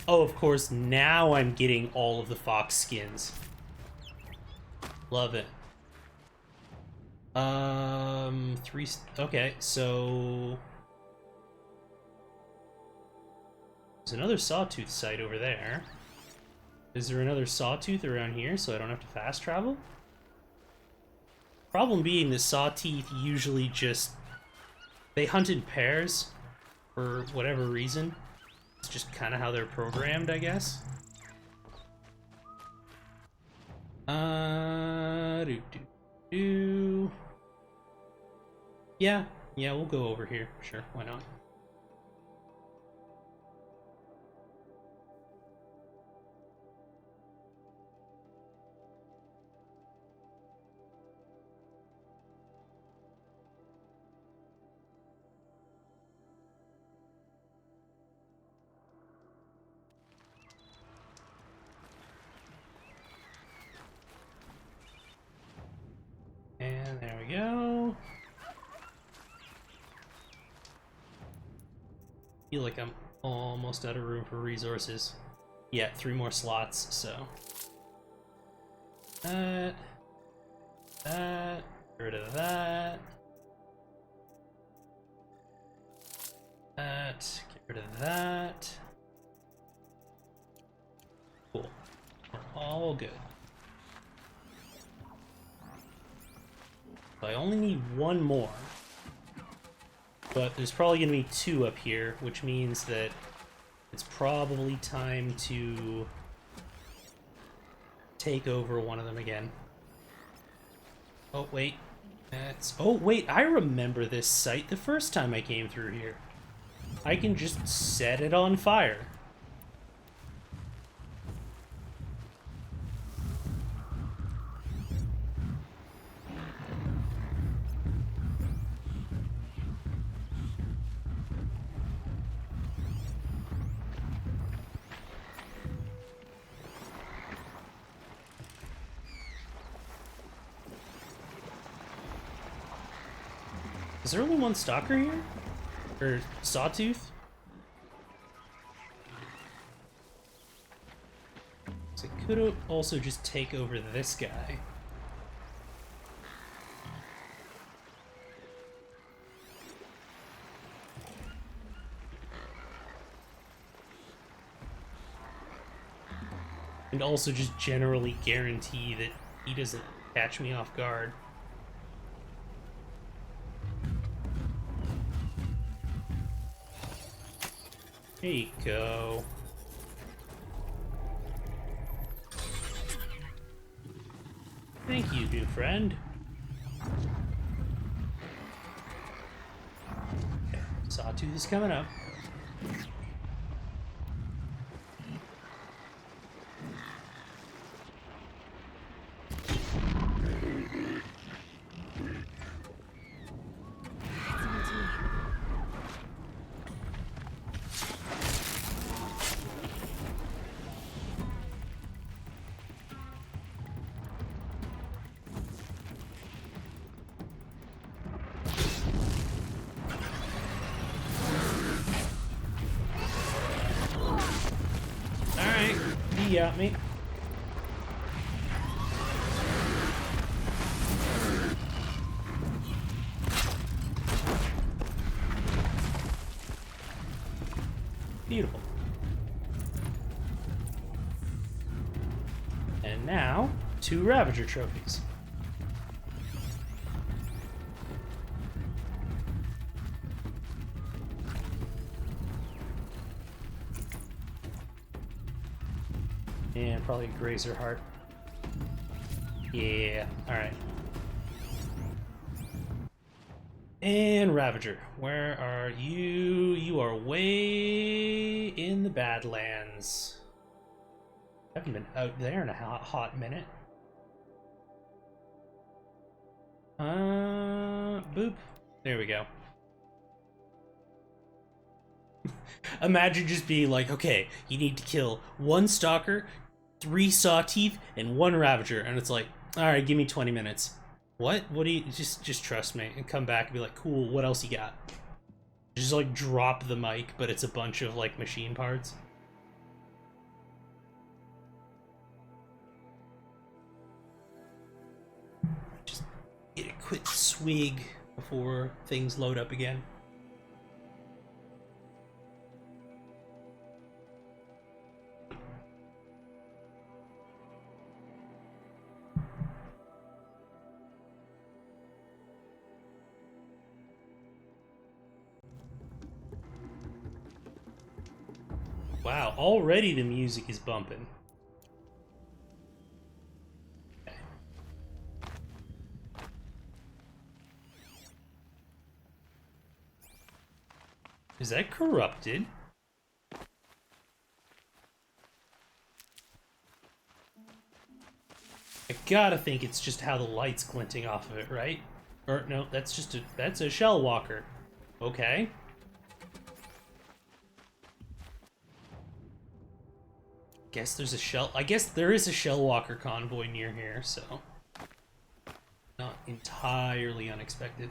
Oh, of course, now I'm getting all of the fox skins. Love it. Okay, so There's another sawtooth site over there. Is there another sawtooth around here so I don't have to fast travel? Problem being, the sawteeth usually just... they hunt in pairs for whatever reason. It's just kind of how they're programmed, I guess. Yeah, we'll go over here. Sure, why not? And there we go. Feel like I'm almost out of room for resources. Yeah, 3 more slots, so. Get rid of that. Get rid of that. Cool. We're all good. So I only need 1 more. But there's probably going to be 2 up here, which means that it's probably time to take over one of them again. Oh, wait. Oh, wait, I remember this site the first time I came through here. I can just set it on fire. Is there only 1 stalker here? Or sawtooth? So I could also just take over this guy. And also just generally guarantee that he doesn't catch me off guard. There you go. Thank you, new friend. Okay, sawtooth is coming up. He got me. Beautiful. And now, 2 Ravager trophies. And probably a Grazer Heart. Yeah, alright. And Ravager, where are you? You are way in the Badlands. I haven't been out there in a hot minute. Boop. There we go. Imagine just being like, okay, you need to kill 1 Stalker, 3 Sawteeth, and 1 Ravager, and it's like, alright, give me 20 minutes. What? What do you... Just trust me, and come back and be like, cool, what else you got? Just, like, drop the mic, but it's a bunch of, like, machine parts. Just get a quick swig before things load up again. Wow, already the music is bumping. Okay. Is that corrupted? I gotta think it's just how the light's glinting off of it, right? Or no, that's a shell walker. Okay. Guess there's a shell. I guess there is a shell walker convoy near here, so not entirely unexpected.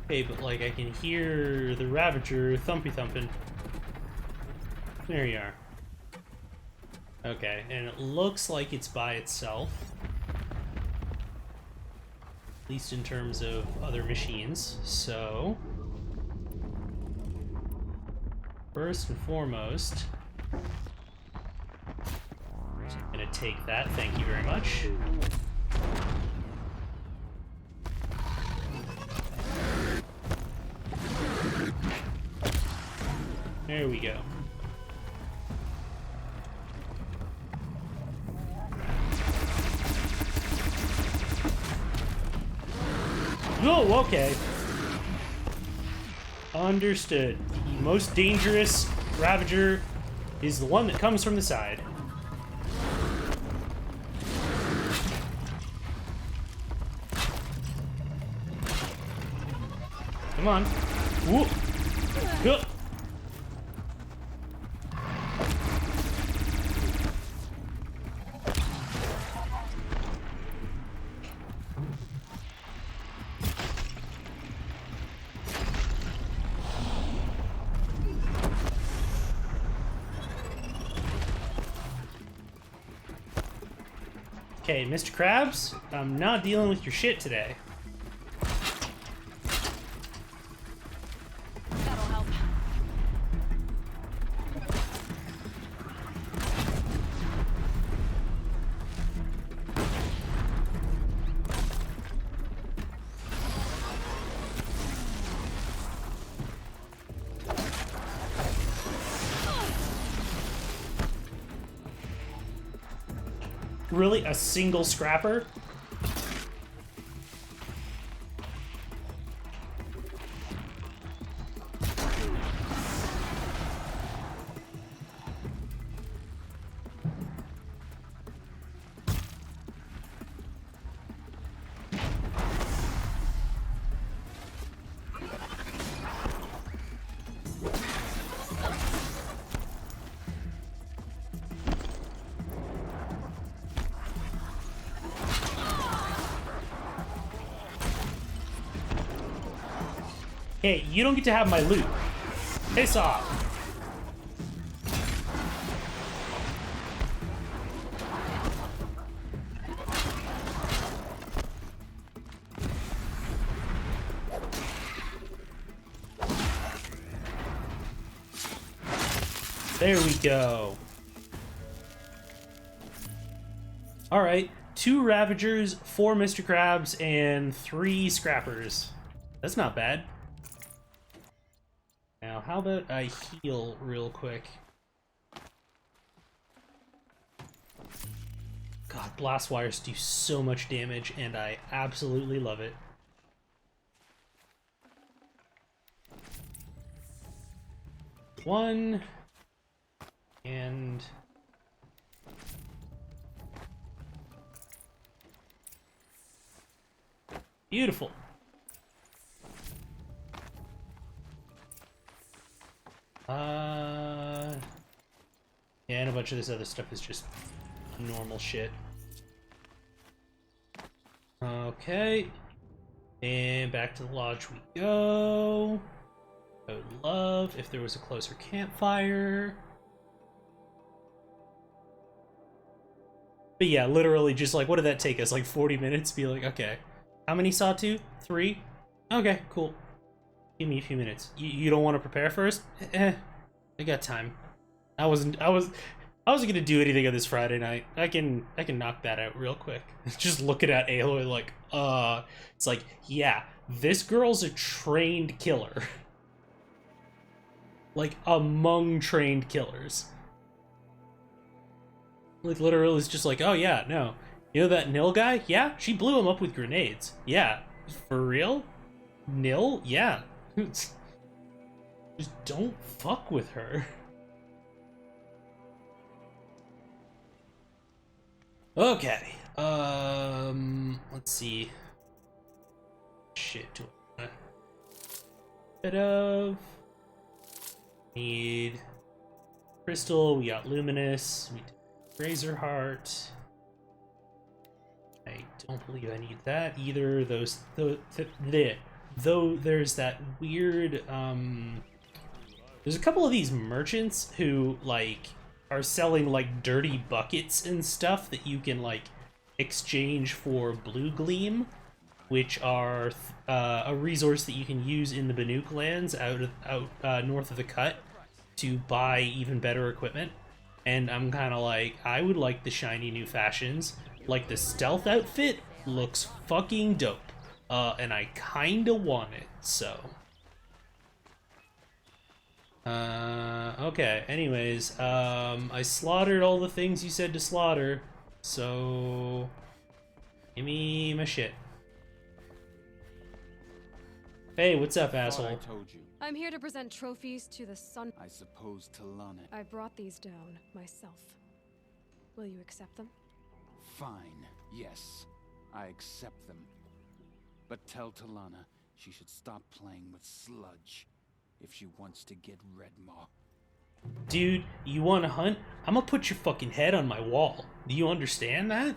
Okay, but like I can hear the Ravager thumping. There you are. Okay, and it looks like it's by itself. At least in terms of other machines. So, first and foremost, I'm gonna take that, thank you very much. There we go. Oh, okay. Understood. The most dangerous Ravager is the one that comes from the side. Come on. Whoop. Good. Okay, Mr. Krabs, I'm not dealing with your shit today. That'll help. Really? A single scrapper? Hey, you don't get to have my loot. Piss off. There we go. Alright, 2 Ravagers, 4 Mr. Krabs, and 3 Scrappers. That's not bad. Now, how about I heal real quick? God, blast wires do so much damage, and I absolutely love it. One, and beautiful. Yeah, and a bunch of this other stuff is just normal shit. Okay. And back to the lodge we go. I would love if there was a closer campfire. But yeah, literally just like, what did that take us? Like 40 minutes? Be like, okay. How many saw 2? 3? Okay, cool. Give me a few minutes. You don't want to prepare first? I got time. I wasn't gonna do anything on this Friday night. I can knock that out real quick. Just looking at Aloy like, it's like, yeah, this girl's a trained killer. Like, among trained killers. Like, literally, it's just like, oh yeah, no. You know that Nil guy? Yeah, she blew him up with grenades. Yeah. For real? Nil? Yeah. Just don't fuck with her. Okay. Let's see. Shit. Bit of. Need crystal. We got luminous. We did razor heart. I don't believe I need that either. Though there's that weird. There's a couple of these merchants who like are selling like dirty buckets and stuff that you can like exchange for blue gleam, which are a resource that you can use in the Banuk lands out north of the cut to buy even better equipment. And I'm kind of like, I would like the shiny new fashions. Like the stealth outfit looks fucking dope, and I kind of want it. So. Okay, anyways, I slaughtered all the things you said to slaughter, so give me my shit. Hey, what's up, asshole? I told you. I'm here to present trophies to the Sun. I suppose Talana. I brought these down myself. Will you accept them? Fine, yes, I accept them. But tell Talana she should stop playing with sludge if she wants to get Redmaw. Dude, you want to hunt? I'm gonna put your fucking head on my wall. Do you understand that?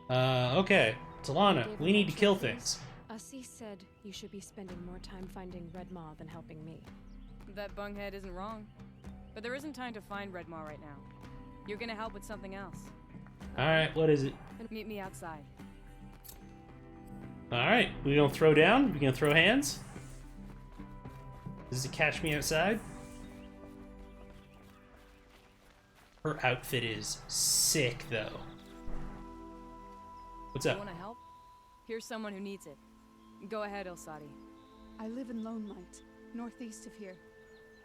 Okay. Talana, we need to kill things. Asi said you should be spending more time finding Redmaw than helping me. That bunghead isn't wrong. But there isn't time to find Redmaw right now. You're gonna help with something else. Alright, what is it? Meet me outside. Alright, we gonna throw down? We gonna throw hands? Does it catch me outside? Her outfit is sick, though. What's up? You wanna help? Here's someone who needs it. Go ahead, Ilsati. I live in Lone Light, northeast of here.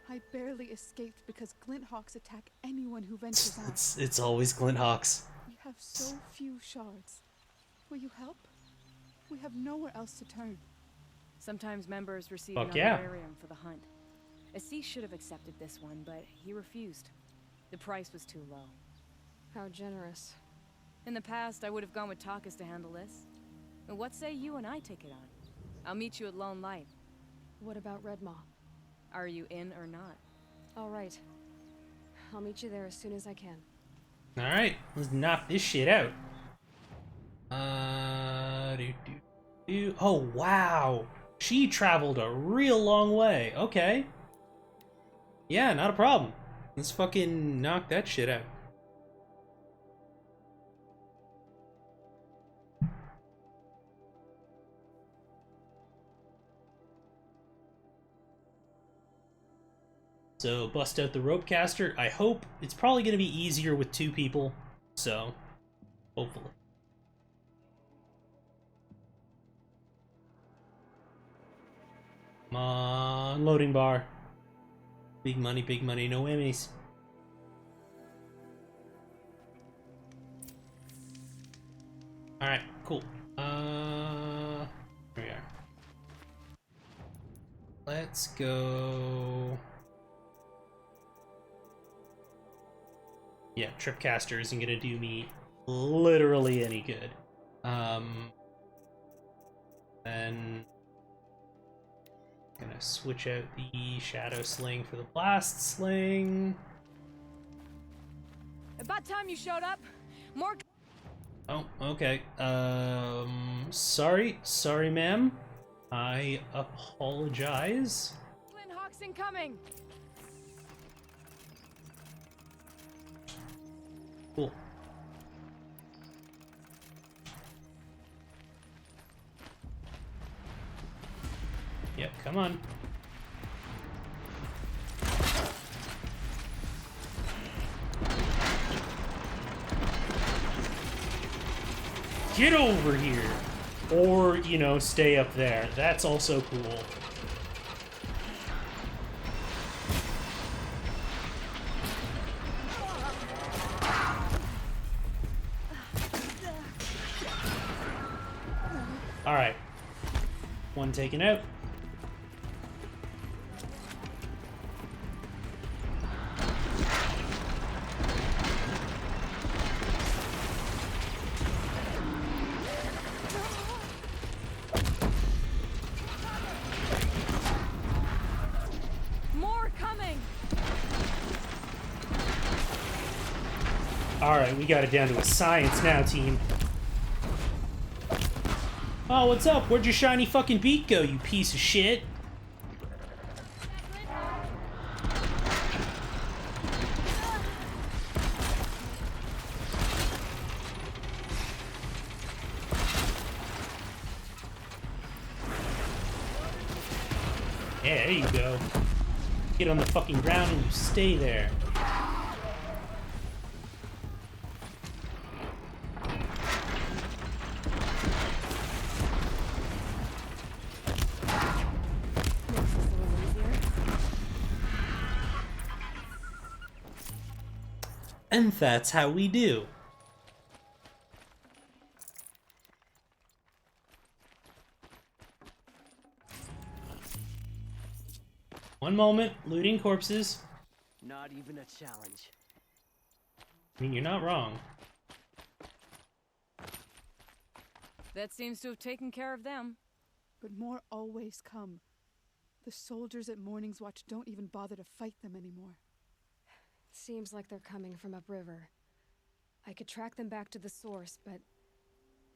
I barely escaped because Glint Hawks attack anyone who ventures out. It's always Glint Hawks. We have so few shards. Will you help? We have nowhere else to turn. Sometimes members receive Fuck an yeah. honorarium for the hunt. Assis should have accepted this one, but he refused. The price was too low. How generous. In the past, I would have gone with Takas to handle this. And what say you and I take it on? I'll meet you at Lone Light. What about Redmaw? Are you in or not? All right. I'll meet you there as soon as I can. Alright, let's knock this shit out. Oh, wow. She traveled a real long way. Okay. Yeah, not a problem. Let's fucking knock that shit out. So, bust out the rope caster. I hope it's probably going to be easier with 2 people. So, hopefully. Come on, loading bar. Big money, no whammies. Alright, cool. Here we are. Let's go. Yeah, Tripcaster isn't gonna do me literally any good. Then gonna switch out the Shadow Sling for the Blast Sling. About time you showed up. More. Oh, okay. Sorry, ma'am. I apologize. Glint Hawks incoming. Cool. Yep, come on. Get over here! Or, you know, stay up there. That's also cool. Alright. One taken out. More coming! Alright, we got it down to a science now, team. Oh, what's up? Where'd your shiny fucking beak go, you piece of shit? Yeah, there you go. Get on the fucking ground and you stay there. And that's how we do. One moment, looting corpses. Not even a challenge. I mean, you're not wrong. That seems to have taken care of them. But more always come. The soldiers at Morning's Watch don't even bother to fight them anymore. Seems like they're coming from upriver. I could track them back to the source, but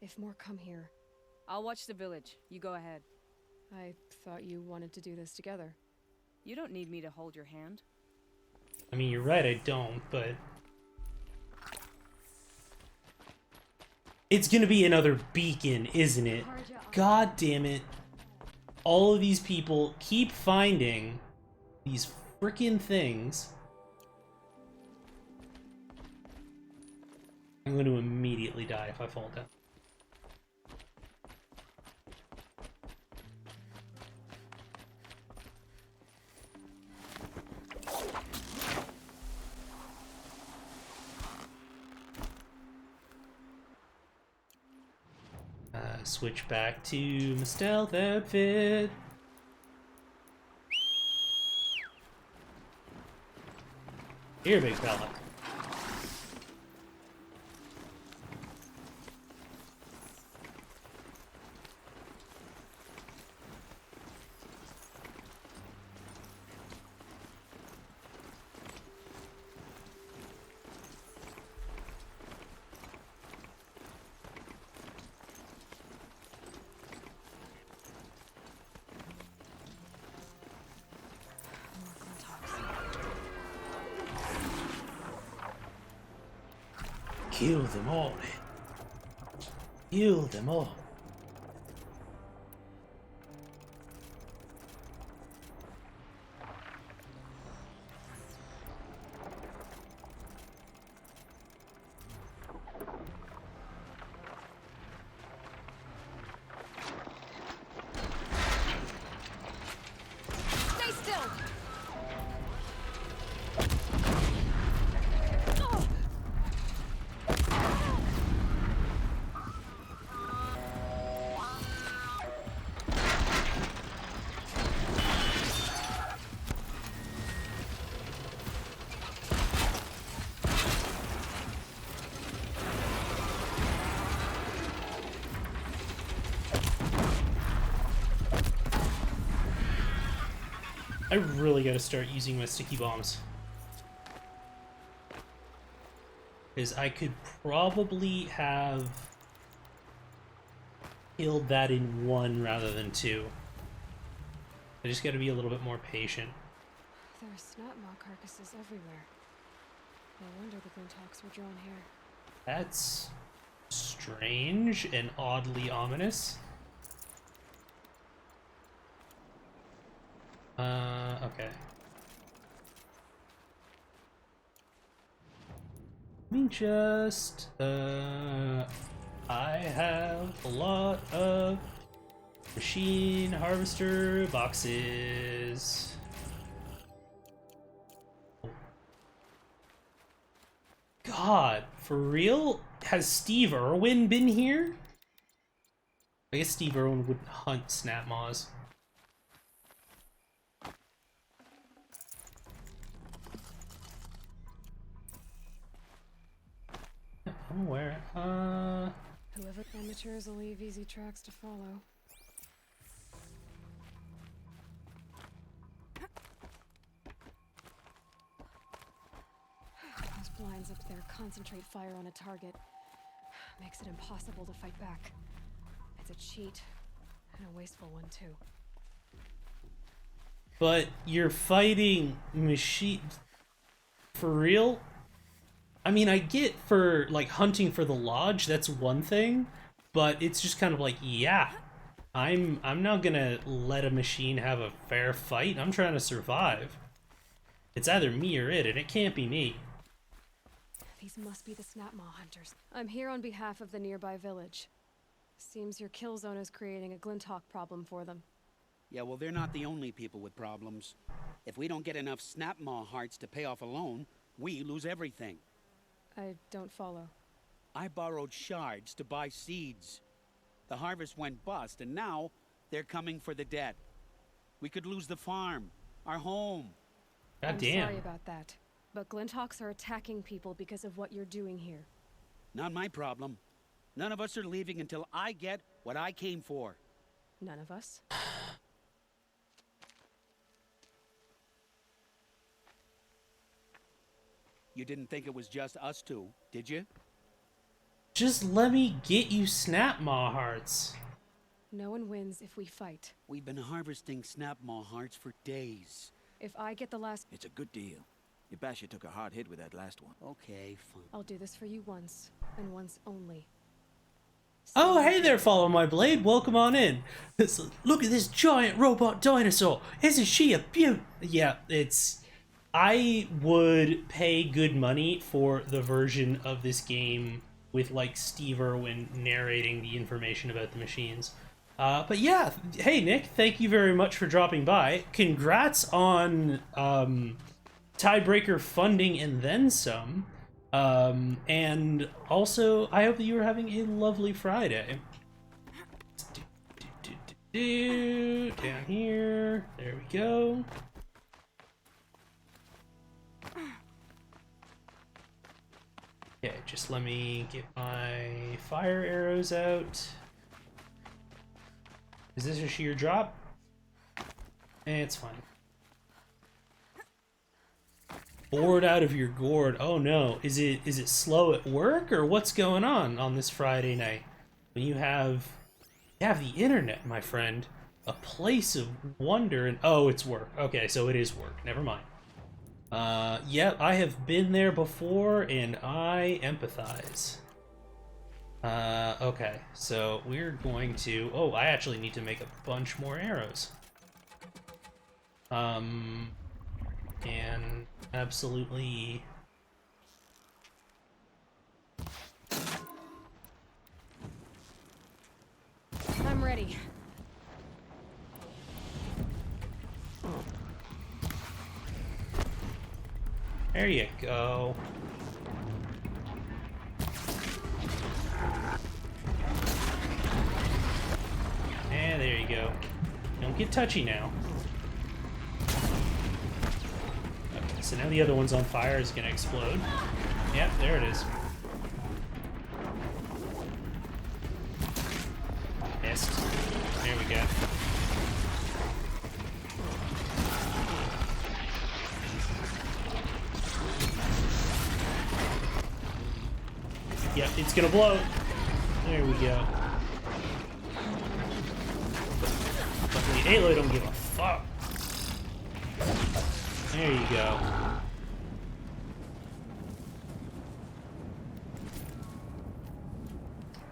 if more come here... I'll watch the village. You go ahead. I thought you wanted to do this together. You don't need me to hold your hand. I mean, you're right, I don't, but... It's gonna be another beacon, isn't it? God damn it. All of these people keep finding these frickin' things. I'm going to immediately die if I fall down. Switch back to my stealth outfit. Here, big fella. Kill them all. Kill them all. Stay still! I really gotta start using my sticky bombs. Because I could probably have killed that in one rather than two. I just gotta be a little bit more patient. There are snot maw carcasses everywhere. No wonder the Glinthawks were drawn here. That's strange and oddly ominous. Okay. Let me just, I have a lot of machine harvester boxes. God, for real? Has Steve Irwin been here? I guess Steve Irwin wouldn't hunt snap maws. I'm aware. Whoever amateurs will leave easy tracks to follow. Those blinds up there concentrate fire on a target. Makes it impossible to fight back. It's a cheat, and a wasteful one too. But you're fighting machines for real? I mean, I get for like hunting for the lodge, that's one thing, but it's just kind of like, yeah, I'm not gonna let a machine have a fair fight. I'm trying to survive. It's either me or it, and it can't be me. These must be the Snapmaw hunters. I'm here on behalf of the nearby village. Seems your kill zone is creating a Glinthawk problem for them. Yeah, well, they're not the only people with problems. If we don't get enough Snapmaw hearts to pay off a loan, we lose everything. I don't follow. I borrowed shards to buy seeds. The harvest went bust, and now they're coming for the debt. We could lose the farm, our home. God I'm damn. sorry about that, but Glinthawks are attacking people because of what you're doing here. Not my problem. None of us are leaving until I get what I came for. None of us? You didn't think it was just us two, did you? Just let me get you Snapmaw hearts. No one wins if we fight. We've been harvesting Snapmaw hearts for days. If I get the last... It's a good deal. Yabasha took a hard hit with that last one. Okay, fine. I'll do this for you once, and once only. Oh, hey there, Follow My Blade. Welcome on in. Look at this giant robot dinosaur. Isn't she a beaut? Yeah, it's... I would pay good money for the version of this game with, like, Steve Irwin narrating the information about the machines. But yeah, hey, Nick, thank you very much for dropping by. Congrats on tiebreaker funding and then some. And also, I hope that you were having a lovely Friday. Down here. There we go. Okay, just let me get my fire arrows out. Is this a sheer drop? It's fine. Bored out of your gourd. Oh no, is it slow at work or what's going on this Friday night? When you have the internet, my friend, a place of wonder, and oh, it's work. Okay, so it is work. Never mind. Yeah, I have been there before, and I empathize. Okay, so we're going to... Oh, I actually need to make a bunch more arrows. And absolutely... I'm ready. There you go. And there you go. Don't get touchy now. Okay, so now the other one's on fire, is gonna explode. Yep, there it is. Missed. There we go. Yep, it's gonna blow. There we go. Luckily, Aloy don't give a fuck. There you go.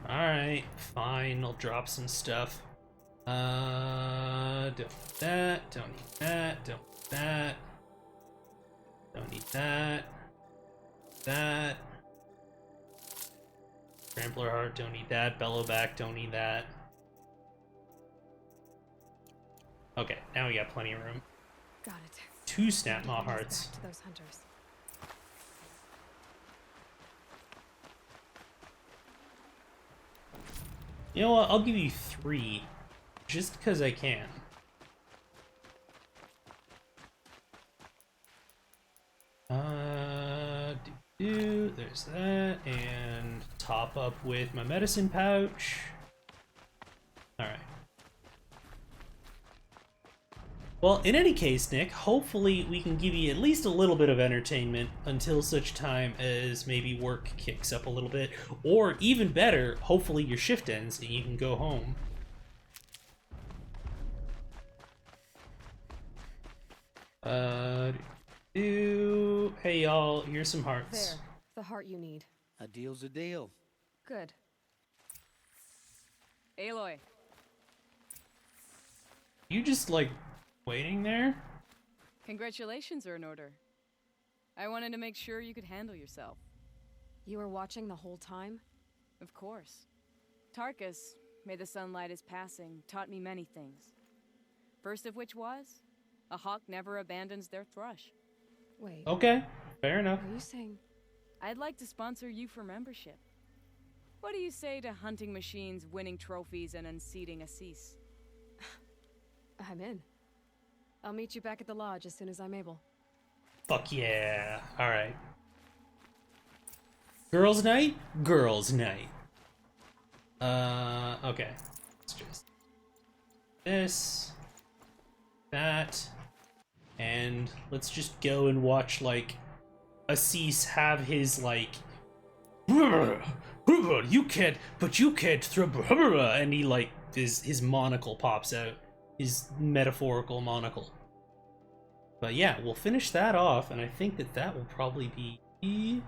Alright, fine, I'll drop some stuff. need that, don't need that, don't need that. Don't need that. That. Trampler Heart, don't need that. Bellowback, don't need that. Okay, now we got plenty of room. Got it. 2 Snap Maw Hearts. Back to those hunters. You know what? I'll give you 3. Just because I can. There's that, and top up with my medicine pouch. Alright. Well, in any case, Nick, hopefully we can give you at least a little bit of entertainment until such time as maybe work kicks up a little bit, or even better, hopefully your shift ends and you can go home. Hey y'all, here's some hearts. There, the heart you need. A deal's a deal. Good. Aloy. You just, like, waiting there? Congratulations are in order. I wanted to make sure you could handle yourself. You were watching the whole time? Of course. Tarkus, may the sunlight is passing, taught me many things. First of which was, a hawk never abandons their thrush. Wait. Okay, fair enough. Are you saying... I'd like to sponsor you for membership. What do you say to hunting machines, winning trophies, and unseating Assis? I'm in. I'll meet you back at the lodge as soon as I'm able. Fuck yeah. Alright. Girls' night? Girls' night. Okay. Let's just... this. That. And let's just go and watch, like, Assis have his, like... You can't, but you can't throw... And he, like, his monocle pops out. His metaphorical monocle. But yeah, we'll finish that off, and I think that will probably be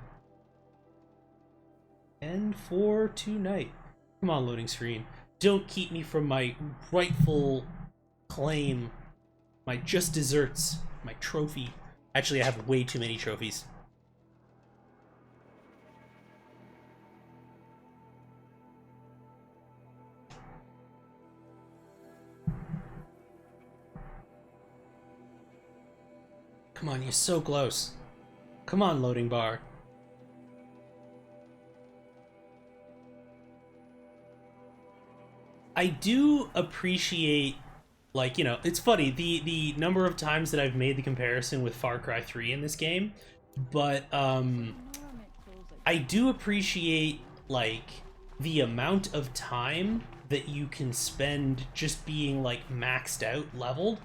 end for tonight. Come on, loading screen. Don't keep me from my rightful claim, my just desserts, my trophy. Actually, I have way too many trophies. Come on, you're so close. Come on, loading bar. I do appreciate, like, you know, it's funny, the number of times that I've made the comparison with Far Cry 3 in this game, but, I do appreciate, like, the amount of time that you can spend just being, like, maxed out, leveled.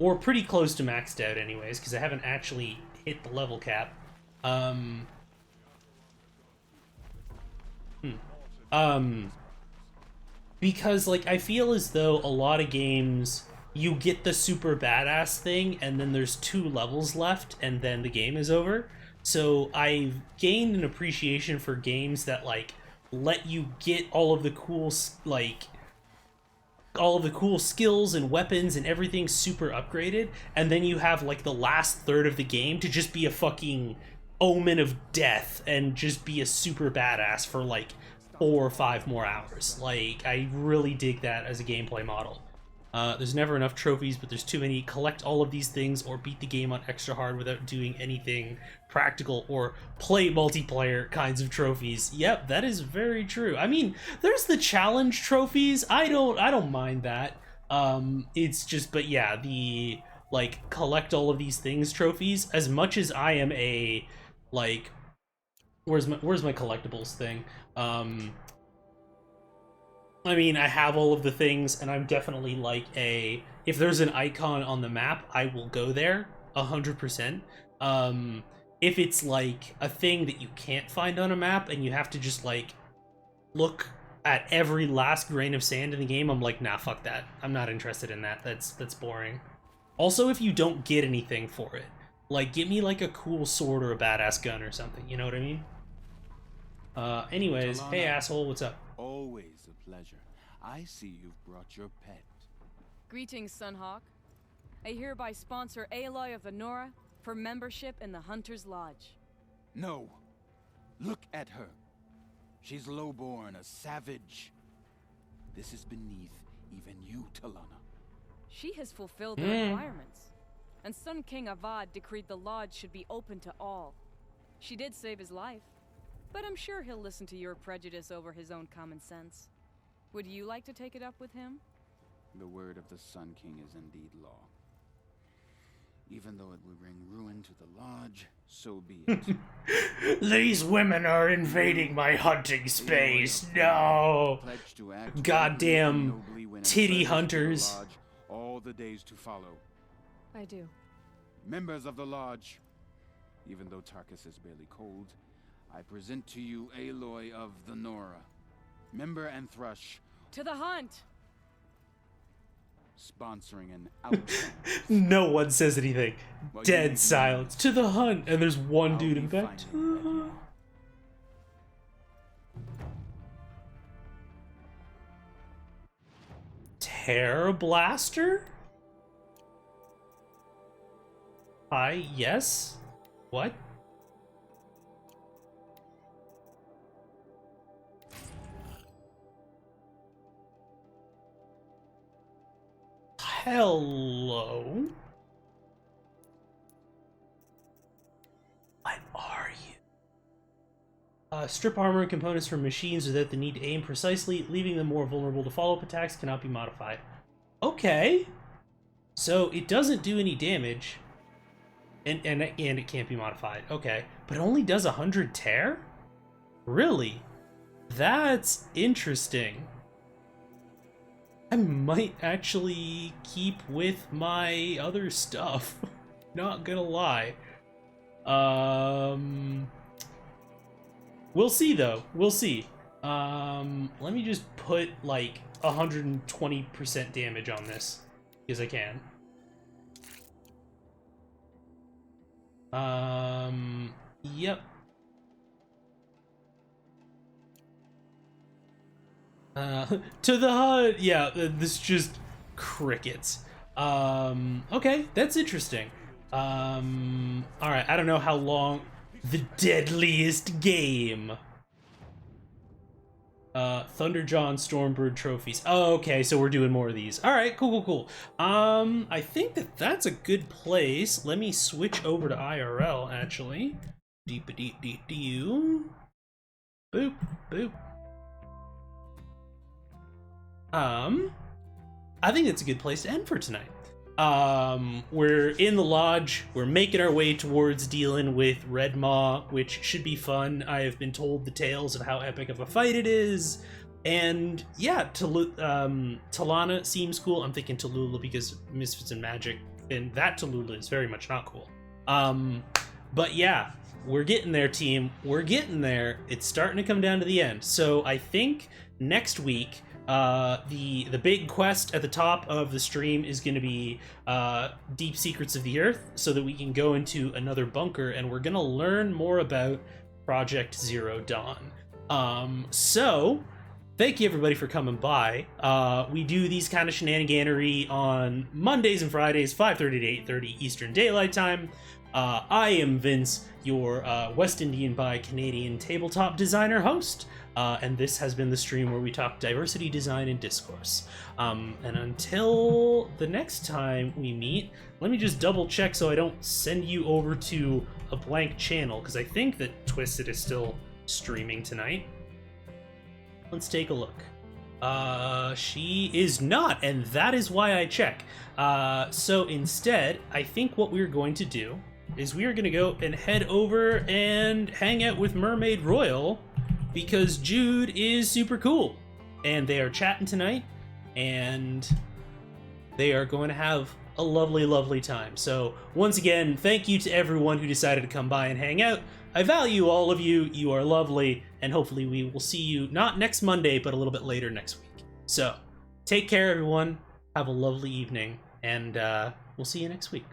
Or pretty close to maxed out anyways, because I haven't actually hit the level cap. Because, like, I feel as though a lot of games, you get the super badass thing, and then there's 2 levels left, and then the game is over. So I've gained an appreciation for games that, like, let you get all of the cool, like... all of the cool skills and weapons and everything super upgraded, and then you have, like, the last third of the game to just be a fucking omen of death and just be a super badass for, like, 4 or 5 more hours. Like, I really dig that as a gameplay model. There's never enough trophies, but there's too many. Collect all of these things or beat the game on extra hard without doing anything practical or play multiplayer kinds of trophies. Yep, that is very true. I mean, there's the challenge trophies. I don't mind that. It's just, but yeah, the, like, collect all of these things trophies, as much as I am a, like, where's my collectibles thing? I mean, I have all of the things, and I'm definitely, like, if there's an icon on the map, I will go there 100%. If it's, like, a thing that you can't find on a map and you have to just, like, look at every last grain of sand in the game, I'm like, nah, fuck that. I'm not interested in that. That's boring. Also, if you don't get anything for it, like, give me, like, a cool sword or a badass gun or something, you know what I mean? Anyways, hey asshole, what's up? Always a pleasure. I see you've brought your pet. Greetings, Sunhawk. I hereby sponsor Aloy of the Nora for membership in the Hunter's Lodge. No. Look at her. She's lowborn, a savage. This is beneath even you, Talana. She has fulfilled the requirements. And Sun King Avad decreed the lodge should be open to all. She did save his life, but I'm sure he'll listen to your prejudice over his own common sense. Would you like to take it up with him? The word of the Sun King is indeed law. Even though it would bring ruin to the lodge, so be it. These women are invading my hunting space. No. Goddamn titty hunters. All the days to follow. I do. Members of the lodge, even though Tarkus is barely cold, I present to you Aloy of the Nora, member and Thrush. To the hunt! Sponsoring an outcome. No one says anything. Dead silence. To the hunt. And there's one dude in fact. Terror Blaster? Hi, yes? What? Hello? What are you? Strip armor and components from machines without the need to aim precisely, leaving them more vulnerable to follow-up attacks cannot be modified. Okay. So it doesn't do any damage. And it can't be modified. Okay. But it only does 100 tear? Really? That's interesting. I might actually keep with my other stuff. Not gonna lie. We'll see though. We'll see. Let me just put like 120% damage on this, because I can. Yep. To the HUD. Yeah, this is just crickets. Okay, that's interesting. Alright, I don't know how long. The deadliest game. Thunderjaw, Stormbird trophies. Oh, okay, so we're doing more of these. Alright, cool. I think that's a good place. Let me switch over to IRL, actually. Deep-a-deep-deep-doo. Boop, boop. I think it's a good place to end for tonight. We're in the lodge, we're making our way towards dealing with Red Maw, which should be fun. I have been told the tales of how epic of a fight it is, and yeah, Talana seems cool. I'm thinking Tallulah because Misfits and Magic, and that Tallulah is very much not cool. But yeah, we're getting there, team. We're getting there. It's starting to come down to the end. So I think next week, the big quest at the top of the stream is going to be Deep Secrets of the Earth, so that we can go into another bunker and we're going to learn more about Project Zero Dawn. So thank you everybody for coming by. We do these kind of shenaniganery on Mondays and Fridays, 5:30 to 8:30 Eastern Daylight Time. I am Vince, your West Indian by Canadian tabletop designer host. And this has been the stream where we talk diversity, design, and discourse. And until the next time we meet, let me just double check so I don't send you over to a blank channel, because I think that Twisted is still streaming tonight. Let's take a look. She is not, and that is why I check. So instead, I think what we're going to do is we are going to go and head over and hang out with Mermaid Royal, because Jude is super cool, and they are chatting tonight, and they are going to have a lovely time. So once again, thank you to everyone who decided to come by and hang out. I value all of you. You are lovely, and hopefully we will see you not next Monday, but a little bit later next week. So take care, everyone. Have a lovely evening, and we'll see you next week.